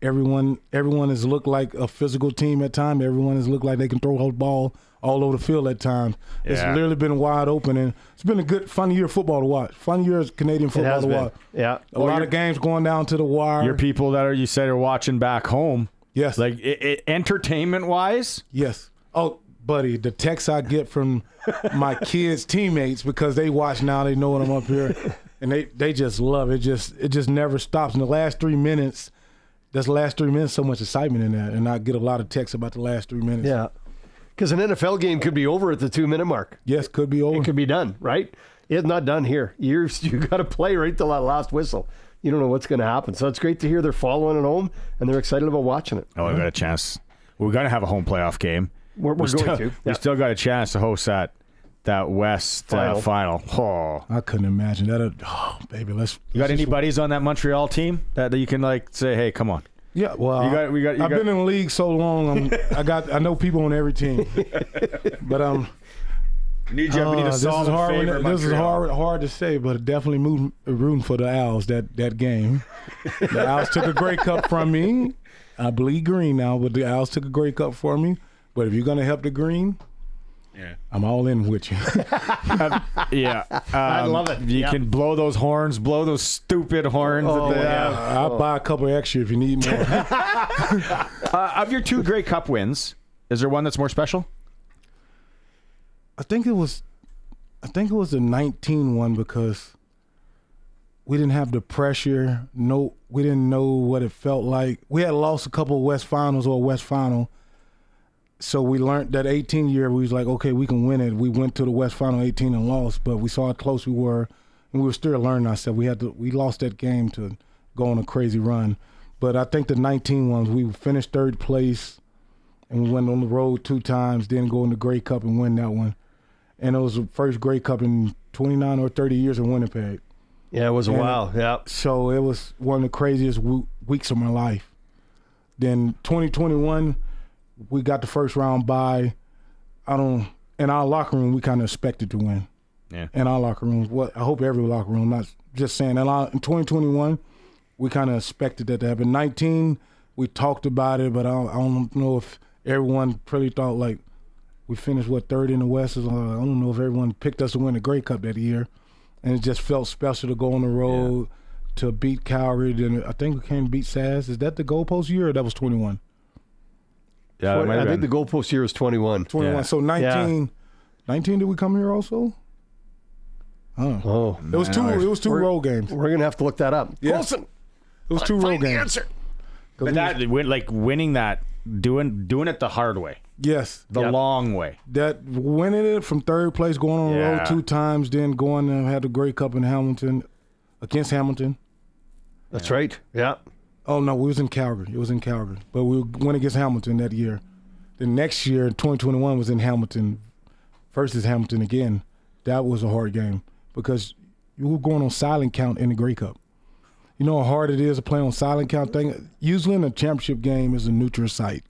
Everyone has looked like a physical team at times. Everyone has looked like they can throw a ball all over the field at times. Yeah. It's literally been wide open, and it's been a good, fun year of football to watch. Fun year of Canadian football to watch. Yeah, a lot of games going down to the wire. Your people that you said are watching back home. Yes, like entertainment wise. Yes. Oh, buddy, the texts I get from my kids' teammates because they watch now, they know when I'm up here, and they just love it. It just never stops. In the last 3 minutes, so much excitement in that, and I get a lot of texts about the last 3 minutes. Yeah, because an NFL game could be over at the 2-minute mark. Yes, could be over. It could be done, right? It's not done here. You got to play right till that last whistle. You don't know what's going to happen. So it's great to hear they're following it home and they're excited about watching it. Oh, we got a chance. We're going to have a home playoff game. We're going to. Yeah. We still got a chance to host that West final. Oh, I couldn't imagine that. Oh, baby, let's. You got any buddies on that Montreal team that you can say, hey, come on? Yeah, well, I've been in the league so long. I know people on every team, but need to solve this is hard to say, but definitely rooting for the Owls that game. The Owls took a Grey Cup from me. I bleed green now, but the Owls took a Grey Cup for me. But if you're gonna help the green, I'm all in with you. I love it. You can blow those horns, blow those stupid horns. I'll buy a couple extra if you need more. Of your 2 Grey Cup wins, is there one that's more special? I think it was the 19 one because we didn't have the pressure. No, we didn't know what it felt like. We had lost a couple of West Finals or West Final. So we learned that 18 year, we was like, okay, we can win it. We went to the West Final 18 and lost, but we saw how close we were, and we were still learning ourselves. We lost that game to go on a crazy run. But I think the 19 ones, we finished 3rd place, and we went on the road 2 times, then go in the Grey Cup and win that one. And it was the first Grey Cup in 29 or 30 years in Winnipeg. Yeah, it was a while. Yeah. So it was one of the craziest weeks of my life. Then 2021. We got the first round bye. In our locker room, we kind of expected to win. Yeah. In our locker room, I hope every locker room, not just saying. In 2021, we kind of expected that to happen. 19, we talked about it, but I don't know if everyone really thought like we finished 3rd in the West. I don't know if everyone picked us to win the Grey Cup that year, and it just felt special to go on the road to beat Calgary. Then I think we came to beat Saz. Is that the goalpost year or that was 21? Yeah, I think the goalpost year is 21. 21. Yeah. So 19. 19. Did we come here also? Oh, it was two. It was 2 road games. We're gonna have to look that up. Yeah. Wilson, it was 2 road games. Answer. But winning that, doing it the hard way. Yes, the long way. That winning it from 3rd place, going on the road 2 times, then going and had the Grey Cup in Hamilton against Hamilton. That's right. Yeah. Oh, no, we was in Calgary. It was in Calgary. But we went against Hamilton that year. The next year, 2021, was in Hamilton versus Hamilton again. That was a hard game because you were going on silent count in the Grey Cup. You know how hard it is to play on silent count thing? Usually in a championship game is a neutral site.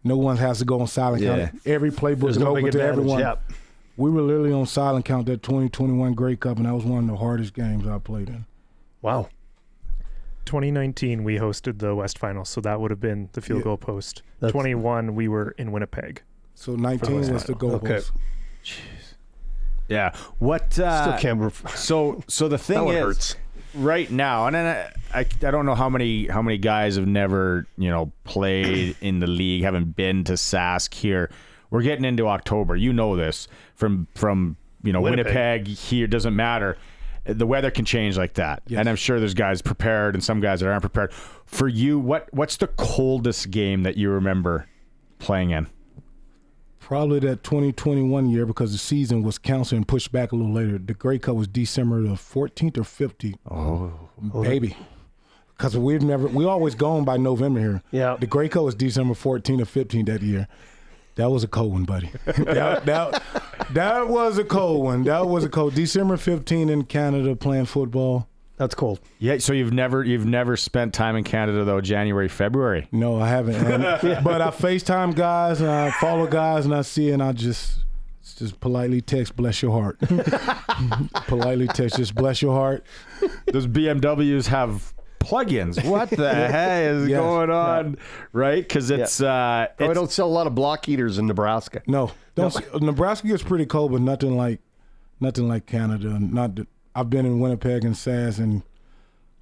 No one has to go on silent count. Every playbook is open to everyone. Yep. We were literally on silent count that 2021 Grey Cup, and that was one of the hardest games I played in. Wow. 2019, we hosted the West Final, so that would have been the field goal post. 21, we were in Winnipeg. So 19 was the goal post. Jeez. Yeah. What? Still can't. So the thing is, hurts. Right now, and then I don't know how many guys have never played in the league, haven't been to Sask here. We're getting into October. You know this from Winnipeg here. Doesn't matter. The weather can change like that. Yes. And I'm sure there's guys prepared and some guys that aren't prepared. For you, what's the coldest game that you remember playing in? Probably that 2021 year because the season was canceled and pushed back a little later. The Grey Cup was December the 14th or 15th. Oh. Baby. Because we always gone by November here. Yeah. The Grey Cup was December 14th or 15th that year. That was a cold one, buddy. that was a cold one. That was a cold. December 15th in Canada playing football. That's cold. Yeah, so you've never spent time in Canada though, January, February. No, I haven't. But I FaceTime guys and I follow guys and I see and I just politely text, bless your heart. Politely text, just bless your heart. Those BMWs have plugins. What the heck is going on? Right? Because it's Probably don't sell a lot of block eaters in Nebraska. No, Nebraska gets pretty cold, but nothing like Canada. I've been in Winnipeg and Sass, and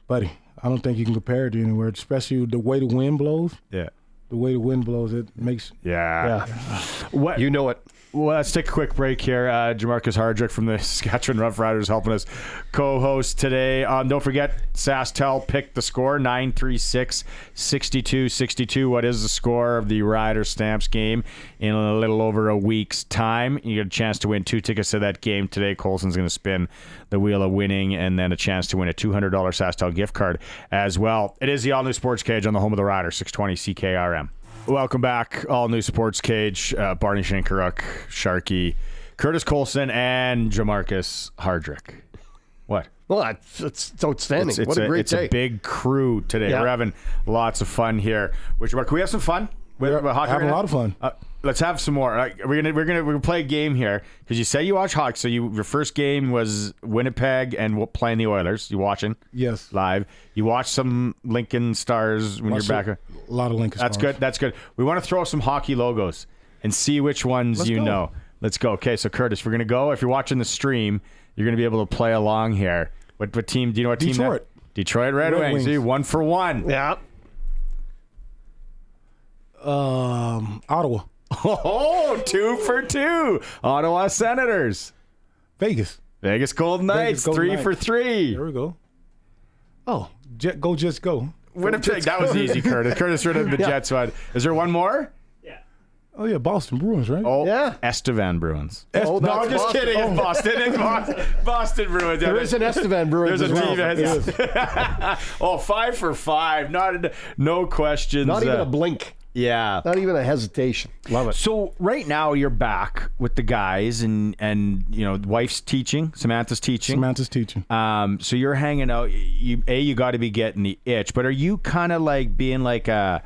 buddy, I don't think you can compare it to anywhere. Especially the way the wind blows. Yeah, the way the wind blows, it makes. Yeah. What you know it. Well, let's take a quick break here. Jermarcus Hardrick from the Saskatchewan Roughriders helping us co-host today. Don't forget, SaskTel picked the score, 936-62-62. What is the score of the Rider Stamps game in a little over a week's time? You get a chance to win 2 tickets to that game today. Colson's going to spin the wheel of winning, and then a chance to win a $200 SaskTel gift card as well. It is the all-new Sports Cage on the home of the Riders, 620 CKRM. Welcome back, all new Sports Cage. Barney Shankaruk, Sharky, Curtis Colson, and Jermarcus Hardrick. What? Well, it's outstanding. What a great day. It's a big crew today. Yeah. We're having lots of fun here. Can we have some fun? We're having a lot of fun. Let's have some more. We're gonna play a game here because you say you watch hockey. So your first game was Winnipeg and playing the Oilers. You watching? Yes. Live. You watch some Lincoln Stars when you're back. A lot of Lincoln Stars. That's good. We want to throw some hockey logos and see which ones Let's go. know. Let's go. Okay, so Curtis, we're gonna go. If you're watching the stream, you're gonna be able to play along here. What team? Do you know what team? Detroit. Detroit Red Wings. See, 1 for 1. Yeah. Ottawa. Oh, 2 for 2. Ottawa Senators. Vegas Golden Knights. Golden 3 Knights. for 3. There we go. Oh, just go. Winnipeg. That was easy, Curtis. Curtis rid of the Jets one. Is there one more? Oh yeah, Boston Bruins, right? Oh, Yeah. Estevan Bruins. Oh, No, I'm that's just Boston. kidding. It's Boston. It's Boston Bruins. There is an Estevan Bruins There's a as team well. that has 5 for 5. No questions. Not even a blink. Yeah. Not even a hesitation. Love it. So right now you're back with the guys and wife's teaching, Samantha's teaching. So you're hanging out. You got to be getting the itch, but are you kind of like being like a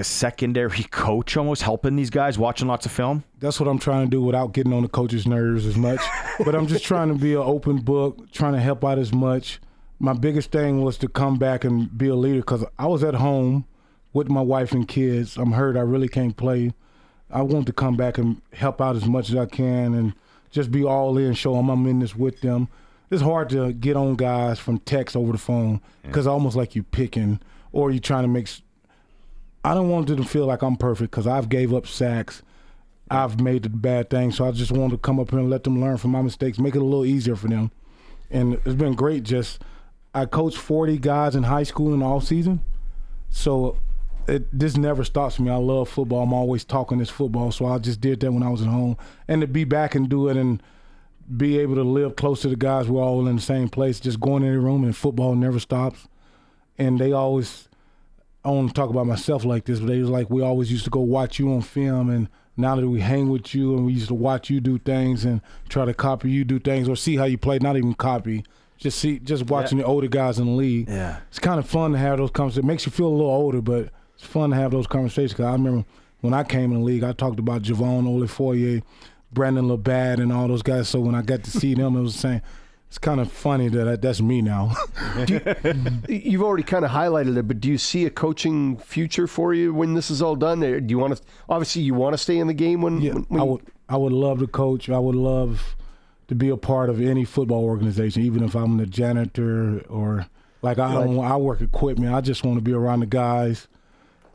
secondary coach, almost helping these guys, watching lots of film? That's what I'm trying to do without getting on the coach's nerves as much. But I'm just trying to be an open book, trying to help out as much. My biggest thing was to come back and be a leader because I was at home with my wife and kids. I'm hurt. I really can't play. I want to come back and help out as much as I can and just be all in, show them I'm in this with them. It's hard to get on guys from text over the phone because almost like you picking or you trying to make – I don't want them to feel like I'm perfect because I've gave up sacks. I've made the bad things. So I just wanted to come up here and let them learn from my mistakes, make it a little easier for them. And it's been great. I coached 40 guys in high school in the off season. So this never stops me. I love football. I'm always talking this football. So I just did that when I was at home. And to be back and do it and be able to live close to the guys, we're all in the same place, just going in the room, and football never stops. And they always – I don't want to talk about myself like this, but they was like, we always used to go watch you on film, and now that we hang with you and we used to watch you do things and try to copy you do things or see how you play, not even copy, just watching the older guys in the league. Yeah. It's kind of fun to have those conversations. It makes you feel a little older, but it's fun to have those conversations because I remember when I came in the league, I talked about Javon Olifoye, Brandon Labatt, and all those guys, so when I got to see them, it was the same. It's kind of funny that's me now. You've already kind of highlighted it, but do you see a coaching future for you when this is all done? Or do you want to? Obviously, you want to stay in the game when I would love to coach. I would love to be a part of any football organization, even if I'm the janitor or I work equipment. I just want to be around the guys.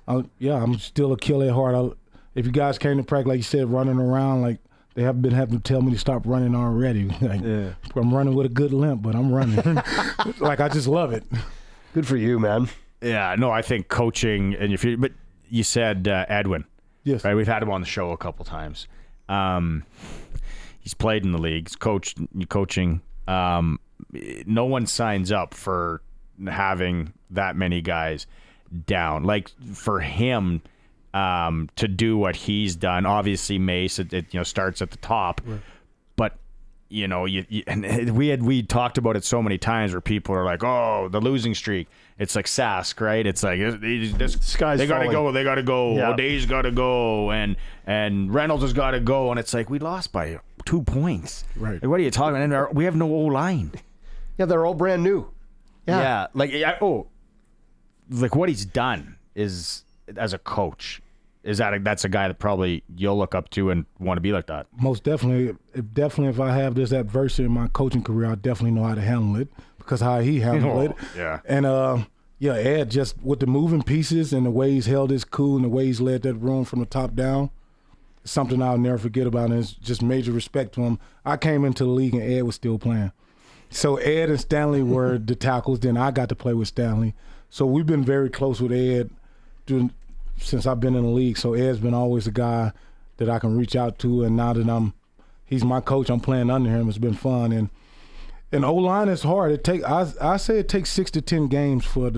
I'm still a killer at heart. If you guys came to practice, like you said, running around like. They have been having to tell me to stop running already. I'm running with a good limp, but I'm running. I just love it. Good for you, man. Yeah, no, I think coaching, but you said Edwin. Yes. Right, we've had him on the show a couple times. He's played in the league. He's coaching. No one signs up for having that many guys down. Like for him. To do what he's done, obviously Mace, it starts at the top, right. But and we talked about it so many times where people are like, oh, the losing streak. It's like Sask, right? It's like they gotta go. Yeah. O'Day's gotta go, and Reynolds has gotta go, and it's like we lost by 2 points. Right. Like, what are you talking about? And we have no O line. Yeah, they're all brand new. Yeah. Like what he's done is as a coach. That's a guy that probably you'll look up to and want to be like that. Most definitely. If I have this adversity in my coaching career, I definitely know how to handle it because how he handled it. Yeah. And Ed, just with the moving pieces and the way he's held his cool and the way he's led that room from the top down, something I'll never forget about, and it's just major respect to him. I came into the league and Ed was still playing. So Ed and Stanley were the tackles. Then I got to play with Stanley. So we've been very close with Ed since I've been in the league. So Ed's been always a guy that I can reach out to. And now that he's my coach, I'm playing under him. It's been fun. And O-line is hard. I say it takes 6 to 10 games for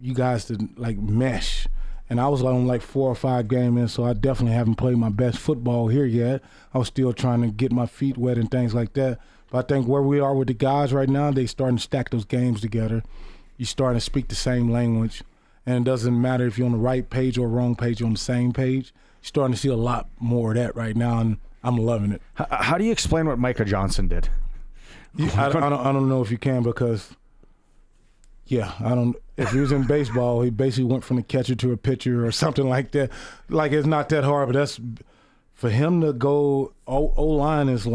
you guys to mesh. And I was on 4 or 5 games in, so I definitely haven't played my best football here yet. I was still trying to get my feet wet and things like that. But I think where we are with the guys right now, they starting to stack those games together. You're starting to speak the same language. And it doesn't matter if you're on the right page or wrong page, you're on the same page. You're starting to see a lot more of that right now, and I'm loving it. How do you explain what Micah Johnson did? I don't know if you can because, if he was in baseball, he basically went from the catcher to a pitcher or something like that. It's not that hard, but that's for him to go O-line is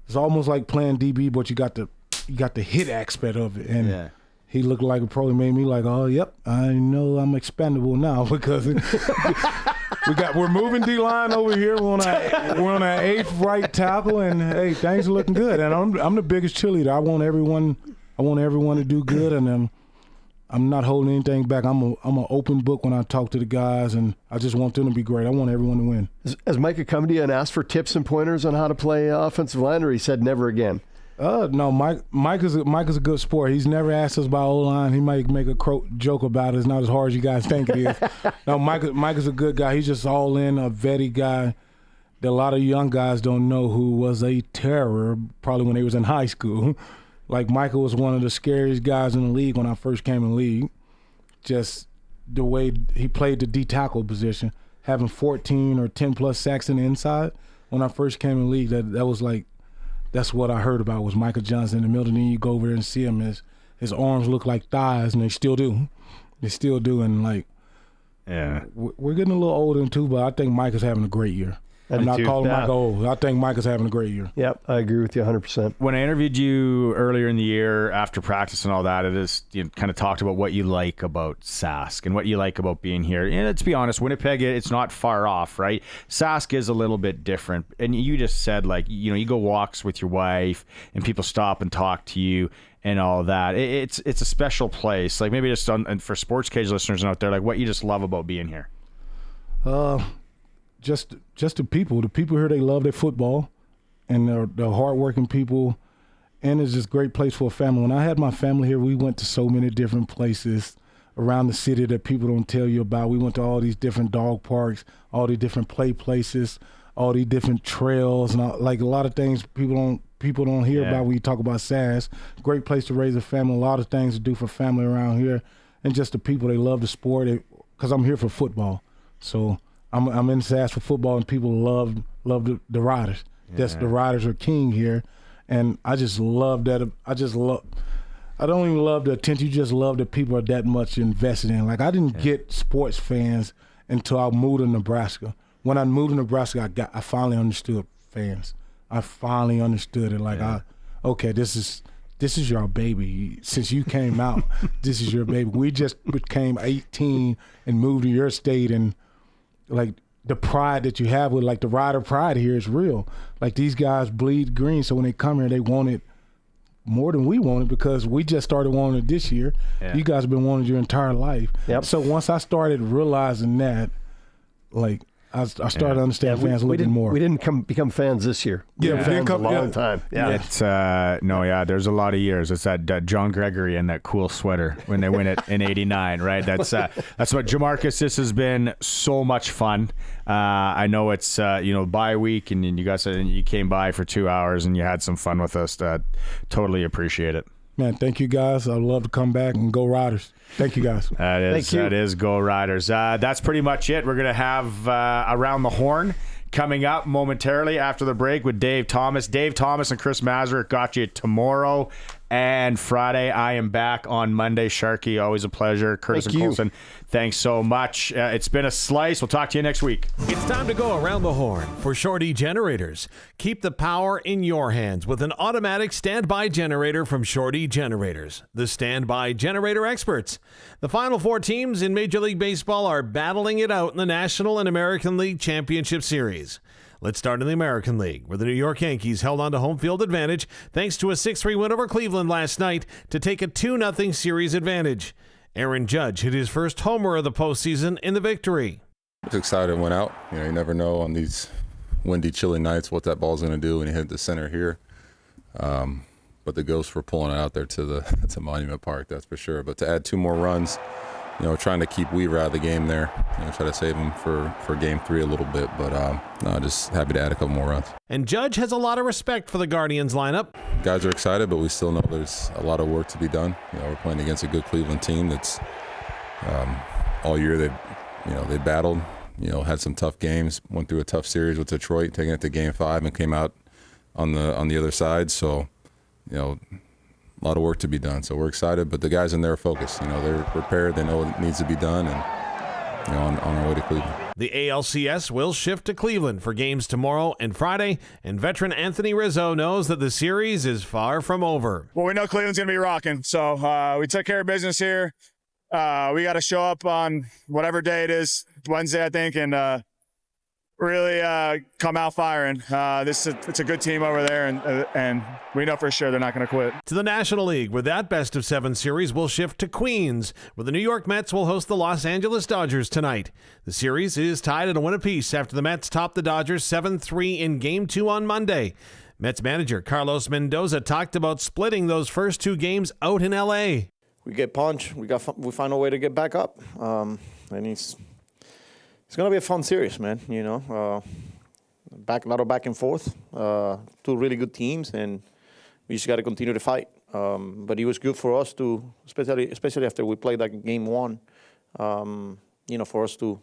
it's almost like playing DB, but you got the hit aspect of it. And he looked like it probably made me oh, yep, I know I'm expendable now because we're moving D-line over here. We're on our 8th right tackle, and hey, things are looking good. And I'm the biggest cheerleader. I want everyone to do good, and I'm not holding anything back. I'm an open book when I talk to the guys, and I just want them to be great. I want everyone to win. Has Micah come to you and asked for tips and pointers on how to play offensive line, or he said never again? No, Mike is a good sport. He's never asked us about O-line. He might make a joke about it. It's not as hard as you guys think it is. No, Mike is a good guy. He's just all in, a vetty guy that a lot of young guys don't know who was a terror probably when they was in high school. Michael was one of the scariest guys in the league when I first came in the league. Just the way he played the D tackle position, having 14 or 10+ sacks in the inside. When I first came in the league, that was that's what I heard about was Micah Johnson in the middle. And then you go over there and see him, his arms look like thighs, and they still do. They still do. And we're getting a little older too, but I think Micah's having a great year. I'm not calling Micah old. I think Micah's having a great year. Yep, I agree with you 100%. When I interviewed you earlier in the year after practice and all that, you kind of talked about what you like about Sask and what you like about being here. And let's be honest, Winnipeg, it's not far off, right? Sask is a little bit different. And you just said, you go walks with your wife and people stop and talk to you and all that. It's a special place. Maybe just and for SportsCage listeners out there, what you just love about being here. Just the people. The people here, they love their football, and they're hardworking people, and it's just a great place for a family. When I had my family here, we went to so many different places around the city that people don't tell you about. We went to all these different dog parks, all these different play places, all these different trails, and a lot of things people don't hear about when you talk about SAS. Great place to raise a family. A lot of things to do for family around here, and just the people, they love the sport. Because I'm here for football, so. I'm in SAS for football, and people love the Riders. Yeah. The Riders are king here, and I just love that. I don't even love the attention. You just love that people are that much invested in. I didn't get sports fans until I moved to Nebraska. When I moved to Nebraska, I finally understood fans. I finally understood it. Okay, this is your baby. Since you came out, this is your baby. We just became 18 and moved to your state, and the pride that you have with the Rider pride here is real. These guys bleed green, so when they come here, they want it more than we want it because we just started wanting it this year. Yeah. You guys have been wanting it your entire life. Yep. So once I started realizing that, I started to understand fans a little bit more. We didn't become fans this year. Yeah, we we fans didn't come a long time. Yeah. It's there's a lot of years. It's that John Gregory and that cool sweater when they win it in '89, right? That's what Jermarcus. This has been so much fun. I know it's bye week, and you guys you came by for 2 hours and you had some fun with us. Totally appreciate it. Man, thank you guys. I'd love to come back and go Riders. Thank you guys. That is Go Riders. That's pretty much it. We're going to have Around the Horn coming up momentarily after the break with Dave Thomas. Dave Thomas and Chris Mazurek got you tomorrow and Friday. I am back on Monday. Sharky, always a pleasure. Curtis and Colson, thanks so much. It's been a slice. We'll talk to you next week. It's time to go around the horn for Shorty Generators. Keep the power in your hands with an automatic standby generator from Shorty Generators, the standby generator experts. The final 4 teams in Major League Baseball are battling it out in the National and American League Championship Series. Let's start in the American League, where the New York Yankees held on to home field advantage thanks to a 6-3 win over Cleveland last night to take a 2-0 series advantage. Aaron Judge hit his first homer of the postseason in the victory. I was excited and went out. You never know on these windy, chilly nights what that ball's going to do when you hit the center here. But the ghosts were pulling it out there to Monument Park, that's for sure. But to add 2 more runs, trying to keep Weaver out of the game there, try to save him for Game 3 a little bit. But just happy to add a couple more runs. And Judge has a lot of respect for the Guardians lineup. Guys are excited, but we still know there's a lot of work to be done. We're playing against a good Cleveland team that's all year they battled, had some tough games, went through a tough series with Detroit, taking it to Game 5 and came out on the other side. So, a lot of work to be done. So we're excited, but the guys in there are focused. They're prepared. They know what needs to be done, and on our way to Cleveland. The ALCS will shift to Cleveland for games tomorrow and Friday, and veteran Anthony Rizzo knows that the series is far from over. Well, we know Cleveland's going to be rocking, so we took care of business here. We got to show up on whatever day it is, Wednesday, I think, and really come out firing. It's a good team over there, and we know for sure they're not going to quit. To the National League, where that best-of-7 series will shift to Queens, where the New York Mets will host the Los Angeles Dodgers tonight. The series is tied at a win apiece after the Mets topped the Dodgers 7-3 in Game 2 on Monday. Mets manager Carlos Mendoza talked about splitting those first 2 games out in L.A. We get punched. We find a way to get back up, and it's going to be a fun series, man. A lot of back and forth. 2 really good teams, and we just got to continue to fight. But it was good for us to, especially after we played that Game 1, for us to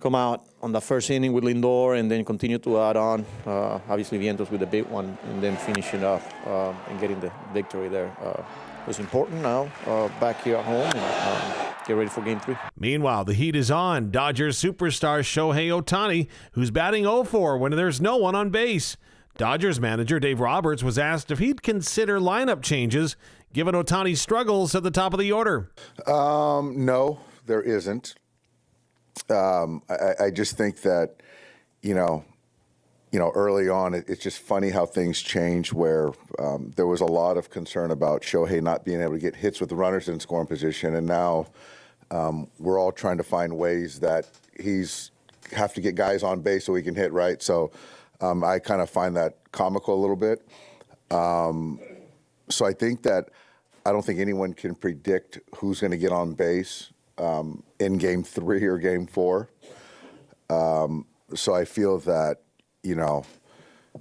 come out on the first inning with Lindor and then continue to add on. Obviously, Vientos with the big one, and then finishing up and getting the victory there. It was important now, back here at home, and get ready for Game 3. Meanwhile, the heat is on. Dodgers superstar Shohei Ohtani, who's batting 0-4 when there's no one on base. Dodgers manager Dave Roberts was asked if he'd consider lineup changes, given Ohtani's struggles at the top of the order. No, there isn't. I just think that, early on, it's just funny how things change where there was a lot of concern about Shohei not being able to get hits with the runners in scoring position. And now we're all trying to find ways that have to get guys on base so he can hit right. So I kind of find that comical a little bit. So I think that I don't think anyone can predict who's going to get on base in Game 3 or Game 4. So I feel that,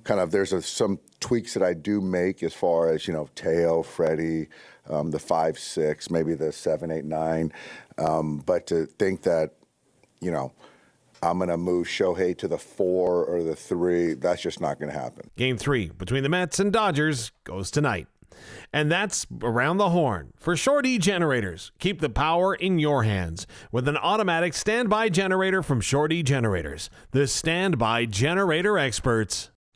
kind of there's some tweaks that I do make as far as, Teo, Freddie, the 5-6, maybe the 7-8-9. But to think that, I'm going to move Shohei to the 4 or the 3, that's just not going to happen. Game 3 between the Mets and Dodgers goes tonight. And that's Around the Horn for Shorty Generators. Keep the power in your hands with an automatic standby generator from Shorty Generators, the standby generator experts.